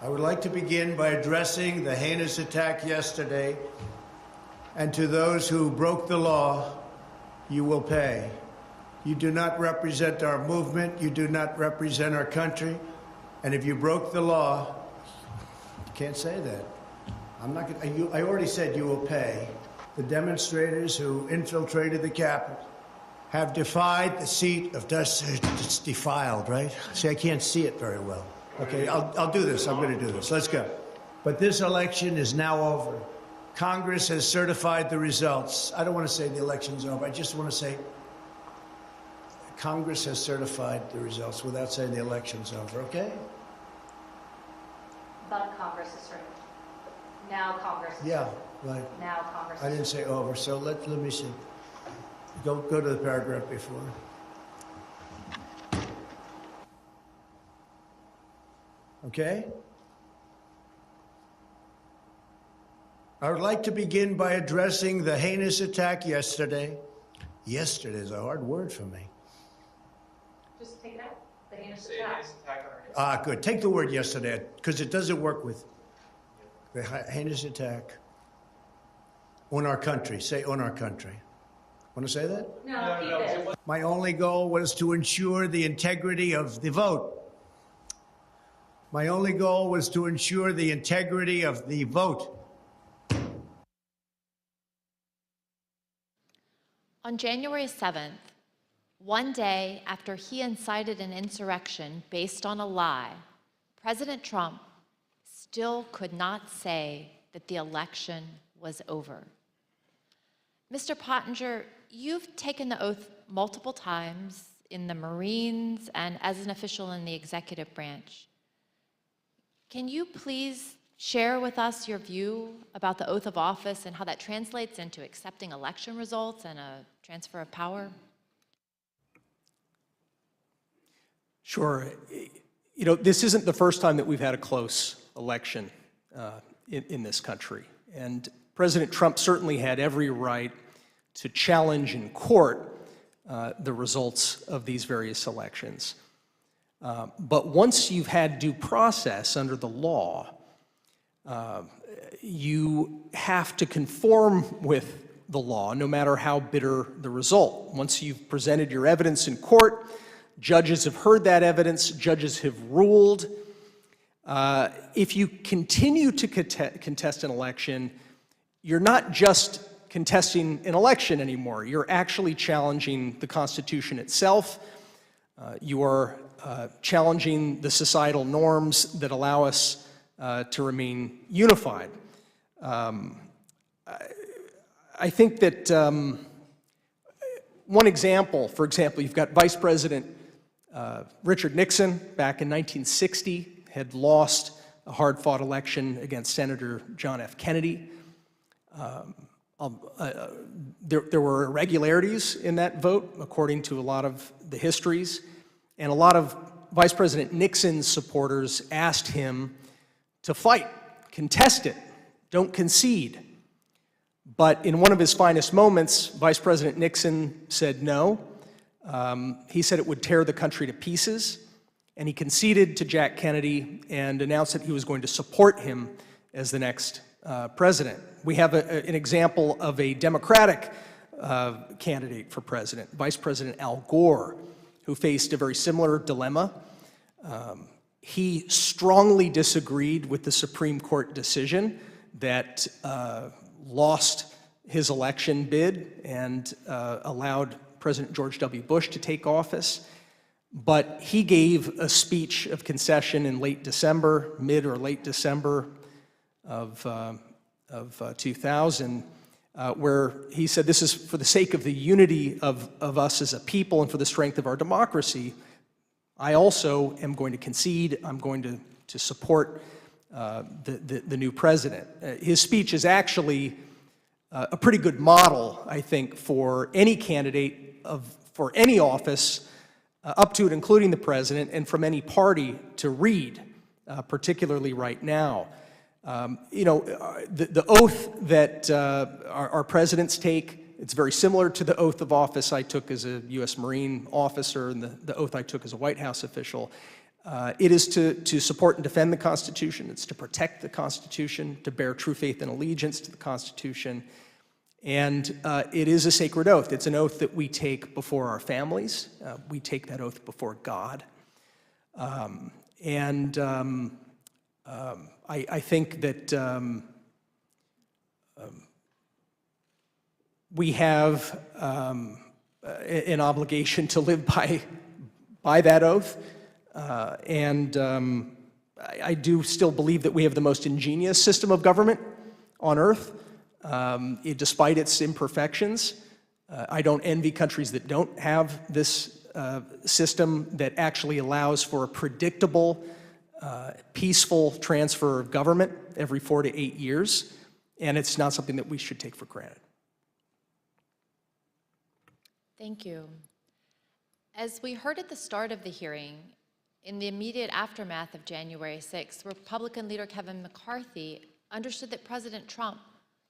S15: I would like to begin by addressing the heinous attack yesterday, and to those who broke the law, you will pay. You do not represent our movement, you do not represent our country, and if you broke the law, you can't say that. I already said you will pay. The demonstrators who infiltrated the Capitol have defied the seat of justice. It's defiled, right? See, I can't see it very well. Okay, I'll do this. I'm going to do this. Let's go. But this election is now over. Congress has certified the results. I don't want to say the election's over. I just want to say Congress has certified the results without saying the election's over, okay?
S24: But Congress is certified. Now Congress is
S15: Yeah,
S24: certified.
S15: right.
S24: Now Congress
S15: I didn't say over, so let me see. Go to the paragraph before. Okay? I would like to begin by addressing the heinous attack yesterday. Yesterday is a hard word for me.
S24: Just take it out. The heinous attack.
S15: Ah, good. Take the word yesterday, because it doesn't work with the heinous attack on our country. Say on our country. Want to say that?
S24: No, keep it.
S15: My only goal was to ensure the integrity of the vote. My only goal was to ensure the integrity of the vote.
S4: On January 7th, one day after he incited an insurrection based on a lie, President Trump still could not say that the election was over. Mr. Pottinger, you've taken the oath multiple times in the Marines and as an official in the executive branch. Can you please share with us your view about the oath of office and how that translates into accepting election results and a transfer of power?
S10: Sure. You know, this isn't the first time that we've had a close election in this country. And President Trump certainly had every right to challenge in court the results of these various elections. But once you've had due process under the law, you have to conform with the law, no matter how bitter the result. Once you've presented your evidence in court, judges have heard that evidence, judges have ruled. If you continue to contest an election, you're not just contesting an election anymore. You're actually challenging the Constitution itself. You are challenging the societal norms that allow us to remain unified. I think that one example, for example, you've got Vice President Richard Nixon back in 1960, had lost a hard-fought election against Senator John F. Kennedy. There were irregularities in that vote, according to a lot of the histories, and a lot of Vice President Nixon's supporters asked him to fight, contest it, don't concede. But in one of his finest moments, Vice President Nixon said no. He said it would tear the country to pieces, and he conceded to Jack Kennedy and announced that he was going to support him as the next president. We have an example of a Democratic candidate for president, Vice President Al Gore, who faced a very similar dilemma. He strongly disagreed with the Supreme Court decision that lost his election bid and allowed President George W. Bush to take office. But he gave a speech of concession in late December, mid or late December of 2000, where he said, this is for the sake of the unity of us as a people and for the strength of our democracy. I also am going to concede. I'm going to support the new president. His speech is actually a pretty good model, I think, for any candidate for any office, up to and including the president, and from any party to read, particularly right now. You know, the oath that our presidents take, it's very similar to the oath of office I took as a U.S. Marine officer and the oath I took as a White House official. It is to support and defend the Constitution. It's to protect the Constitution, to bear true faith and allegiance to the Constitution. And it is a sacred oath. It's an oath that we take before our families. We take that oath before God. I think that we have an obligation to live by that oath. I do still believe that we have the most ingenious system of government on earth, despite its imperfections. I don't envy countries that don't have this system that actually allows for a predictable, peaceful transfer of government every 4 to 8 years, and it's not something that we should take for granted.
S4: Thank you. As we heard at the start of the hearing, in the immediate aftermath of January 6th, Republican leader Kevin McCarthy understood that President Trump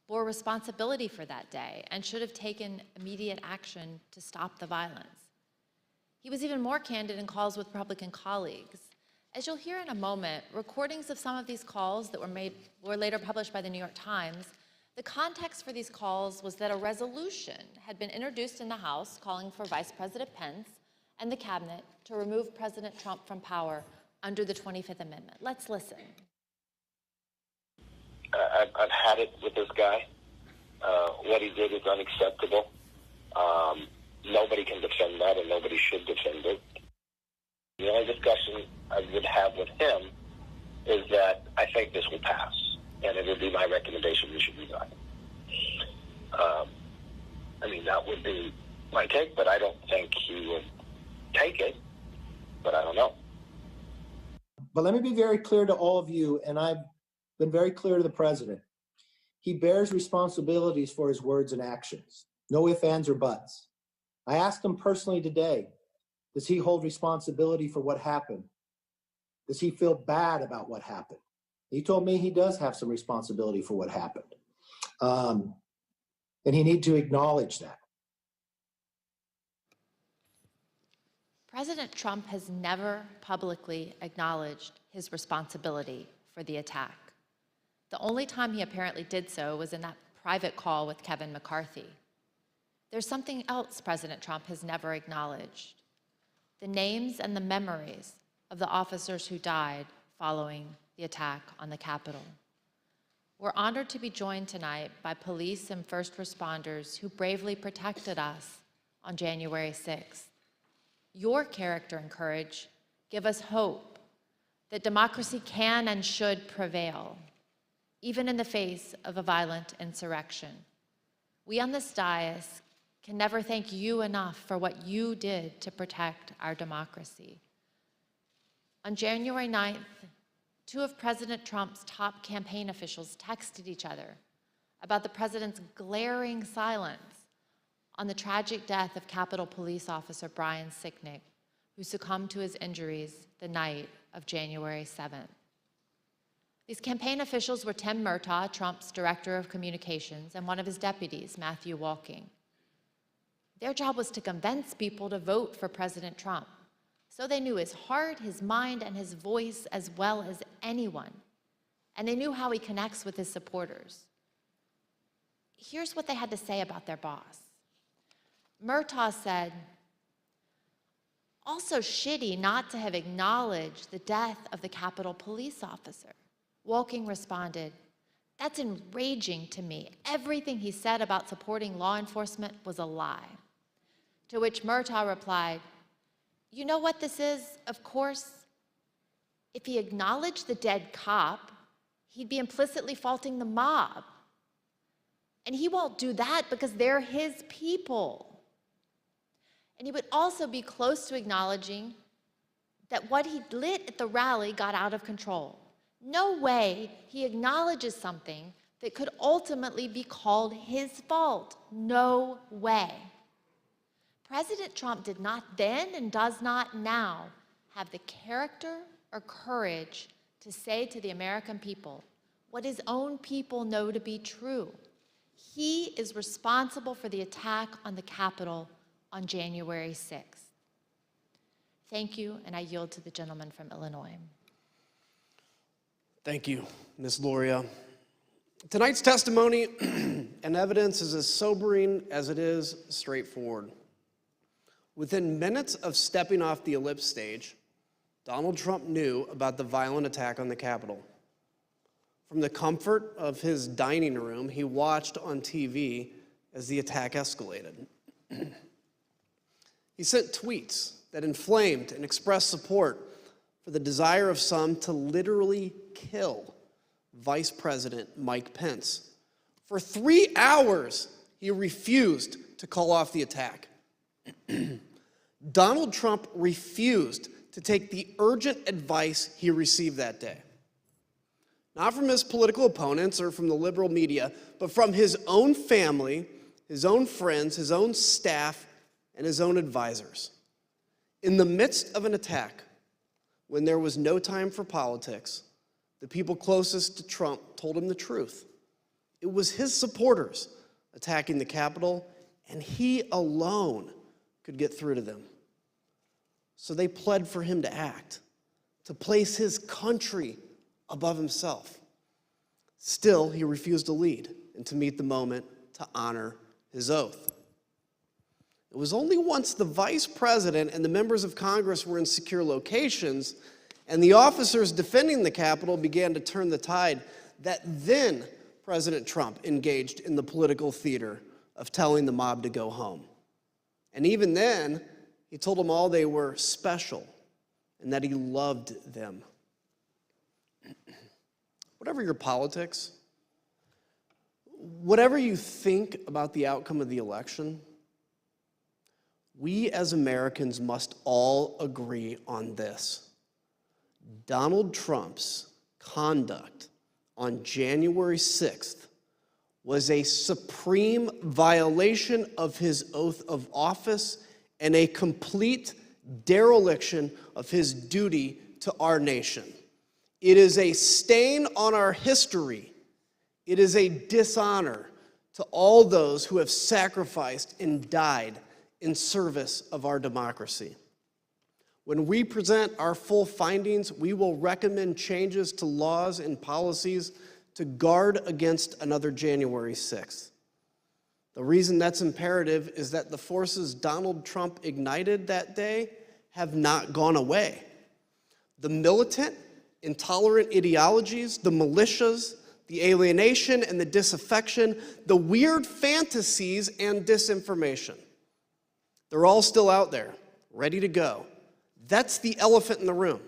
S4: bore responsibility for that day and should have taken immediate action to stop the violence. He was even more candid in calls with Republican colleagues. As you'll hear in a moment, recordings of some of these calls that were later published by the New York Times, the context for these calls was that a resolution had been introduced in the House calling for Vice President Pence and the cabinet to remove President Trump from power under the 25th Amendment. Let's listen.
S6: I've had it with this guy. What he did is unacceptable. Nobody can defend that, and nobody should defend it. The only discussion I would have with him is that I think this would be my recommendation. You should resign. I mean, that would be my take, but I don't think he would take it, but I don't know.
S1: But let me be very clear to all of you, and I've been very clear to the president. He bears responsibilities for his words and actions. No ifs, ands, or buts. I asked him personally today, does he hold responsibility for what happened? Does he feel bad about what happened? He told me he does have some responsibility for what happened. And he needs to acknowledge that.
S4: President Trump has never publicly acknowledged his responsibility for the attack. The only time he apparently did so was in that private call with Kevin McCarthy. There's something else President Trump has never acknowledged: the names and the memories of the officers who died following the attack on the Capitol. We're honored to be joined tonight by police and first responders who bravely protected us on January 6th. Your character and courage give us hope that democracy can and should prevail, even in the face of a violent insurrection. We on this dais can never thank you enough for what you did to protect our democracy. On January 9th, two of President Trump's top campaign officials texted each other about the president's glaring silence on the tragic death of Capitol Police Officer Brian Sicknick, who succumbed to his injuries the night of January 7th. These campaign officials were Tim Murtaugh, Trump's director of communications, and one of his deputies, Matthew Walking. Their job was to convince people to vote for President Trump, so they knew his heart, his mind, and his voice as well as anyone, and they knew how he connects with his supporters. Here's what they had to say about their boss. Murtaugh said, "Also shitty not to have acknowledged the death of the Capitol police officer." Walking responded, "That's enraging to me. Everything he said about supporting law enforcement was a lie." To which Murtaugh replied, "You know what this is, of course? If he acknowledged the dead cop, he'd be implicitly faulting the mob. And he won't do that because they're his people. And he would also be close to acknowledging that what he lit at the rally got out of control. No way he acknowledges something that could ultimately be called his fault. No way." President Trump did not then and does not now have the character or courage to say to the American people what his own people know to be true. He is responsible for the attack on the Capitol on January 6th. Thank you, and I yield to the gentleman from Illinois.
S8: Thank you, Ms. Loria. Tonight's testimony and evidence is as sobering as it is straightforward. Within minutes of stepping off the ellipse stage, Donald Trump knew about the violent attack on the Capitol. From the comfort of his dining room, he watched on TV as the attack escalated. He sent tweets that inflamed and expressed support for the desire of some to literally kill Vice President Mike Pence. For 3 hours, he refused to call off the attack. Donald Trump refused to take the urgent advice he received that day. Not from his political opponents or from the liberal media, but from his own family, his own friends, his own staff, and his own advisors. In the midst of an attack, when there was no time for politics, the people closest to Trump told him the truth. It was his supporters attacking the Capitol, and he alone could get through to them. So they pled for him to act, to place his country above himself. Still, he refused to lead and to meet the moment to honor his oath. It was only once the vice president and the members of Congress were in secure locations and the officers defending the Capitol began to turn the tide that then President Trump engaged in the political theater of telling the mob to go home. And even then, he told them all they were special and that he loved them. Whatever your politics, whatever you think about the outcome of the election, we as Americans must all agree on this. Donald Trump's conduct on January 6th was a supreme violation of his oath of office and a complete dereliction of his duty to our nation. It is a stain on our history. It is a dishonor to all those who have sacrificed and died in service of our democracy. When we present our full findings, we will recommend changes to laws and policies to guard against another January 6th. The reason that's imperative is that the forces Donald Trump ignited that day have not gone away. The militant, intolerant ideologies, the militias, the alienation and the disaffection, the weird fantasies and disinformation. They're all still out there, ready to go. That's the elephant in the room.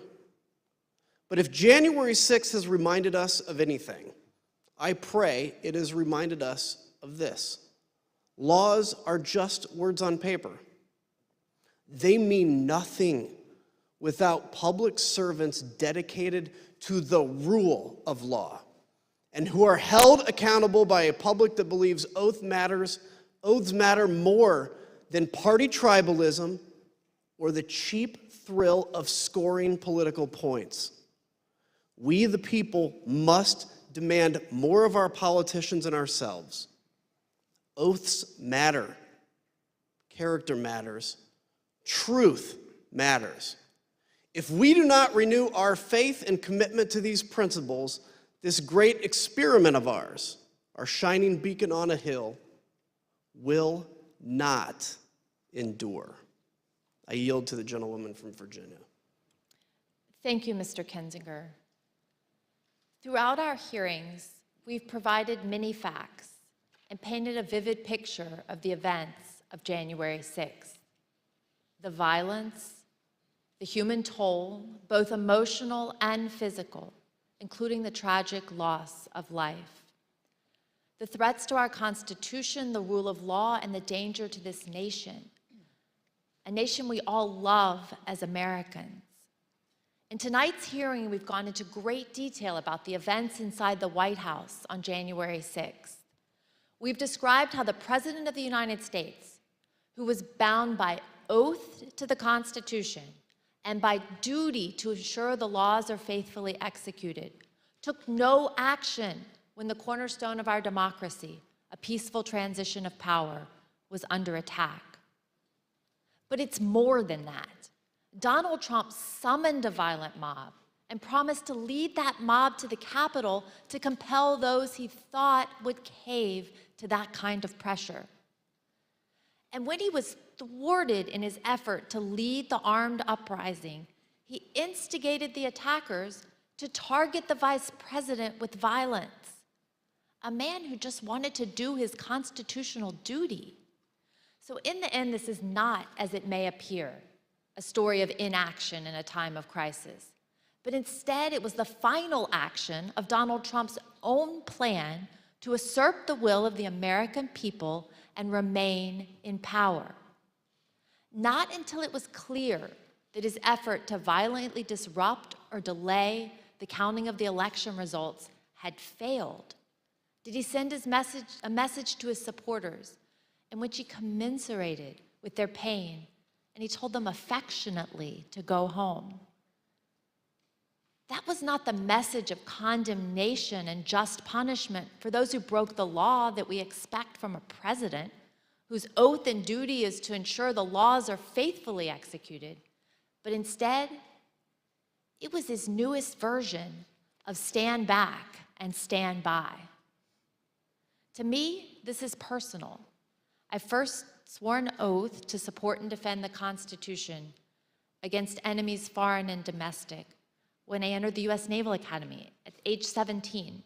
S8: But if January 6th has reminded us of anything, I pray it has reminded us of this. Laws are just words on paper. They mean nothing without public servants dedicated to the rule of law and who are held accountable by a public that believes oaths matter more than party tribalism or the cheap thrill of scoring political points. We, the people, must demand more of our politicians and ourselves. Oaths matter. Character matters. Truth matters. If we do not renew our faith and commitment to these principles, this great experiment of ours, our shining beacon on a hill, will not endure. I yield to the gentlewoman from Virginia.
S4: Thank you, Mr. Kinzinger. Throughout our hearings, we've provided many facts and painted a vivid picture of the events of January 6th. The violence, the human toll, both emotional and physical, including the tragic loss of life. The threats to our Constitution, the rule of law, and the danger to this nation, a nation we all love as Americans. In tonight's hearing, we've gone into great detail about the events inside the White House on January 6th. We've described how the President of the United States, who was bound by oath to the Constitution and by duty to ensure the laws are faithfully executed, took no action when the cornerstone of our democracy, a peaceful transition of power, was under attack. But it's more than that. Donald Trump summoned a violent mob and promised to lead that mob to the Capitol to compel those he thought would cave to that kind of pressure. And when he was thwarted in his effort to lead the armed uprising, he instigated the attackers to target the vice president with violence, a man who just wanted to do his constitutional duty. So in the end, this is not, as it may appear, a story of inaction in a time of crisis, but instead it was the final action of Donald Trump's own plan to assert the will of the American people and remain in power. Not until it was clear that his effort to violently disrupt or delay the counting of the election results had failed did he send a message to his supporters in which he commiserated with their pain, and he told them affectionately to go home. That was not the message of condemnation and just punishment for those who broke the law that we expect from a president whose oath and duty is to ensure the laws are faithfully executed. But instead, it was his newest version of stand back and stand by. To me, this is personal. I first swore an oath to support and defend the Constitution against enemies foreign and domestic when I entered the U.S. Naval Academy at age 17.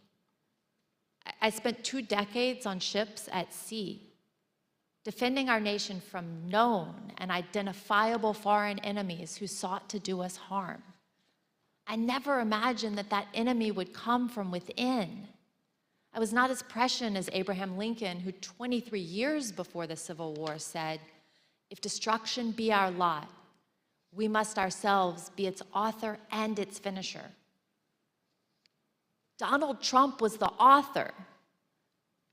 S4: I spent 2 decades on ships at sea, defending our nation from known and identifiable foreign enemies who sought to do us harm. I never imagined that that enemy would come from within. I was not as prescient as Abraham Lincoln, who 23 years before the Civil War said, "If destruction be our lot, we must ourselves be its author and its finisher." Donald Trump was the author,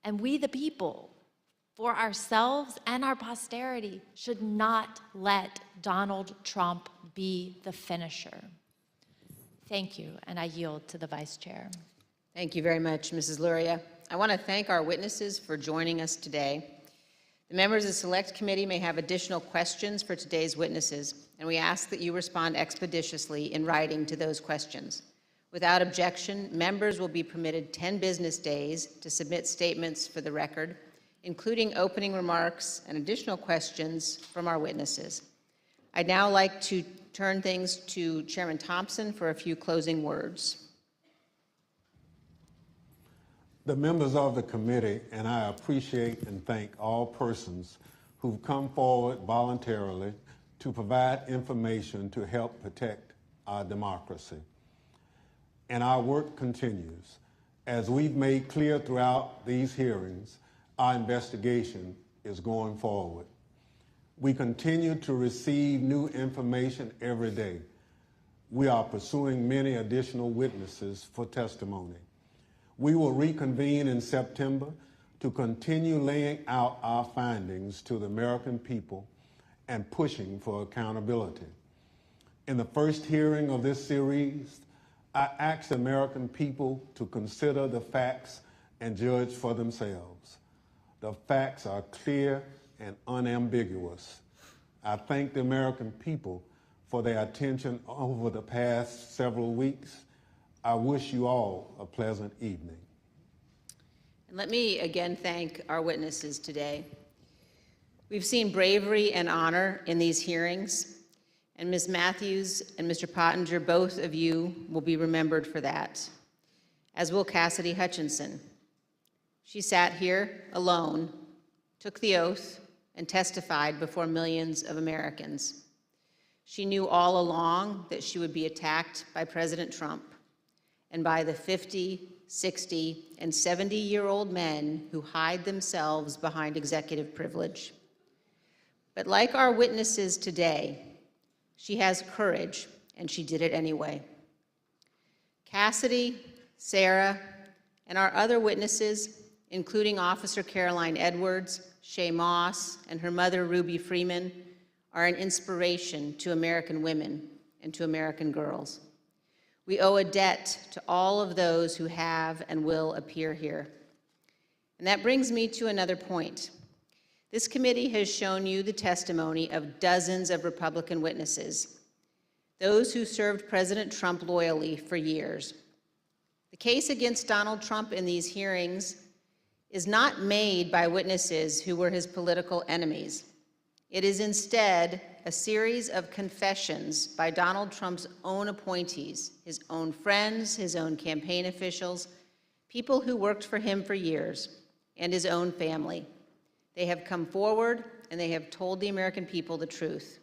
S4: and we the people, for ourselves and our posterity, should not let Donald Trump be the finisher. Thank you, and I yield to the Vice Chair.
S7: Thank you very much, Mrs. Luria. I want to thank our witnesses for joining us today. The members of the Select Committee may have additional questions for today's witnesses, and we ask that you respond expeditiously in writing to those questions. Without objection, members will be permitted 10 business days to submit statements for the record, including opening remarks and additional questions from our witnesses. I'd now like to turn things to Chairman Thompson for a few closing words.
S16: The members of the committee, and I appreciate and thank all persons who've come forward voluntarily to provide information to help protect our democracy. And our work continues. As we've made clear throughout these hearings, our investigation is going forward. We continue to receive new information every day. We are pursuing many additional witnesses for testimony. We will reconvene in September to continue laying out our findings to the American people and pushing for accountability. In the first hearing of this series, I asked the American people to consider the facts and judge for themselves. The facts are clear and unambiguous. I thank the American people for their attention over the past several weeks. I wish you all a pleasant evening.
S7: And let me again thank our witnesses today. We've seen bravery and honor in these hearings, and Ms. Matthews and Mr. Pottinger, both of you will be remembered for that, as will Cassidy Hutchinson. She sat here alone, took the oath, and testified before millions of Americans. She knew all along that she would be attacked by President Trump and by the 50, 60, and 70-year-old men who hide themselves behind executive privilege. But like our witnesses today, she has courage, and she did it anyway. Cassidy, Sarah, and our other witnesses, including Officer Caroline Edwards, Shay Moss, and her mother, Ruby Freeman, are an inspiration to American women and to American girls. We owe a debt to all of those who have and will appear here. And that brings me to another point. This committee has shown you the testimony of dozens of Republican witnesses, those who served President Trump loyally for years. The case against Donald Trump in these hearings is not made by witnesses who were his political enemies. It is instead a series of confessions by Donald Trump's own appointees, his own friends, his own campaign officials, people who worked for him for years, and his own family. They have come forward and they have told the American people the truth.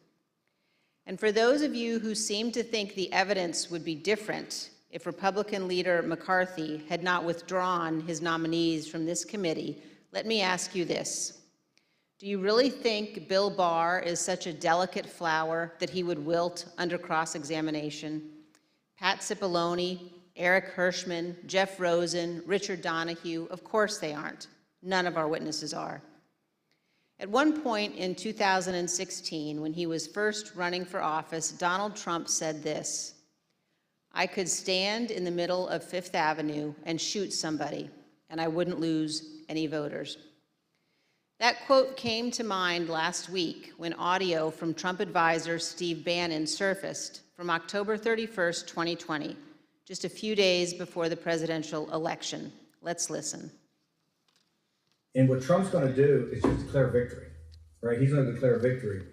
S7: And for those of you who seem to think the evidence would be different if Republican leader McCarthy had not withdrawn his nominees from this committee, let me ask you this. Do you really think Bill Barr is such a delicate flower that he would wilt under cross-examination? Pat Cipollone, Eric Hirschman, Jeff Rosen, Richard Donahue, of course they aren't. None of our witnesses are. At one point in 2016, when he was first running for office, Donald Trump said this: "I could stand in the middle of Fifth Avenue and shoot somebody, and I wouldn't lose any voters." That quote came to mind last week when audio from Trump advisor Steve Bannon surfaced from October 31st, 2020, just a few days before the presidential election. Let's listen.
S21: And what Trump's going to do is just declare victory, right? He's going to declare victory.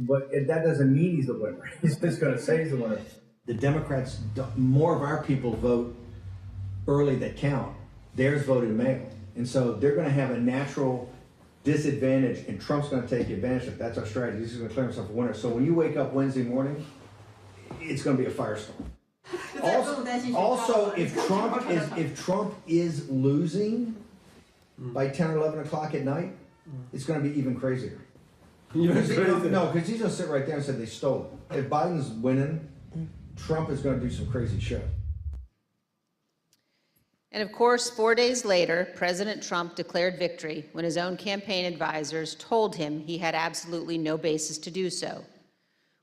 S21: But that doesn't mean he's the winner. He's just going to say he's the winner.
S22: The Democrats, more of our people vote early that count. Theirs voted mail. And so they're going to have a natural disadvantage, and Trump's going to take advantage of it. That's our strategy. He's going to declare himself a winner. So when you wake up Wednesday morning, it's going to be a firestorm. Also, if Trump is losing by 10 or 11 o'clock at night, it's going to be even crazier. No, because he's going to sit right there and say they stole it. If Biden's winning, Trump is going to do some crazy shit.
S7: And of course, 4 days later, President Trump declared victory when his own campaign advisors told him he had absolutely no basis to do so.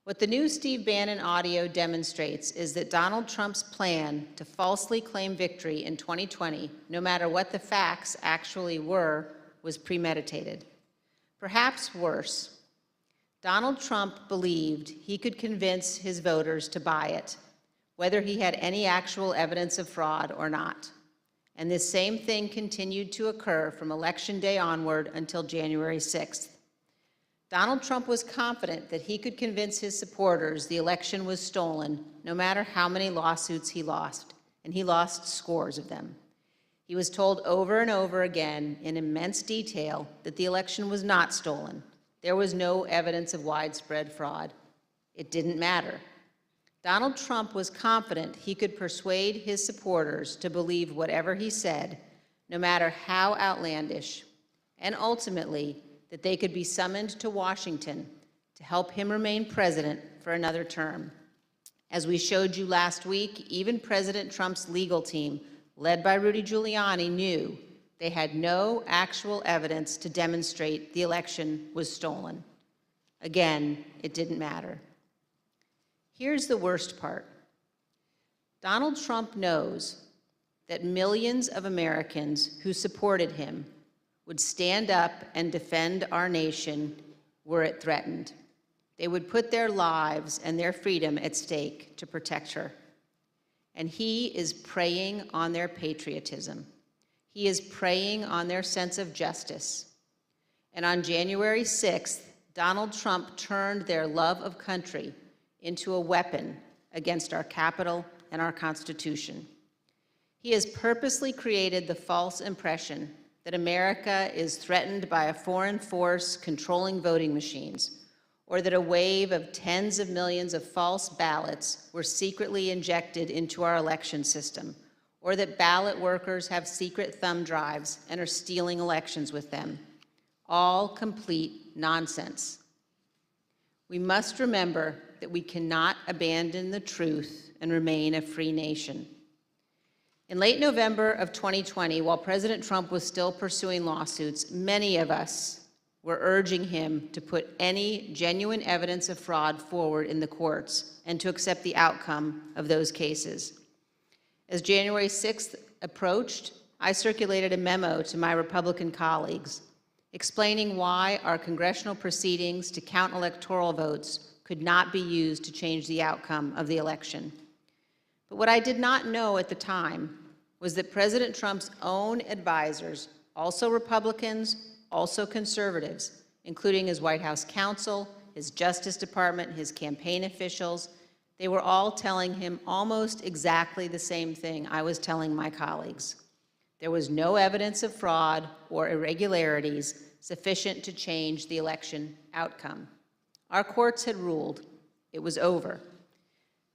S7: What the new Steve Bannon audio demonstrates is that Donald Trump's plan to falsely claim victory in 2020, no matter what the facts actually were, was premeditated. Perhaps worse, Donald Trump believed he could convince his voters to buy it, whether he had any actual evidence of fraud or not. And this same thing continued to occur from Election Day onward until January 6th. Donald Trump was confident that he could convince his supporters the election was stolen, no matter how many lawsuits he lost, and he lost scores of them. He was told over and over again in immense detail that the election was not stolen. There was no evidence of widespread fraud. It didn't matter. Donald Trump was confident he could persuade his supporters to believe whatever he said, no matter how outlandish, and ultimately that they could be summoned to Washington to help him remain president for another term. As we showed you last week, even President Trump's legal team, led by Rudy Giuliani, knew they had no actual evidence to demonstrate the election was stolen. Again, it didn't matter. Here's the worst part. Donald Trump knows that millions of Americans who supported him would stand up and defend our nation were it threatened. They would put their lives and their freedom at stake to protect her. And he is preying on their patriotism. He is preying on their sense of justice. And on January 6th, Donald Trump turned their love of country into a weapon against our Capitol and our Constitution. He has purposely created the false impression that America is threatened by a foreign force controlling voting machines, or that a wave of tens of millions of false ballots were secretly injected into our election system, or that ballot workers have secret thumb drives and are stealing elections with them. All complete nonsense. We must remember that we cannot abandon the truth and remain a free nation. In late November of 2020, while President Trump was still pursuing lawsuits, many of us were urging him to put any genuine evidence of fraud forward in the courts and to accept the outcome of those cases. As January 6th approached, I circulated a memo to my Republican colleagues explaining why our congressional proceedings to count electoral votes could not be used to change the outcome of the election. But what I did not know at the time was that President Trump's own advisors, also Republicans, also conservatives, including his White House counsel, his Justice Department, his campaign officials, they were all telling him almost exactly the same thing I was telling my colleagues. There was no evidence of fraud or irregularities sufficient to change the election outcome. Our courts had ruled. It was over.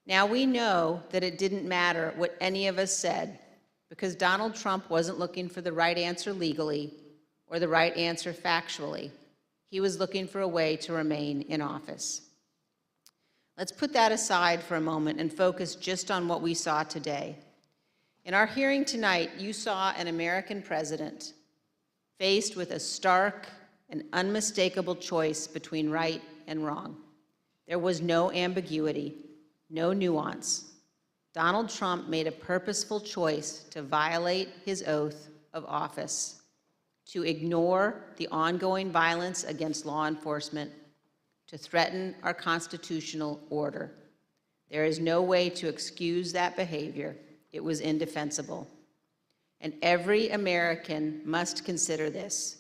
S7: Now we know that it didn't matter what any of us said, because Donald Trump wasn't looking for the right answer legally or the right answer factually. He was looking for a way to remain in office. Let's put that aside for a moment and focus just on what we saw today. In our hearing tonight, you saw an American president faced with a stark and unmistakable choice between right and wrong. There was no ambiguity, no nuance. Donald Trump made a purposeful choice to violate his oath of office, to ignore the ongoing violence against law enforcement, to threaten our constitutional order. There is no way to excuse that behavior. It was indefensible. And every American must consider this.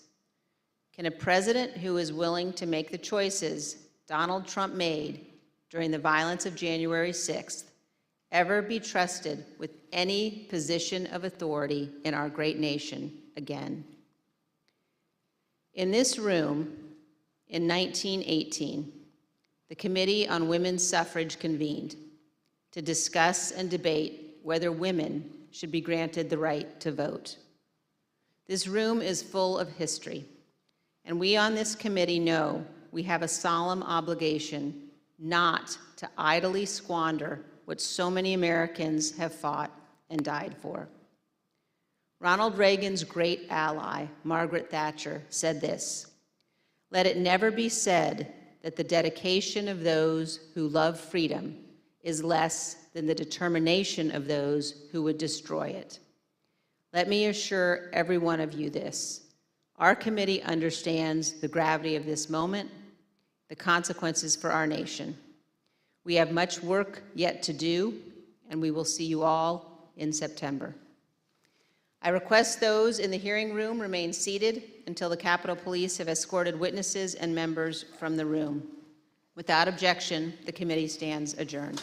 S7: Can a president who is willing to make the choices Donald Trump made during the violence of January 6th ever be trusted with any position of authority in our great nation again? In this room, in 1918, the Committee on Women's Suffrage convened to discuss and debate whether women should be granted the right to vote. This room is full of history, and we on this committee know we have a solemn obligation not to idly squander what so many Americans have fought and died for. Ronald Reagan's great ally, Margaret Thatcher, said this: "Let it never be said that the dedication of those who love freedom is less than the determination of those who would destroy it." Let me assure every one of you this: our committee understands the gravity of this moment, the consequences for our nation. We have much work yet to do, and we will see you all in September. I request those in the hearing room remain seated until the Capitol Police have escorted witnesses and members from the room. Without objection, the committee stands adjourned.